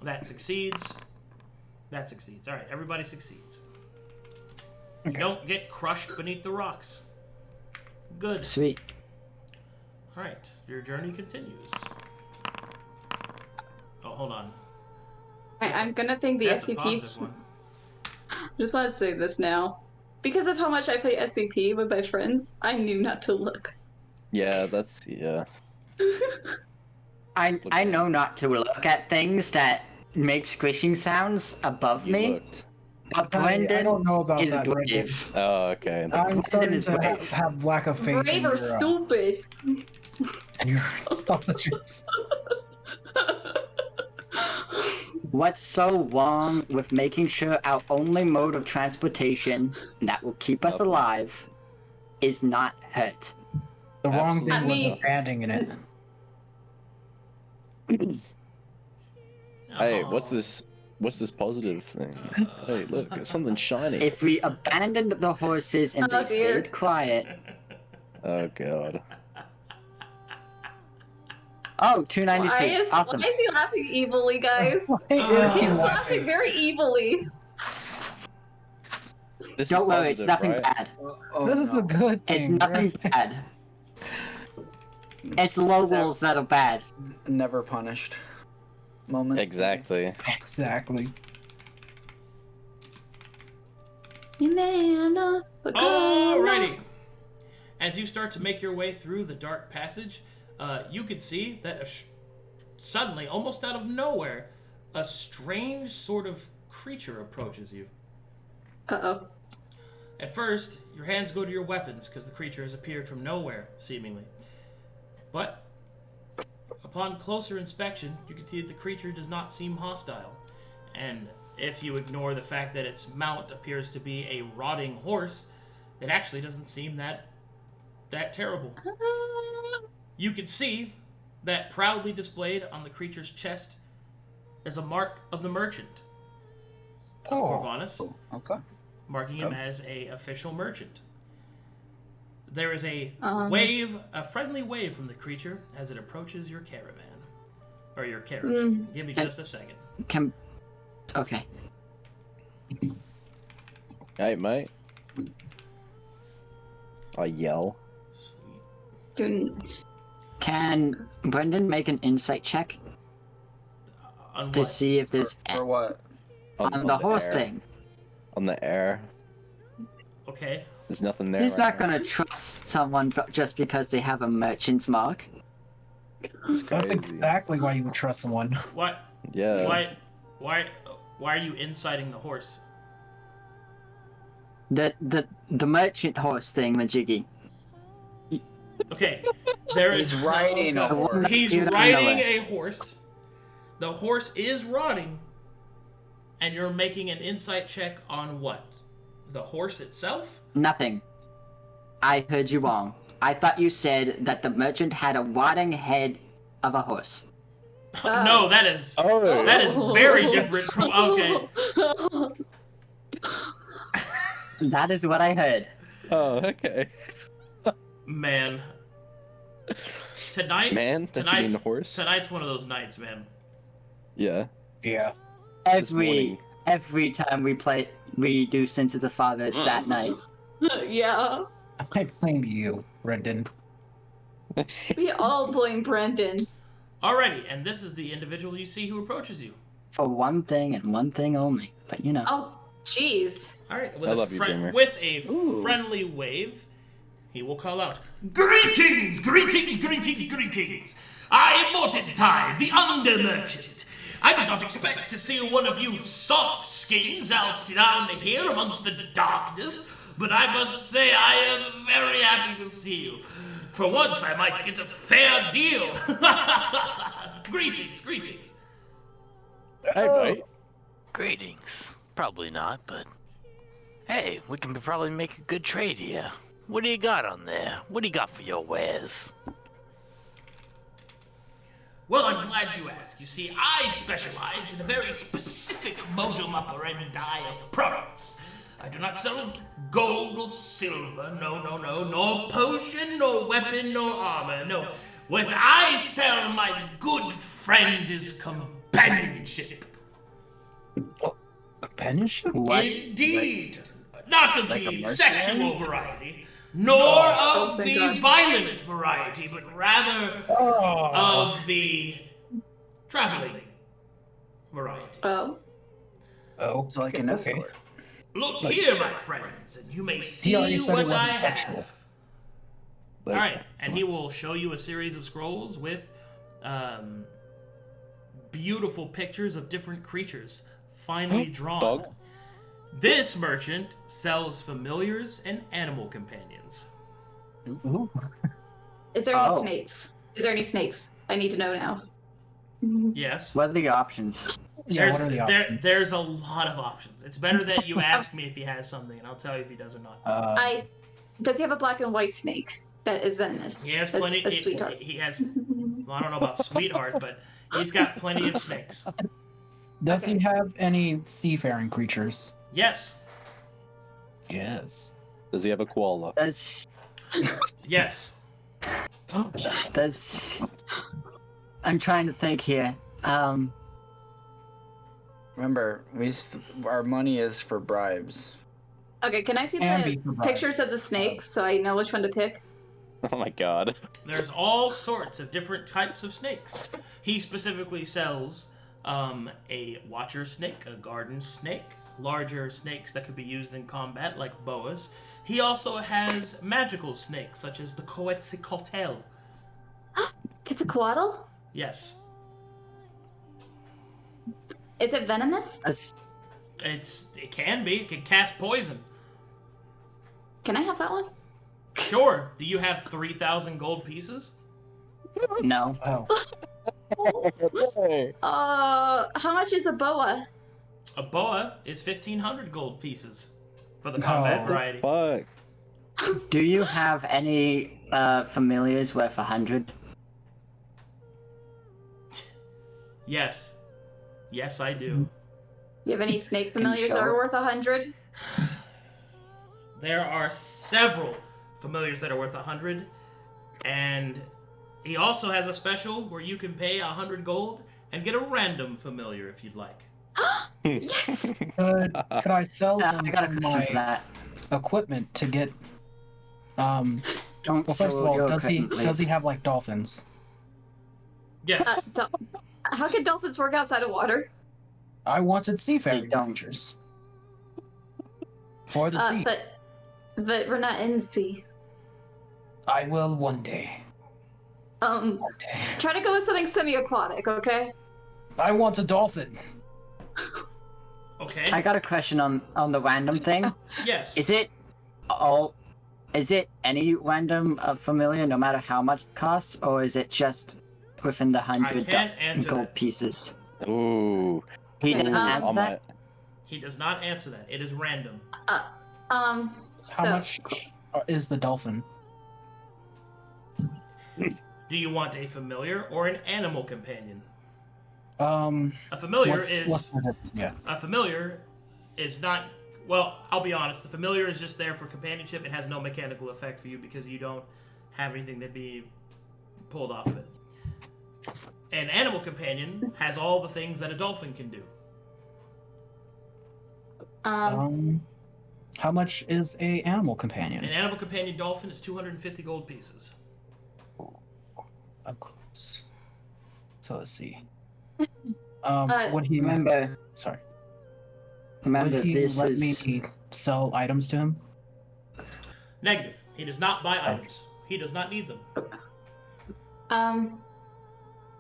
That succeeds. That succeeds. Alright, everybody succeeds. You don't get crushed beneath the rocks. Good. Sweet. Alright, your journey continues. Oh, hold on. I'm gonna thank the That's a SCP. positive one. Just want to say this now. Because of how much I play SCP with my friends, I knew not to look. Yeah, that's yeah. I know not to look at things that make squishing sounds above You me. looked. But I Brendan don't know about is that, Brendan. brave. Oh, okay. I'm Brendan starting is to brave. have lack of faith in Brave your, or stupid? in your intelligence. What's so wrong with making sure our only mode of transportation that will keep us alive is not hurt? The wrong thing Absolutely. was abandoning it. Hey, Oh. what's this positive thing? Hey, look, it's something shiny. If we abandoned the horses and Oh, they dear. stayed quiet. Oh god. Oh, 292. Awesome. Why is he laughing evilly, guys? Is he He's laughing? laughing very evilly. This Don't is worry, it's positive, nothing right? bad. Oh, This is no. a good thing. It's nothing bad. It's low wolves that are bad. Never punished. Moment. Exactly. Exactly. Alrighty. As you start to make your way through the dark passage, you could see that suddenly, almost out of nowhere, a strange sort of creature approaches you. Uh-oh. At first, your hands go to your weapons because the creature has appeared from nowhere, seemingly. But upon closer inspection, you can see that the creature does not seem hostile. And if you ignore the fact that its mount appears to be a rotting horse, it actually doesn't seem that terrible. You can see that proudly displayed on the creature's chest is a mark of the merchant of Corvanus, Okay. marking him as a official merchant. There is a friendly wave from the creature as it approaches your caravan. Or your carriage. Give me just a second. Okay. Hey, mate. I yell. Can Brendan make an insight check On to what? see if there's For what? on the horse air. thing? On the air. Okay. There's nothing there. He's right not now. gonna trust someone just because they have a merchant's mark. It's That's crazy. exactly why you would trust someone. What? Yeah. Why are you inciting the horse? The merchant horse thing, Majiggy. Okay. There is He's riding a The one horse. that He's appeared out of riding nowhere. a horse. The horse is rotting. And you're making an insight check on what? The horse itself? Nothing. I heard you wrong. I thought you said that the merchant had a rotting head of a horse. No, that is Oh. that is very different from okay. That is what I heard. Oh, okay. Man. Tonight Man, that you mean the horse? Tonight's one of those nights, man. Yeah. Yeah. morning. Every time we do Sins of the Father, it's that night. Yeah. I blame you, Brendan. We all blame Brendan. Alrighty, and this is the individual you see who approaches you. For one thing and one thing only. But you know. Oh, jeez. Alright, with I a love you, Gamer. with a friendly wave, he will call out, "Greetings, greetings, greetings, greetings! I am Mortitai, the Under Merchant. I did not expect to see one of you soft skins out down here amongst the darkness, but I must say I am very happy to see you. For once, I might get a fair deal. Greetings, greetings. Hey, mate. Greetings. Probably not, but hey, we can probably make a good trade here. What do you got on there? What do you got for your wares? Well, I'm glad you asked. You see, I specialize in a very specific modum operandi of products. I do not sell gold or silver, no, nor potion, nor weapon, nor armor, no. What I sell, my good friend, is companionship. Companionship? What? Indeed. Not of Like a the mercenary? sexual variety, nor of the violent variety, but rather of the traveling variety. Oh. Oh, So like an escort. Look here, my friends, and you may see already said it what I wasn't sexual. have. Alright, and he will show you a series of scrolls with beautiful pictures of different creatures, finely drawn. Dog? This merchant sells familiars and animal companions. Ooh. Is there any Oh. snakes? Is there any snakes? I need to know now. Yes. What are the options? Yeah, what are the options? There's a lot of options. It's better that you ask me if he has something, and I'll tell you if he does or not. Does he have a black and white snake that is venomous? He has That's plenty. a sweetheart. He has. Well, I don't know about sweetheart, but he's got plenty of snakes. Does Okay. he have any seafaring creatures? Yes. Yes. Does he have a koala? Does Yes. I'm trying to think here. Remember, our money is for bribes. Okay, can I see And be the surprised. pictures of the snakes so I know which one to pick? Oh my god. There's all sorts of different types of snakes. He specifically sells a watcher snake, a garden snake, larger snakes that could be used in combat like boas. He also has magical snakes such as the Quetzalcoatl. Quetzalcoatl? Yes. Is it venomous? It can be. It can cast poison. Can I have that one? Sure. Do you have 3,000 gold pieces? No. Oh. How much is a boa? A boa is 1,500 gold pieces for the combat No. variety. Fuck. Do you have any familiars worth 100? Yes. Yes, I do. You have any snake Can you familiars that show are it? worth 100? There are several familiars that are worth 100, and he also has a special where you can pay 100 gold and get a random familiar if you'd like. Yes! Could I sell I them got a from question for my that. equipment to get? Don't Well, first of sell all, your does he equipment, have like dolphins? Yes. How can dolphins work outside of water? I wanted seafaring They don't. creatures for the sea. But we're not in the sea. I will one day. One day. Try to go with something semi-aquatic, okay? I want a dolphin. Okay. I got a question on the random thing. Yes. Is it any random familiar, no matter how much it costs, or is it just within the 100 can't answer gold that. pieces? Ooh. He doesn't Um, answer I'm that. He does not answer that. It is random. So... How much is the dolphin? Do you want a familiar or an animal companion? Um, A familiar what's the difference? Yeah. A familiar is not. Well, I'll be honest. The familiar is just there for companionship. It has no mechanical effect for you because you don't have anything to be pulled off of it. An animal companion has all the things that a dolphin can do. How much is a animal An companion? animal companion dolphin is 250 gold pieces. Up close. So let's see. Would he Remember, Sorry. remember Would he this let is. me sell items to him? Negative. He does not buy items. He does not need them.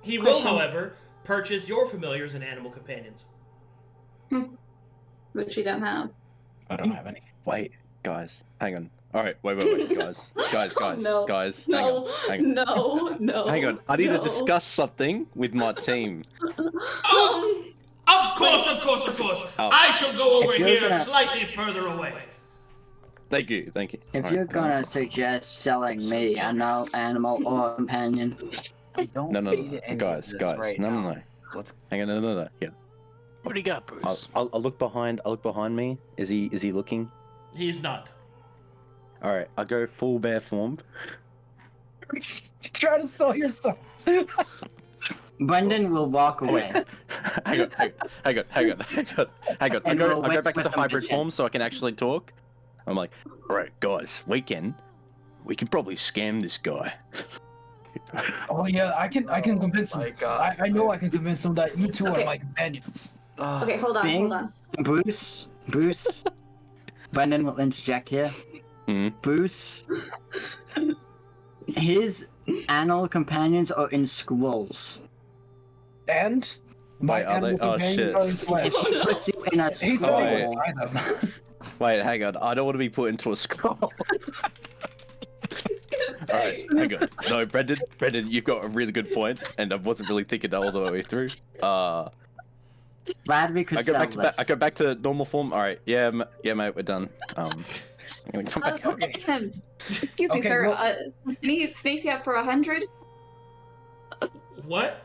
He will, Question. however, purchase your familiars and animal companions. Which we don't have. I don't have any. Wait. guys, hang on. All right, wait, guys, No. guys, No, hang on. no. Hang on, I need to no. discuss something with my team. Of course. Oh. I shall go over If you're here gonna- slightly further away. Thank you. If All you're right, gonna suggest selling me an animal or companion, I don't No, need any of guys, this right no, now. no. Let's. Hang on, no. Yeah, What do you got, Bruce? I'll look behind. I'll look behind me. Is he looking? He's not. All right, I'll go full bear form. Try to sell yourself. Brendan will walk away. hang on. I And go we'll wait back to with the the hybrid magician. form so I can actually talk. I'm like, all right, guys, we can probably scam this guy. Oh yeah, I can convince him. My God. I know I can convince him that you two are Okay. my companions. Okay, hold on, Bing? hold on. Bruce. Brendan will interject here. Mhm. Bruce. His animal companions are in scrolls. And my Wait, are they- animal oh, companions shit. are in If flesh. he puts you in a He's Oh, saying scroll, buy them. Wait, hang on. I don't want to be put into a scroll. He's gonna All say. right, hang on. No, Brendan, you've got a really good point, and I wasn't really thinking that all the way through. glad we could I go sell back to this. I go back to normal form. All right, yeah, mate, we're done. I'm gonna come back. Okay. Excuse me, Okay, sir. well- Need snakes yet for 100? What?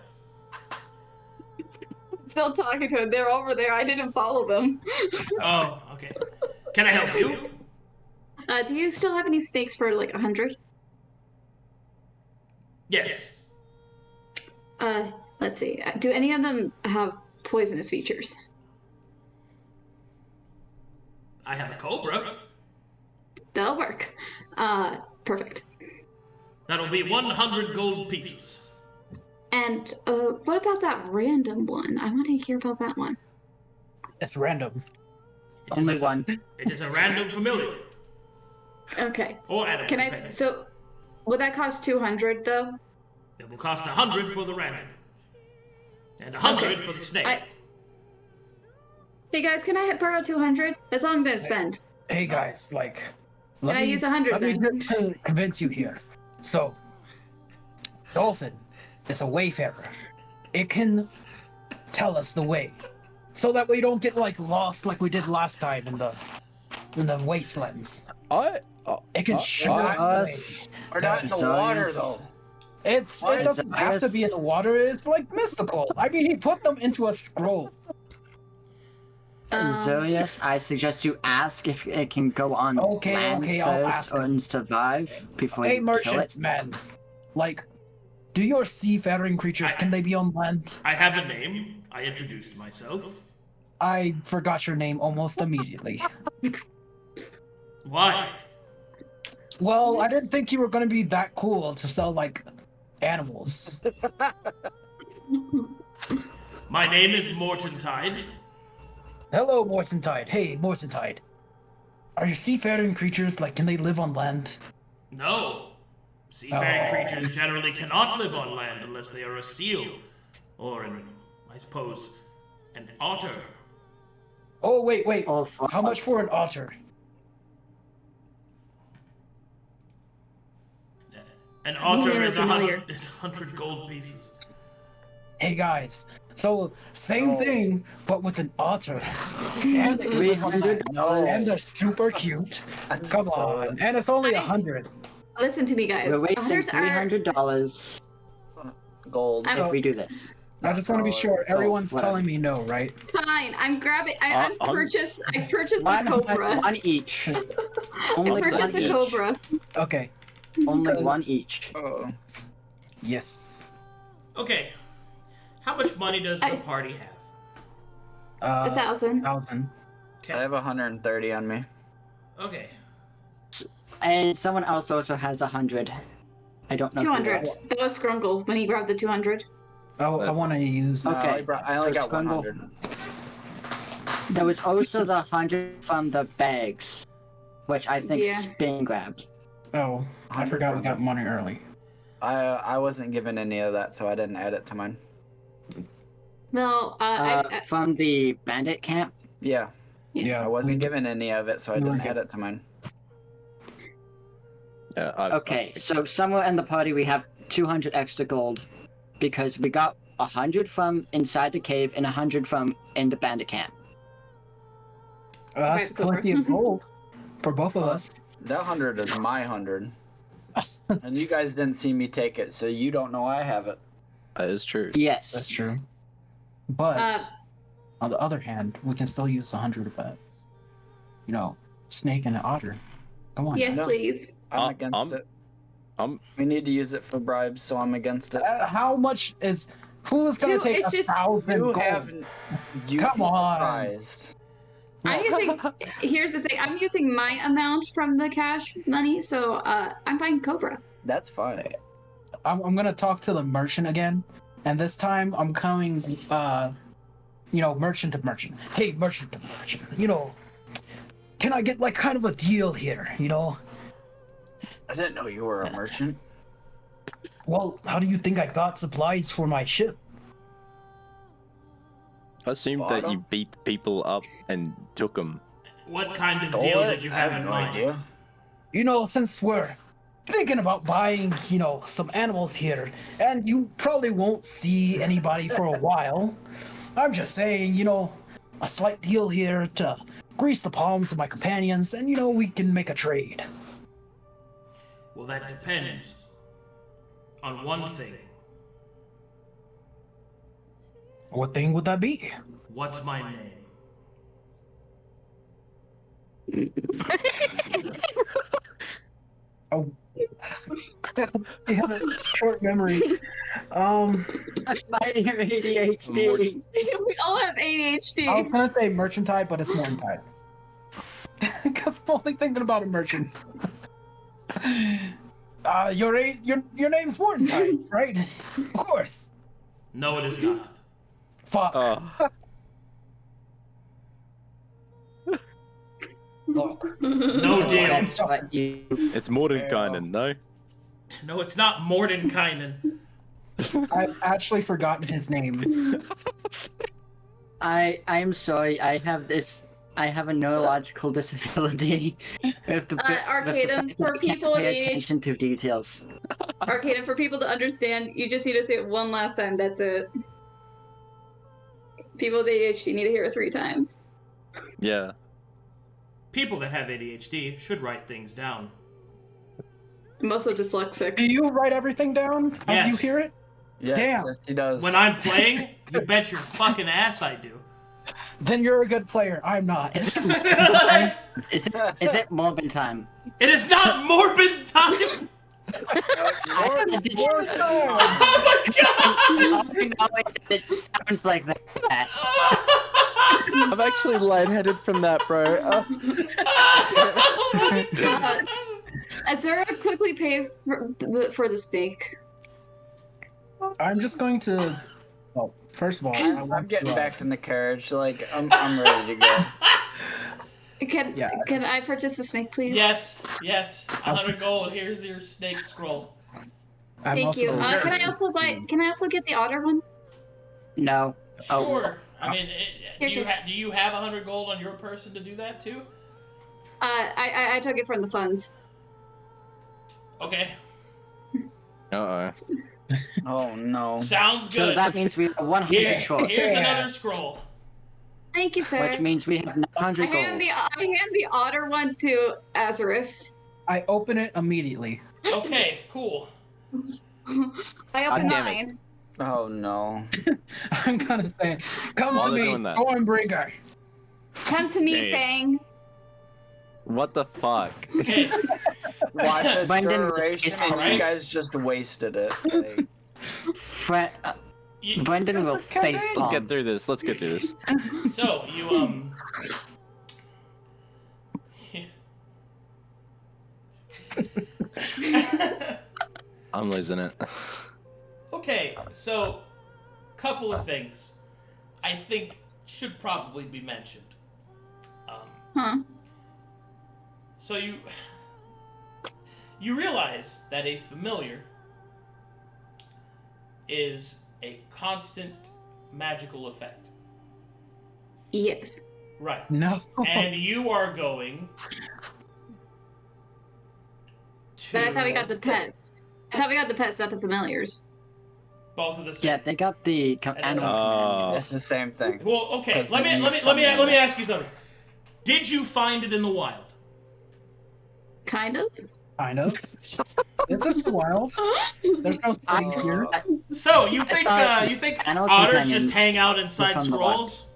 Still talking to him. They're over there. I didn't follow them. Oh, okay. Can I help you? Do you still have any snakes for like 100? Yes. Let's see. Do any of them have poisonous features? I have a cobra. That'll work. Perfect. That'll be 100 gold pieces. And what about that random one? I want to hear about that one. It's random. It is Only a- one. It is a random familiar. Okay. Or animal Can I? companion. So, would that cost 200 though? It will cost 100 for the random. And 100 Okay. for the snake. Hey guys, can I borrow 200? That's all I'm gonna spend. Hey guys, like, Can I use 100 let me then? just convince you here. So, Dolphin is a wayfarer. It can tell us the way, so that we don't get like lost like we did last time in the wastelands. It can show us the way. Us. We're not in the Azarius. water though. It doesn't have to be in Azarius. the water. It's like mystical. I mean, he put them into a scroll. Azarius, I suggest you ask if it can go on Okay, land okay, I'll first ask or him. survive before Hey, you kill merchant it. man, like, do your seafaring creatures can they be on land? I have a name. I introduced myself. I forgot your name almost immediately. Why? Well, I didn't think you were going to be that cool to sell like animals. My name is Morton Tide. Hello, Mortentide. Hey, Mortentide. Are your seafaring creatures like can they live on land? No. Seafaring Oh. creatures generally cannot live on land unless they are a seal. Or I suppose, an otter. Oh, wait. All for- How much for an otter? An otter Never is familiar. 100 gold pieces. Hey guys, so same Oh. thing, but with an otter. And they can live on land. $300. And they're super cute. Come So- on. And it's only 100. Listen to me, guys. We're wasting Otters are- $300 Gold. I'm- if we do this. I just want to be sure everyone's whatever. telling me no, right? Fine. I'm grabbing. I purchased the One, cobra. one each. I Only purchased one the each. cobra. Okay. Only one each. Oh. Yes. Okay. How much money does the I- party have? 1,000. 1,000. I have 130 on me. Okay. And someone else also has 100. I don't know. who 200. that- That was Skrungle when he grabbed the 200. Oh, I want to use. Okay, I only so got Skrungle- 100. There was also the 100 from the bags, which I think Yeah. Spin grabbed. Oh, I forgot we got money early. I wasn't given any of that, so I didn't add it to mine. No, From the bandit camp. Yeah, Yeah. I wasn't given any of it, so I we didn't weren't add it to mine. Okay, so somewhere in the party we have 200 extra gold because we got 100 from inside the cave and 100 from in the bandit camp. That's Okay, plenty of gold for both of us. That 100 is my 100. And you guys didn't see me take it, so you don't know I have it. That is true. Yes. That's true. But on the other hand, we can still use 100 of that. You know, snake and an otter. Come on. Yes, No. please. I'm against it. We need to use it for bribes, so I'm against it. How much is? Who's gonna Dude, take it's just- 1,000 You gold? haven't. You'd Come be on. surprised. I'm using. Here's the thing. I'm using my amount from the cash money, so I'm buying Cobra. That's fine. I'm gonna talk to the merchant again, and this time I'm coming, merchant to merchant. Hey, merchant to merchant. Can I get like kind of a deal here? I didn't know you were a merchant. Well, how do you think I got supplies for my ship? I assumed that you beat people up and took them. What kind of deal did you have in mind? Since we're thinking about buying, some animals here, and you probably won't see anybody for a while, I'm just saying, a slight deal here to grease the palms of my companions, and, we can make a trade. Well, that depends on one thing. What thing would that be? What's my name? Oh, I have a short memory. I'm fighting your ADHD. We all have ADHD. I was gonna say merchant type, but it's Morton type. Because I'm only thinking about a merchant. Your name's Morton type, right? Of course. No, it is not. Fuck. Look. No deal. That's what you. It's Mordenkainen, no? No, it's not Mordenkainen. I've actually forgotten his name. I'm sorry. I have a neurological disability. Arcadum, for people with pay ADHD. attention to details. Arcadum, for people to understand, you just need to say it one last time. That's it. People with ADHD need to hear it 3 times. Yeah. People that have ADHD should write things down. I'm also dyslexic. Do you write everything down as you Yes. hear it? Yes, Damn. yes, he does. When I'm playing, you bet your fucking ass I do. Then you're a good player. I'm not. Is it Morbin time? It is not morbid time! Oh my god! It sounds like that. I'm actually lightheaded from that, bro. Azura quickly pays for the snake. I'm just going to. Well, first of all, I'm getting back in the carriage. Like I'm ready to go. Can I purchase the snake, please? Yes, 100 gold. Here's your snake scroll. Thank you. Can I also get the otter one? No. Sure. I mean, do you have 100 gold on your person to do that too? I took it from the funds. Okay. Uh-oh. Oh no. Sounds good. So that means we have 100 short. Here's another scroll. Thank you, sir. Which means we have 900 I gold. hand the otter one to Azarius. I open it immediately. Okay, cool. I open damn it. mine. Oh no. I'm gonna say, come While to they're me, doing that. Stormbringer. Come to me, Dang. Fang. What the fuck? Okay. Watch this Brendan, duration, it's and alright. you guys just wasted it. Like, Brendan will face Let's palm. get through this. Let's get through this. So you I'm losing it. Okay, so couple of things I think should probably be mentioned. So you realize that a familiar is a constant magical effect. Yes. Right. No. And you are going But I thought we got the pets. I thought we got the pets, not the familiars. Both of the same. Yeah, they got the animal companions. It's the same thing. Well, okay. 'Cause Let they me use some ask you something. Did you find it in the wild? Kind of. Kind of. It's in the wild. There's no cities here. So you think animal otters companions just hang out inside from the wild. scrolls?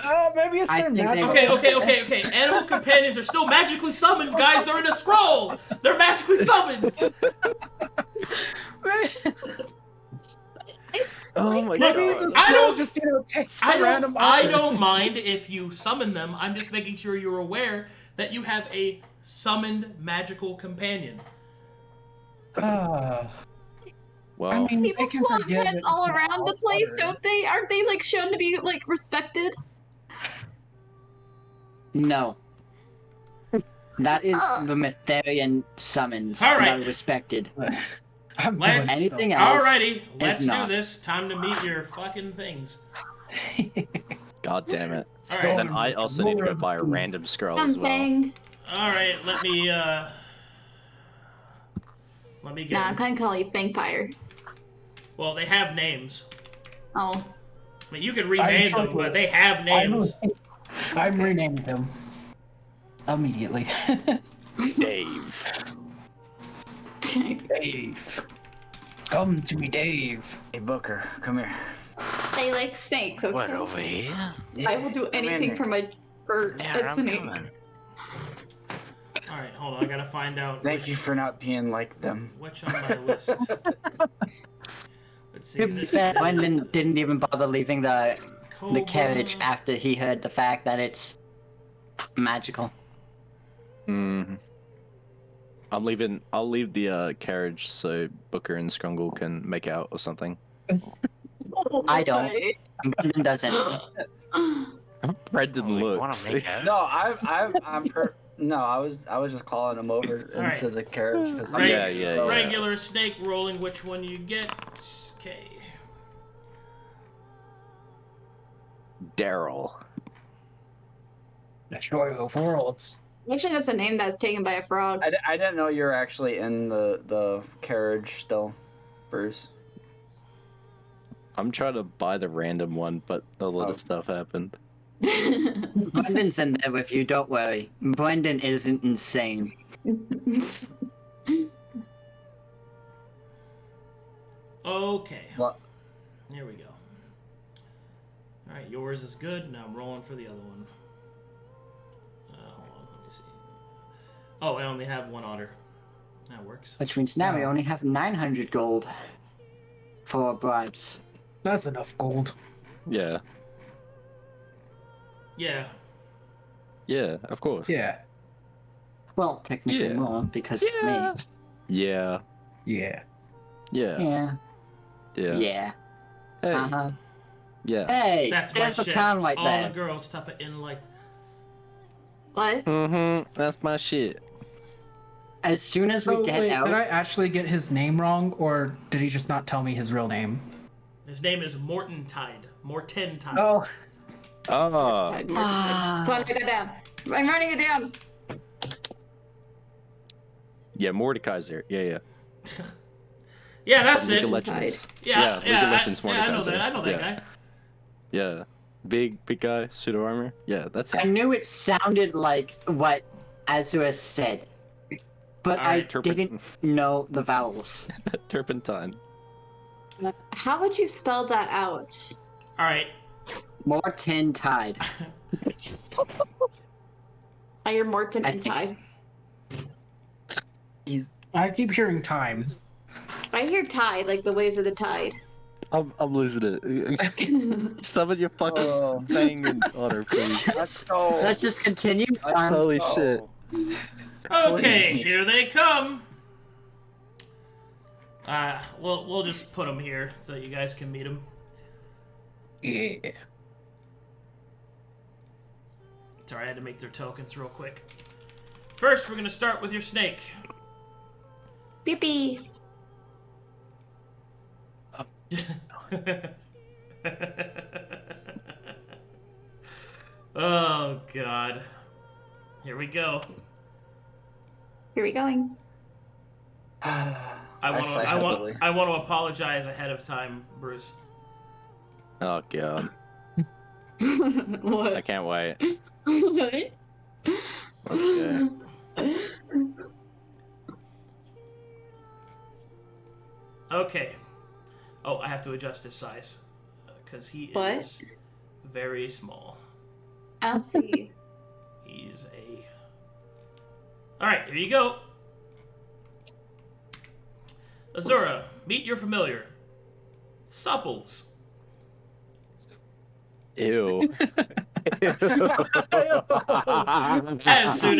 Oh, maybe it's I their think natural. Okay. Animal companions are still magically summoned, guys. They're in a scroll. They're magically summoned. Oh my Maybe god. this I girl don't- just takes the random I otter. don't mind if you summon them. I'm just making sure you're aware that you have a summoned magical companion. I Well, mean, People they can flaunt forgive pets it all for around the all place, others. don't they? Aren't they like shown to be like respected? No. That is the Mytherian summons All right. that are respected. I'm Let- doing Anything so. else? Alrighty, let's do not. this. Time to meet your fucking things. god damn it. Alright. Then I also need to go buy a random scroll as well. Something. Alright, let me get Nah, I'm them. kind of calling you Fangfire. Well, they have names. Oh. I mean, you can rename them, trying- but they have names. I'm renaming him immediately. Dave. Dave. Come to me, Dave. Hey, Booker, come here. I like snakes, okay? What, over here? I will do Come in anything here. for my bird. Yeah, a I'm snake. coming. Alright, hold on. I gotta find out Thank you for not being like them. which on my list. Let's see. To be This fair, is Brendan didn't even bother leaving the Cobra. carriage after he heard the fact that it's magical. Mm. I'll leave the carriage so Booker and Skrungle can make out or something. I don't. Brendan doesn't. Brendan Oh, we looks. wanna make out? No, I was just calling him over Alright. into the carriage. 'cause Reg- Yeah. Regular snake rolling, which one you get? Okay. Daryl. Destroyer of worlds. Actually, that's a name that's taken by a frog. I didn't know you were actually in the carriage still, Bruce. I'm trying to buy the random one, but a lot Oh. of stuff happened. Brendan's in there with you, don't worry. Brendan isn't insane. Okay. What? Here we go. Alright, yours is good. Now I'm rolling for the other one. Hold on, let me see. Oh, I only have one otter. That works. Which means now we only have 900 gold for bribes. That's enough gold. Yeah. Yeah. Yeah, of course. Yeah. Well, technically Yeah. more because it's me. Yeah. Yeah. Yeah. Yeah. Yeah. Yeah. Hey. Uh-huh. Yeah. Hey, That's my there's a shit. town right All there. the girls type it in like. What? Mm-hmm. That's my shit. As soon as we So, get wait, out, did I actually get his name wrong, or did he just not tell me his real name? His name is Morton Tide. Morton Tide. Oh, Oh. So I write that down. I'm writing it down. Yeah, Mordecai's there. Yeah. Yeah, that's League it. of Legends. Yeah, League of Legends I know Mordecai's that. there. I know that Yeah. guy. Yeah. Big guy, pseudo armor. Yeah, that's I him. knew it sounded like what Azura said, but Alright, I didn't know the vowels. Turpentine. How would you spell that out? All right. Morton Tide. I hear Morton I and think- Tide. He's I keep hearing time. I hear tide, like the waves of the tide. I'm losing it. Summon your fucking Oh. thing and otter, please. Just, go. let's just continue. Holy shit. Okay, here they come. We'll just put them here so you guys can meet them. Yeah. Sorry, I had to make their tokens real quick. First, we're gonna start with your snake. Beepy. Oh God. Here we go. Here we going. I want to apologize ahead of time, Bruce. Oh god, What? I can't wait. What? Let's go. Okay. Oh, I have to adjust his size because he What? is very small. I'll see. He's a. All right, here you go. Azura, meet your familiar. Supples. Ew. As soon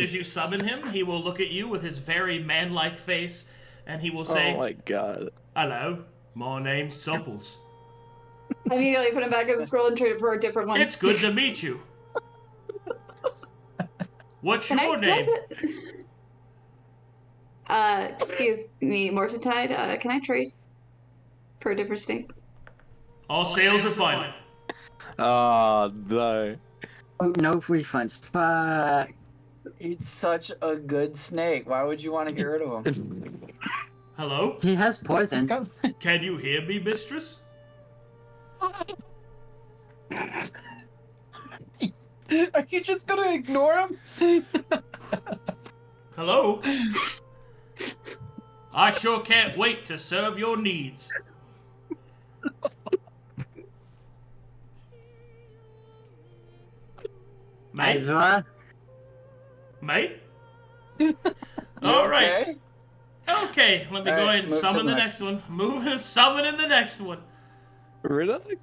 as you summon him, he will look at you with his very man-like face, and he will say, Oh my god. "Hello, my name's Supples. I immediately put him back in the scroll and trade it for a different one. It's good to meet you. What's Can your I name?" flip it? Excuse me, Mortentide. Can I trade for a different snake? All sales are fine. Oh no. Oh, no refunds. Fuck. He's such a good snake. Why would you want to get rid of him? Hello? He has poison. Can you hear me, mistress? Are you just gonna ignore him? Hello? I sure can't wait to serve your needs. Mate? Azura? Mate? Alright. Okay. Okay, let me go ahead and move to summon the the next. next one. Move and summon in the next one. Really?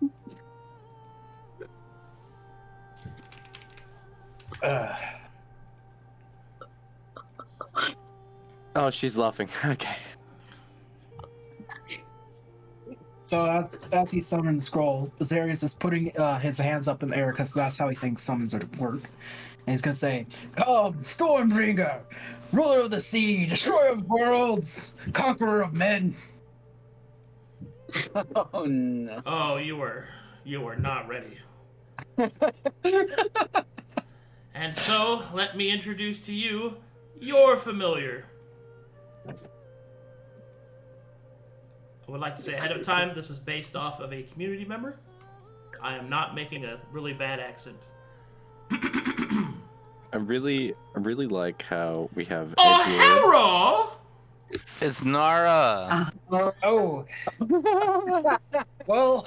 Oh, she's laughing. Okay. So as he summons the scroll, Azarius is putting his hands up in the air because that's how he thinks summons work. And he's gonna say, "Come, Stormbringer, ruler of the sea, destroyer of worlds, conqueror of men." Oh no. Oh, you were not ready. And so, let me introduce to you your familiar. I would like to say ahead of time, this is based off of a community member. I am not making a really bad accent. I really like how we have Oh, hello! It's Nara. Oh. Well,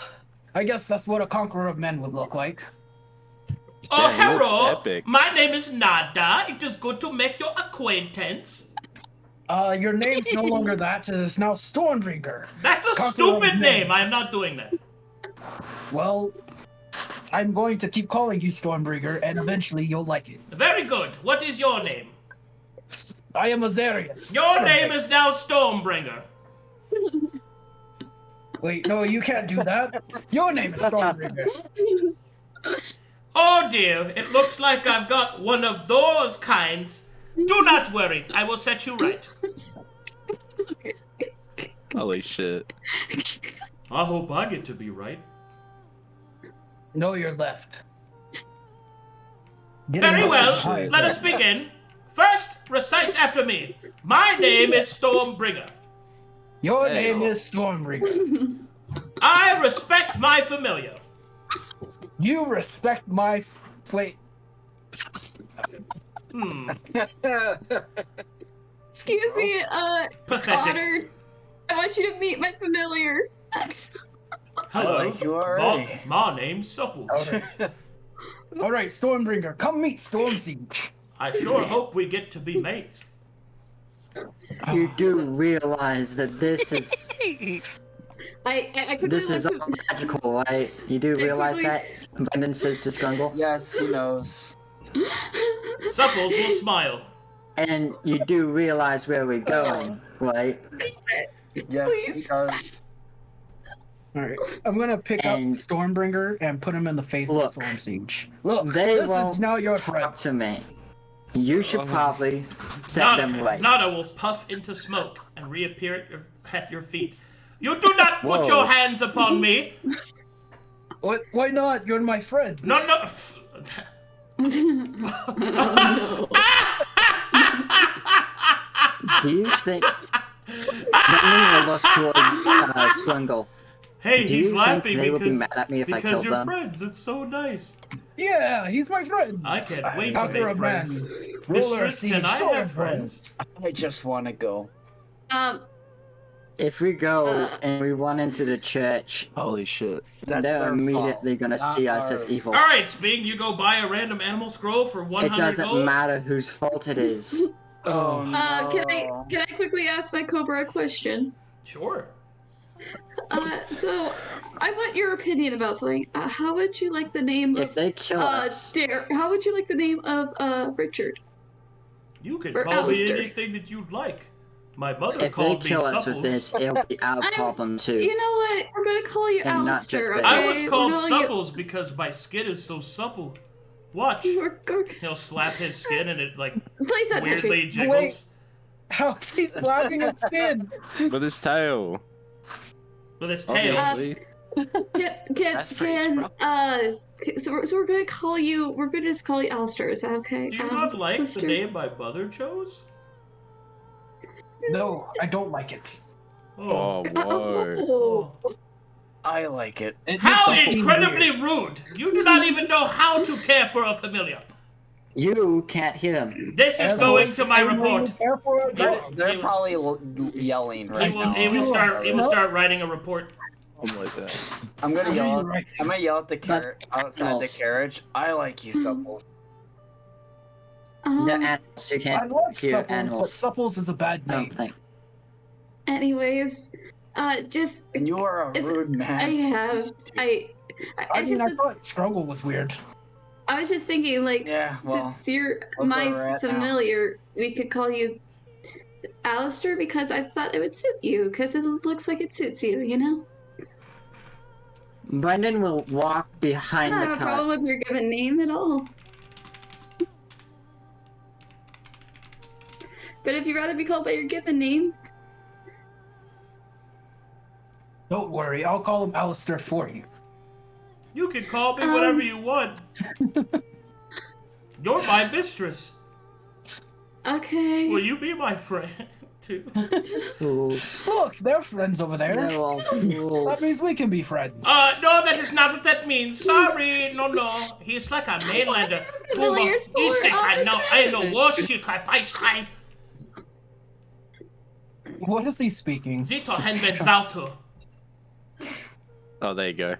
I guess that's what a conqueror of men would look like. Oh, Yeah, he looks hello! epic. My name is Nada. It is good to make your acquaintance. Your name's no longer that. It's now Stormbringer. That's a Conqueror of stupid men. name. I am not doing that. Well, I'm going to keep calling you Stormbringer, and eventually you'll like it. Very good. What is your name? I am Azarius. Your name is now Stormbringer. Wait, no, you can't do that. Your name is Stormbringer. Oh dear, it looks like I've got one of those kinds. Do not worry, I will set you right. Holy shit. I hope I get to be right. No, you're left. Get Very him well, up high. let us begin. First, recite after me. My name is Stormbringer. Your Hey. name is Stormbringer. I respect my familiar. You respect my... Wait. Excuse me, Pathetic. Otter. I want you to meet my familiar. Hello, like you already. my name's Supples. All right, Stormbringer, come meet Stormsiege. I sure hope we get to be mates. You do realize that this is I quickly this is looked all magical, right? You do realize quickly- that? Brendan says to Skrungle. Yes, he knows. Supples will smile. And you do realize where we're going, right? Yes, he Please. does. All right, I'm gonna pick up And- Stormbringer and put him in the face Look. of Stormsiege. Look, They this won't is now your friend. talk to me. You should probably set them right. Nada will puff into smoke and reappear at your feet. You do not put Whoa. your hands upon me. What? Why not? You're my friend. No. Do you think... Brendan will look toward Skrungle. Hey, Do he's you laughing think they would be because, mad at me if I because killed you're them? friends. It's so nice. Yeah, he's my friend. I can't wait to Conqueror make friends. man. Ruler Mistress, can seems I so have friends? I just want to go. If we go and we run into the church, Holy shit. That's they're their immediately fault, gonna not see us as ours. evil. Alright, Sping, you go buy a random animal scroll for 100 It doesn't gold. matter whose fault it is. Oh no. Can I quickly ask my Cobra a question? Sure. So I want your opinion about something. How would you like the name If of they kill us, How would you like the name of Richard? You can Or call me Alistair. anything that you'd like. My mother if they called me kill us with Supples. this, it'll be our problem too. You know what? We're gonna call you And not Alistair. just Okay? this. I was called We're calling you- Supples because my skin is so supple. Watch. He'll slap his skin and it like Please don't touch weirdly me. jiggles. Wait. How is he slapping at skin? With his tail. With his tail. Obviously. That's pretty So we're gonna call you. We're gonna just call you Alistair. Is that okay? Do you not like the Alistair? name my mother chose? No, I don't like it. Oh, whoa. Oh. I like it. How something incredibly rude! You do not even know how to care for a familiar. You can't hear him. This is going to my report. They're probably yelling right now. He will start writing a report. Something like that. I'm gonna yell. Right. I'm gonna yell at the outside the animals. carriage. I like you, Supples. No animals. You I can't like hear Supples, but animals. Supples is a bad I don't name. think. Anyways, just And you are a Is- rude man. I I mean, I just thought Skrungle was weird. I was just thinking like Yeah, well, since you're look where we're my at now. familiar, we could call you Alistair because I thought it would suit you because it looks like it suits you, you know? Brendan will walk I behind don't the have a problem cart. with your given name at all. But if you'd rather be called by your given name, Don't worry, I'll call him Alistair for you. You can call me whatever you want. You're my mistress. okay. Will you be my friend too? Fools. Look, they're friends over there. They're all That fools. means we can be friends. No, that is not what that means. Sorry, no. He's like a mainlander. Familiars for- I know worship, I What is he speaking? Zito Henbenzalto. Oh, there you go.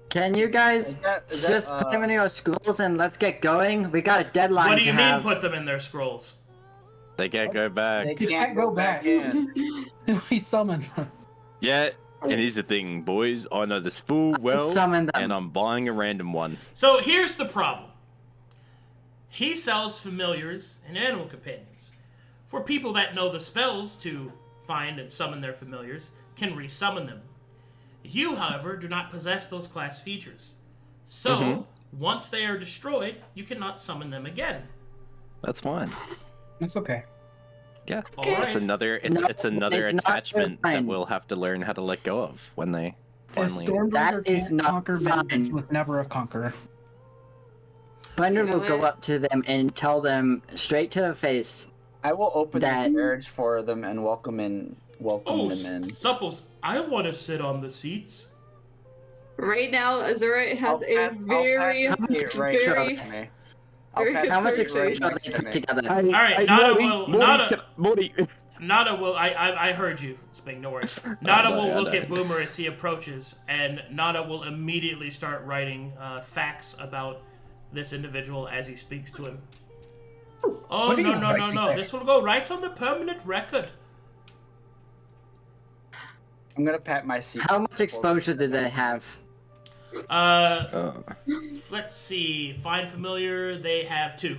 Can you guys Is that, just put them in your schools and let's get going? We got a deadline What do to you mean have. put them in their scrolls? They can't go back. They You can't go back. in. We summoned them. Yeah, and here's the thing, boys. I know this fool well, Summon them. and I'm buying a random one. So here's the problem. He sells familiars and animal companions. For people that know the spells to find and summon their familiars, can resummon them. You, however, do not possess those class features. So, once they are destroyed, you cannot summon them again. That's fine. It's okay. Yeah, All it's right. another. It's, No, it's another it's not attachment that fine. we'll have to learn how to let go of when they If finally. Stormbreaker That is can't not conquer vengeance, fine. he was never a conqueror. Brendan You know will go what? up to them and tell them straight to their face. I will open That- the carriage for them and welcome Oh, them in. Supples, I want to sit on the seats. Right now, Azura has a very, I'll pass the seat right very, next to me. very I'll How much pass the seat right exposure next they to put me. together? All right, Nada will. Morty. Nada will. I heard you, Sping. Don't worry. Nada know, will I look know. at Boomer as he approaches, and Nada will immediately start writing facts about this individual as he speaks to him. Oh What are you no! writing there? This will go right on the permanent record. I'm gonna pat my seat. How much exposure do they have? Let's see. Find familiar. They have two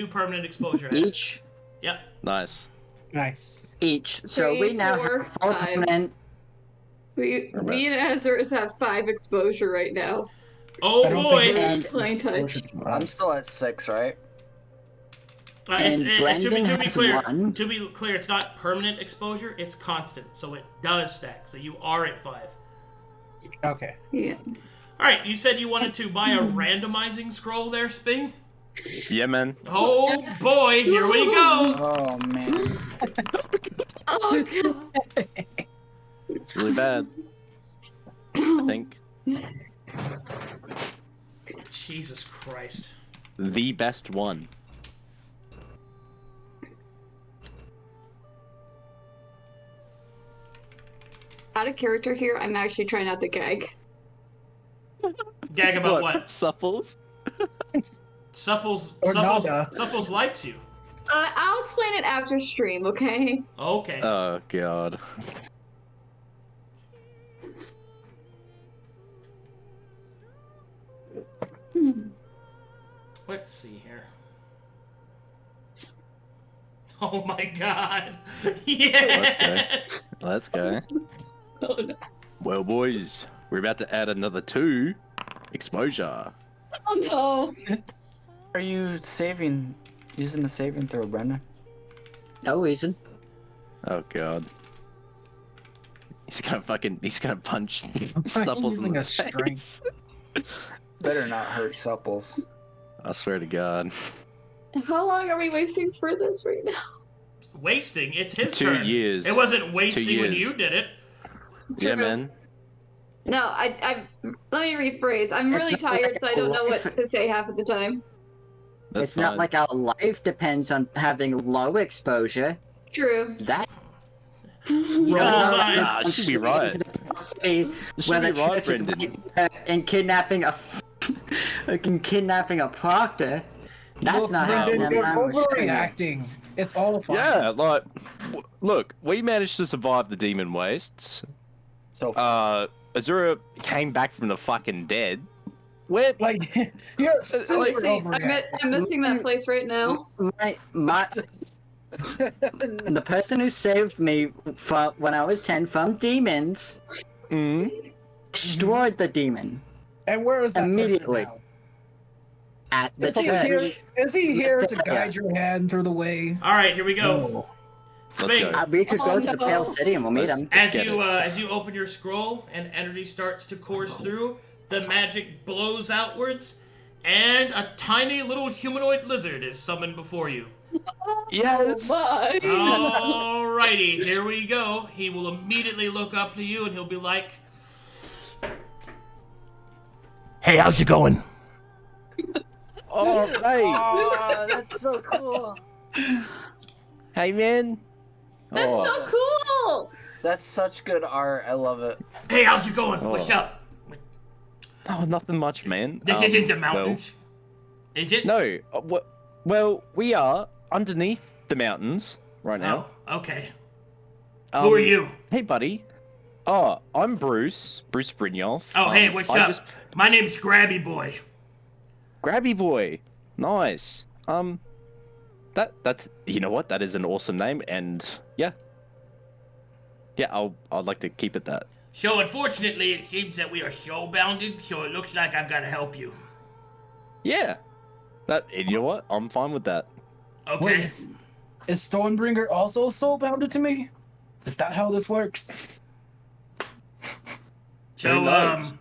permanent exposure. Each? Yep. Nice. Nice. Each. So 3, we now 4, have 4 5. permanent. Me and Azurus have 5 exposure right now. Oh I don't boy. think And- Plain touch. I'm still at 6, right? And Brendan has 1. To be clear, it's not permanent exposure, it's constant, so it does stack. So you are at 5. Okay. Yeah. Alright, you said you wanted to buy a randomizing scroll there, Sping? Yeah, man. Oh Yes. boy, here we go. Oh man. Oh god. It's really bad. I think Jesus Christ. the best one. Out of character here, I'm actually trying not to gag. Gag about what? Supples? Supples. Or Supples. nada. Supples likes you. I'll explain it after stream, okay? Okay. Oh god. Let's see here. Oh my god. Yes. Let's go. Oh no. Well, boys, we're about to add another 2 exposure. Oh no. Are you using the saving throw, Brendan? No reason. Oh god. He's gonna punch I'm Supples in using the a strength. face. Better not hurt Supples. I swear to god. How long are we wasting for this right now? Wasting. It's his 2 turn. years. It wasn't wasting when years. you did it. Yeah, True. man. No, I let me rephrase. I'm It's really not tired, like so I don't know life- what to say half of the time. That's It's not fine. like our life depends on having low exposure. True. That Roll Nah, eyes. nah, it should be right. Say It should where be the right, church is Brendan. in kidnapping a proctor. That's Look, not how Brendan, you're man was showing it. overreacting. It's all fine. Yeah, like, look, we managed to survive the demon wastes. So Azura came back from the fucking dead. We're Like, you're super like, See, overreacting. I'm missing that place right now. My the person who saved me when I was 10 from demons destroyed the demon And where is that person immediately. now? At the Is he here? church. Is he here to guide your hand through the way? All right, here we go. No. Let's Sping. go. We could Oh, go to the no. Pale City and we'll meet him. Let's get it. As you open your scroll and energy starts to course through, the magic blows outwards, and a tiny little humanoid lizard is summoned before you. Yes. Bye. Alrighty, here we go. He will immediately look up to you and he'll be like, "Hey, how's it going?" Oh, hey. Oh, that's so cool. Hey, man. That's Oh. so cool. That's such good art. I love it. "Hey, how's it going? What's Oh. up? Oh, nothing much, man. This isn't the mountains, is it?" No. Well, we are underneath the mountains right now. Oh, okay. Who are you? Hey, buddy. Oh, I'm Bruce Brynjolf. Oh, hey, what's I up? just- My name's Grabby Boy. Grabby Boy. Nice. That's you know what? That is an awesome name, and yeah. Yeah, I'd like to keep it that. So, unfortunately, it seems that we are soul-bounded, so it looks like I've got to help you. Yeah. And you know what? I'm fine with that. Okay. Wait, is Stormbringer also soul bounded to me? Is that how this works? So, Who knows?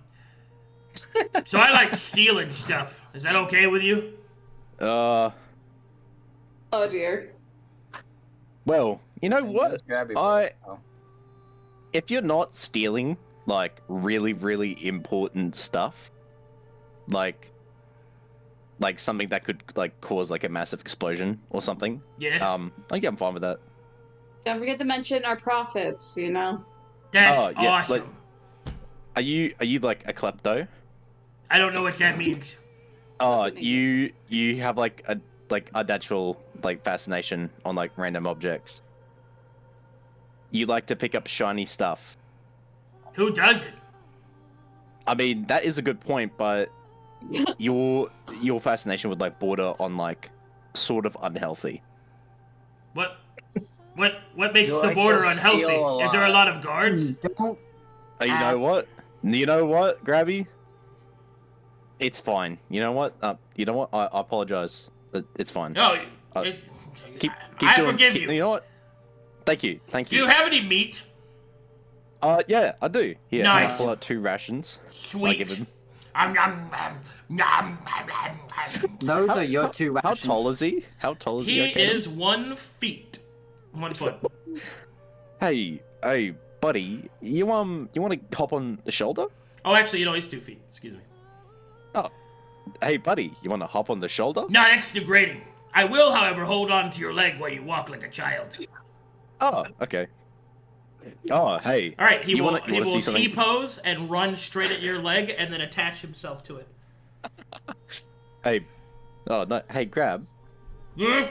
so I like stealing stuff. Is that okay with you? Oh dear. Well, you know what? Just grab your I- oh. If you're not stealing, like, really, really important stuff, like something that could, like, cause, like, a massive explosion or something, Yeah. like, I'm fine with that. Don't forget to mention our profits, you know. That's oh, yeah, awesome. like- Are you, like, a klepto? I don't know what that means. Oh, Doesn't mean you have, like, a natural, like, fascination on, like, random objects. You like to pick up shiny stuff. Who doesn't? I mean, that is a good point, but your fascination would, like, border on, like, sort of unhealthy. What makes You the like border to unhealthy? steal a Is there a lot. lot of guards? Don't You know Ask. what? You know what, Grabby? It's fine. You know what? I apologize. It's fine. No. Uh, it's- Keep I doing, forgive you. You know what? Thank you. Do you have any meat? Yeah, I do. Here, Nice. I pull out 2 rations. I give Sweet. him. Those are your two How rations. tall is he? How tall is he? He Arcadum? is 1 feet. 1 foot. Hey, buddy, you want to hop on the shoulder? Oh, actually, he's 2 feet. Excuse me. Oh, hey, buddy, you want to hop on the shoulder? No, that's degrading. I will, however, hold on to your leg while you walk like a child. Oh, okay. Oh, hey. All right, he will see something? T-pose and run straight at your leg and then attach himself to it. Hey, oh no, hey, Grab. Yeah?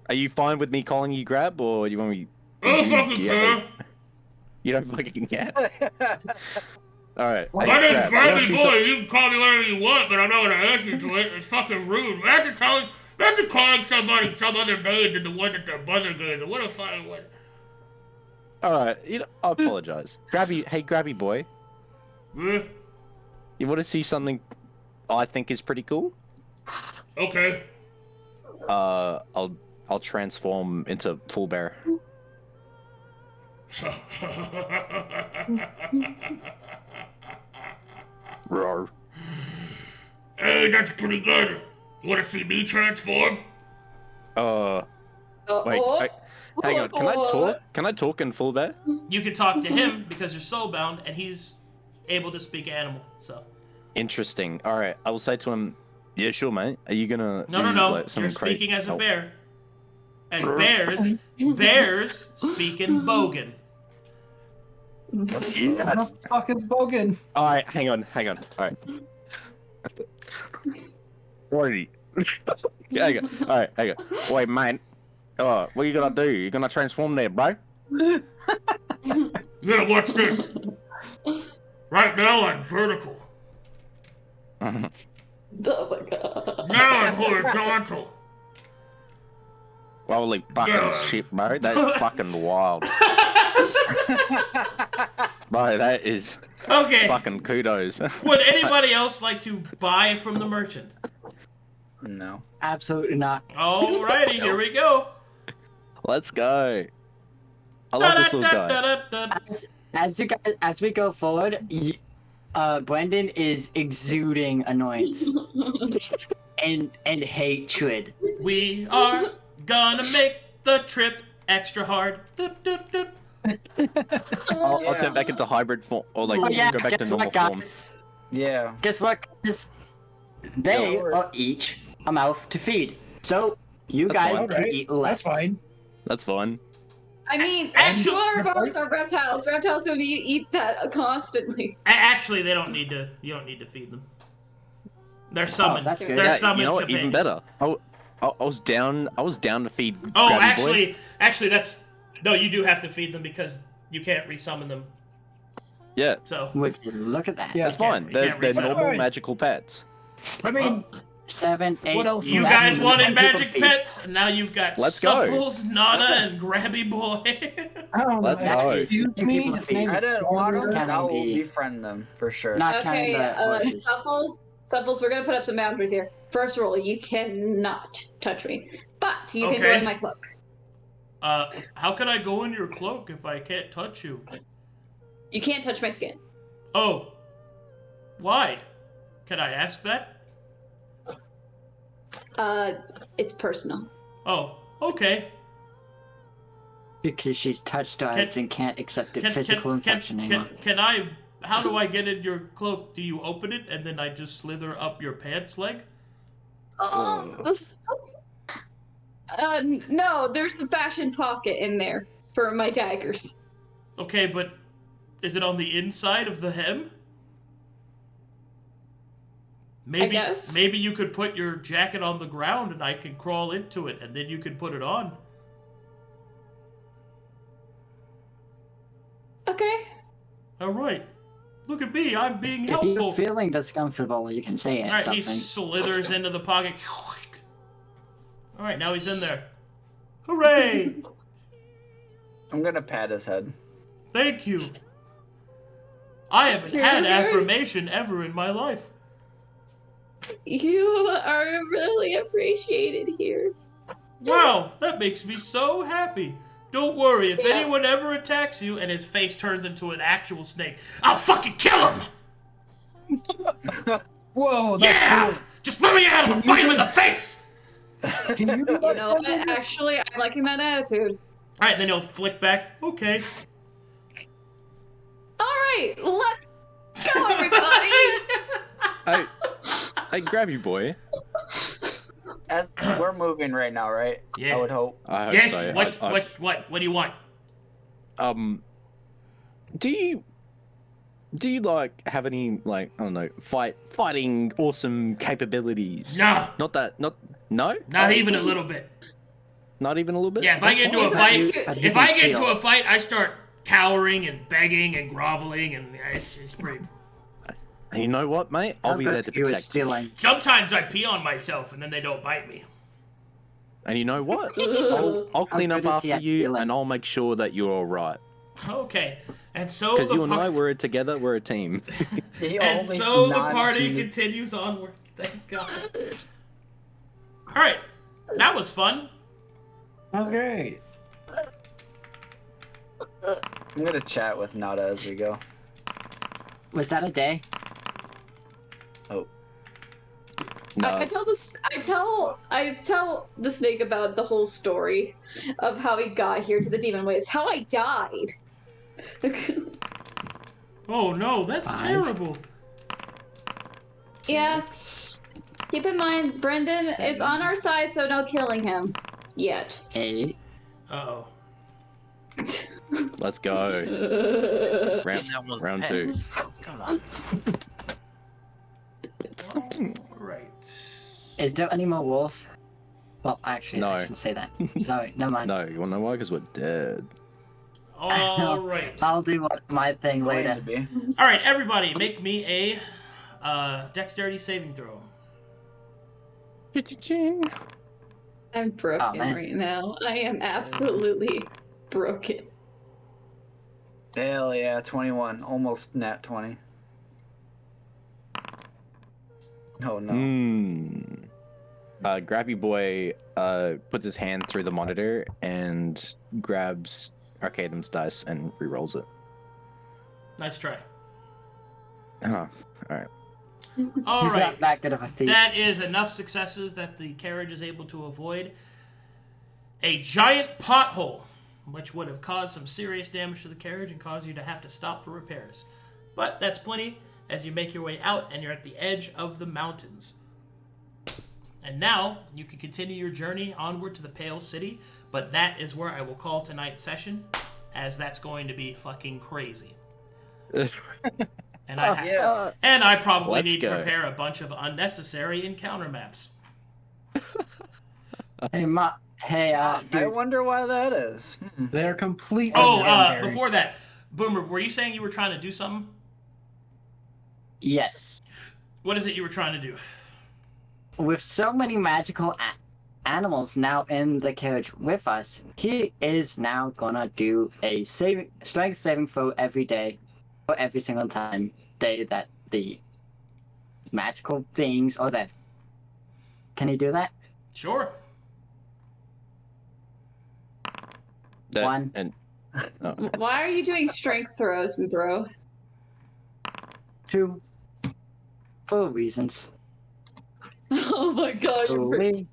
Are you fine with me calling you Grab, or do you want me? I don't fucking care. You don't fucking care. All right. My hey, name's Grab, Bradley Boy. You can call me whatever you want, but I'm not gonna answer to it. It's fucking rude. Imagine calling somebody some other name than the one that their mother gave them. What a fucking one. All right. I apologize. Hey, Grabby Boy. Yeah? You want to see something I think is pretty cool? Okay. I'll transform into full bear. Roar. Hey, that's pretty good. You want to see me transform? Wait. Hang on. Can I talk? Can I talk in full bear? You can talk to him because you're soulbound, and he's able to speak animal. So. Interesting. All right. I will say to him, "Yeah, sure, mate. Are you gonna?" No. Like, You're something speaking as a Oh. bear. And bears speak in Bogan. Yes. Fucking spoken. All right. Hang on. All right. Wait. Hang on. All right. Hang on. Wait, mate. Oh, what are you gonna do? You gonna transform there, bro? Yeah, watch this. Right now I'm vertical. Oh my god. Now I'm horizontal. Holy fucking shit, bro. That's fucking wild. Bro, that is Okay. fucking kudos. Would anybody else like to buy from the merchant? No. Absolutely not. Alrighty, here we go. Let's go. I love this little guy. Da-da-da-da-da-da. As we go forward, Brendan is exuding annoyance and hatred. We are gonna make the trip extra hard. Dip, dip, dip. I'll turn back into hybrid form, or like Oh yeah, go back to guess normal what, form. guys? Yeah. Guess what, guys? They are each a mouth to feed. So you That's guys fine. can eat less. That's fine. That's fine. I mean, Actually- two of our boats are reptiles. Reptiles don't eat that constantly. Actually, they don't need to. You don't need to feed them. They're summoned. that's good. They're Yeah, summoned you know what? Even companions. better. I was down to feed. Oh, Grabby Boy. actually, that's no. You do have to feed them because you can't resummon them. Yeah, So Would you look at that? Yeah. that's fine. you They're can't reset. normal Fine. magical pets. I mean, 7, 8. What else you Well, guys that's wanted what magic people feed. pets, and now you've got Let's go. Supples, Nana, and Grabby Boy. oh, Let's my- go. Excuse me, People its feed. name I is didn't want them, Skrungle. and I will County. befriend them for sure. Not Okay, counting the horses. Supples, we're gonna put up some boundaries here. First rule, you cannot touch me. But you can go Okay. in my cloak. How can I go in your cloak if I can't touch you? You can't touch my skin. Oh, why? Can I ask that? It's personal. Oh, okay. Because she's touched us and can't accept the physical infection anymore. Can I? How do I get in your cloak? Do you open it and then I just slither up your pants leg? No, there's a fashion pocket in there for my daggers. Okay, but is it on the inside of the hem? Maybe, guess. Maybe you could put your jacket on the ground and I can crawl into it and then you can put it on. Okay. All right. Look at me. I'm being If helpful. you're feeling discomfortable, you can say it. All right, he something. slithers into the pocket. All right, now he's in there. Hooray! I'm gonna pat his head. Thank you. I haven't You're had very- affirmation ever in my life. You are really appreciated here. Wow, that makes me so happy. Don't worry, if Yeah. anyone ever attacks you and his face turns into an actual snake, I'll fucking kill him! Whoa, that's Yeah! cool. Just let me at him and fight him in the face! Can you do You that? know what? Actually, I'm liking that attitude. Alright, then he'll flick back. Okay. Alright, let's go, everybody! I grab you, boy. As we're moving right now, right? Yeah. I would hope. I hope Yes, so. what do you want? Do you like have any like I don't know fighting awesome capabilities? Nah, No. not even a little bit. Not even a little bit. Yeah, if I get into a Is that fight, you? if I get into a fight, I start cowering and begging and groveling, and it's pretty. And you know what, mate? I'll be there to You were protect you. stealing. Sometimes I pee on myself, and then they don't bite me. And you know what? I'll clean How up good is after he at you, stealing? and I'll make sure that you're all right. Okay, and so Because the you and I, par- we're together. We're a team. The and only so the party non-cheese- continues onward. Thank God. All right, that was fun. That's great. I'm gonna chat with Nada as we go. Was that a day? Oh, No. I tell the snake about the whole story of how he got here to the demon ways, how I died. Oh no, that's Five. terrible. Yeah. 6, Keep in mind, Brendan is on our side, so no killing him yet. 8. Uh-oh. Let's go. That Round one 2. pets. Come on. All right. Is there any more wolves? Well, actually, No. I shouldn't say that. Sorry, never mind. No, you wanna know why? Because we're dead. All right. I'll do my thing going later. to be. All right, everybody, make me a dexterity saving throw. I'm broken man. right now. I am absolutely broken. Hell yeah, 21. Almost nat 20. Oh no. Grabby Boy puts his hand through the monitor and grabs Arcadum's dice and re-rolls it. Nice try. Huh. Alright. All He's right. not that good of a thief. That is enough successes that the carriage is able to avoid a giant pothole, which would have caused some serious damage to the carriage and caused you to have to stop for repairs. But that's plenty as you make your way out and you're at the edge of the mountains. And now you can continue your journey onward to the Pale City, but that is where I will call tonight's session, as that's going to be fucking crazy. And I probably Let's need to go. prepare a bunch of unnecessary encounter maps. Hey, I dude. wonder why that is. They're completely Oh, unnecessary. before that, Boomer, were you saying you were trying to do something? Yes. What is it you were trying to do? With so many magical animals now in the carriage with us, he is now gonna do a strength saving throw every day, or every single time that the magical things are there. Can he do that? Sure. That- 1. And oh. Why are you doing strength throws, bro? 2. 4 reasons. Oh my god, you're 3.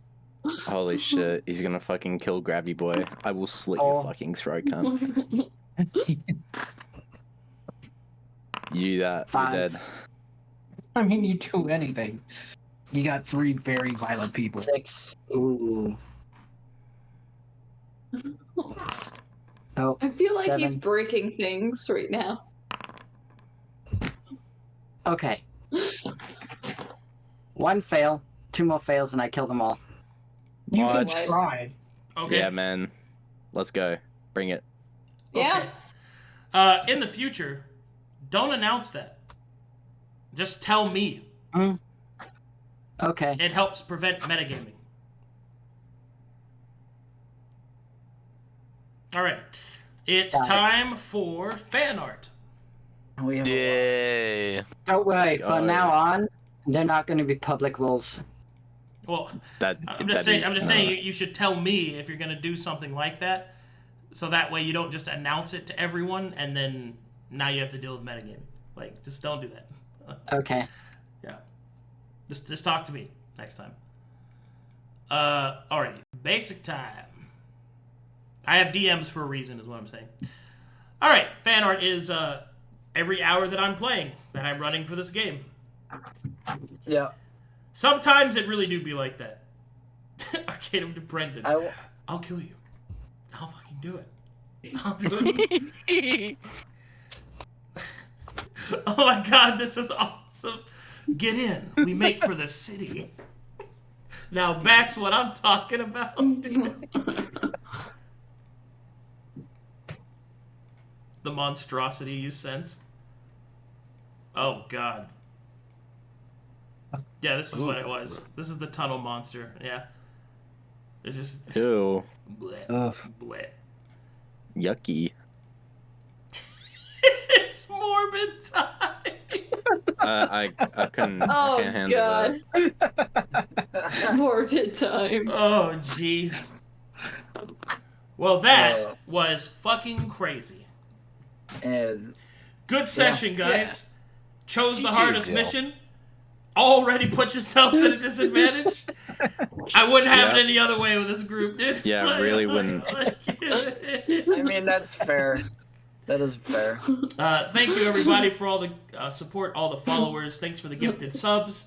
Holy shit, he's gonna fucking kill Grabby Boy. I will slit your Oh. fucking throat, cunt. You that, 5. you're dead. I mean, you do anything. You got 3 very violent people. 6. Ooh. Oh, I feel like he's 7. breaking things right now. Okay. 1 fail, 2 more fails, and I kill them all. You could What? try. Okay. Yeah, man. Let's go. Bring it. Yeah. Okay. In the future, don't announce that. Just tell me. Okay. It helps prevent metagaming. All right. It's Got it. time for fan art. We have Yay. Don't worry, Oh, from now on, they're not going to be public rules. Well, That. I'm just saying you should tell me if you're going to do something like that, so that way you don't just announce it to everyone and then now you have to deal with metagaming. Like, just don't do that. Okay. Yeah. Just talk to me next time. Alrighty. Basic time. I have DMs for a reason, is what I'm saying. Alright, fan art is every hour that I'm playing, that I'm running for this game. Yeah. Sometimes it really do be like that. Arcadum to Brendan. I'll kill you. I'll fucking do it. I'll do it. Oh my god, this is awesome. Get in. We make for the city. Now that's what I'm talking about. The monstrosity you sense. Oh god. Yeah, this is what it was. This is the tunnel monster. Yeah. It's just Ew. bleh, bleh. Yucky. It's morbid time. I couldn't. Oh I can't handle god. Morbid time. Oh jeez. Well, that was fucking crazy. And Good session, guys. Chose the hardest mission. Already put yourselves at a disadvantage. I wouldn't have it any other way with this group, dude. Yeah, really wouldn't. I mean, that's fair. That is fair. Thank you, everybody, for all the support, all the followers. Thanks for the gifted subs.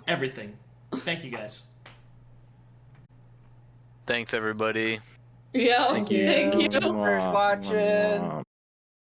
Everything. Thank you, guys. Thanks, everybody. Yeah, Thank you. thank you. Who's watching?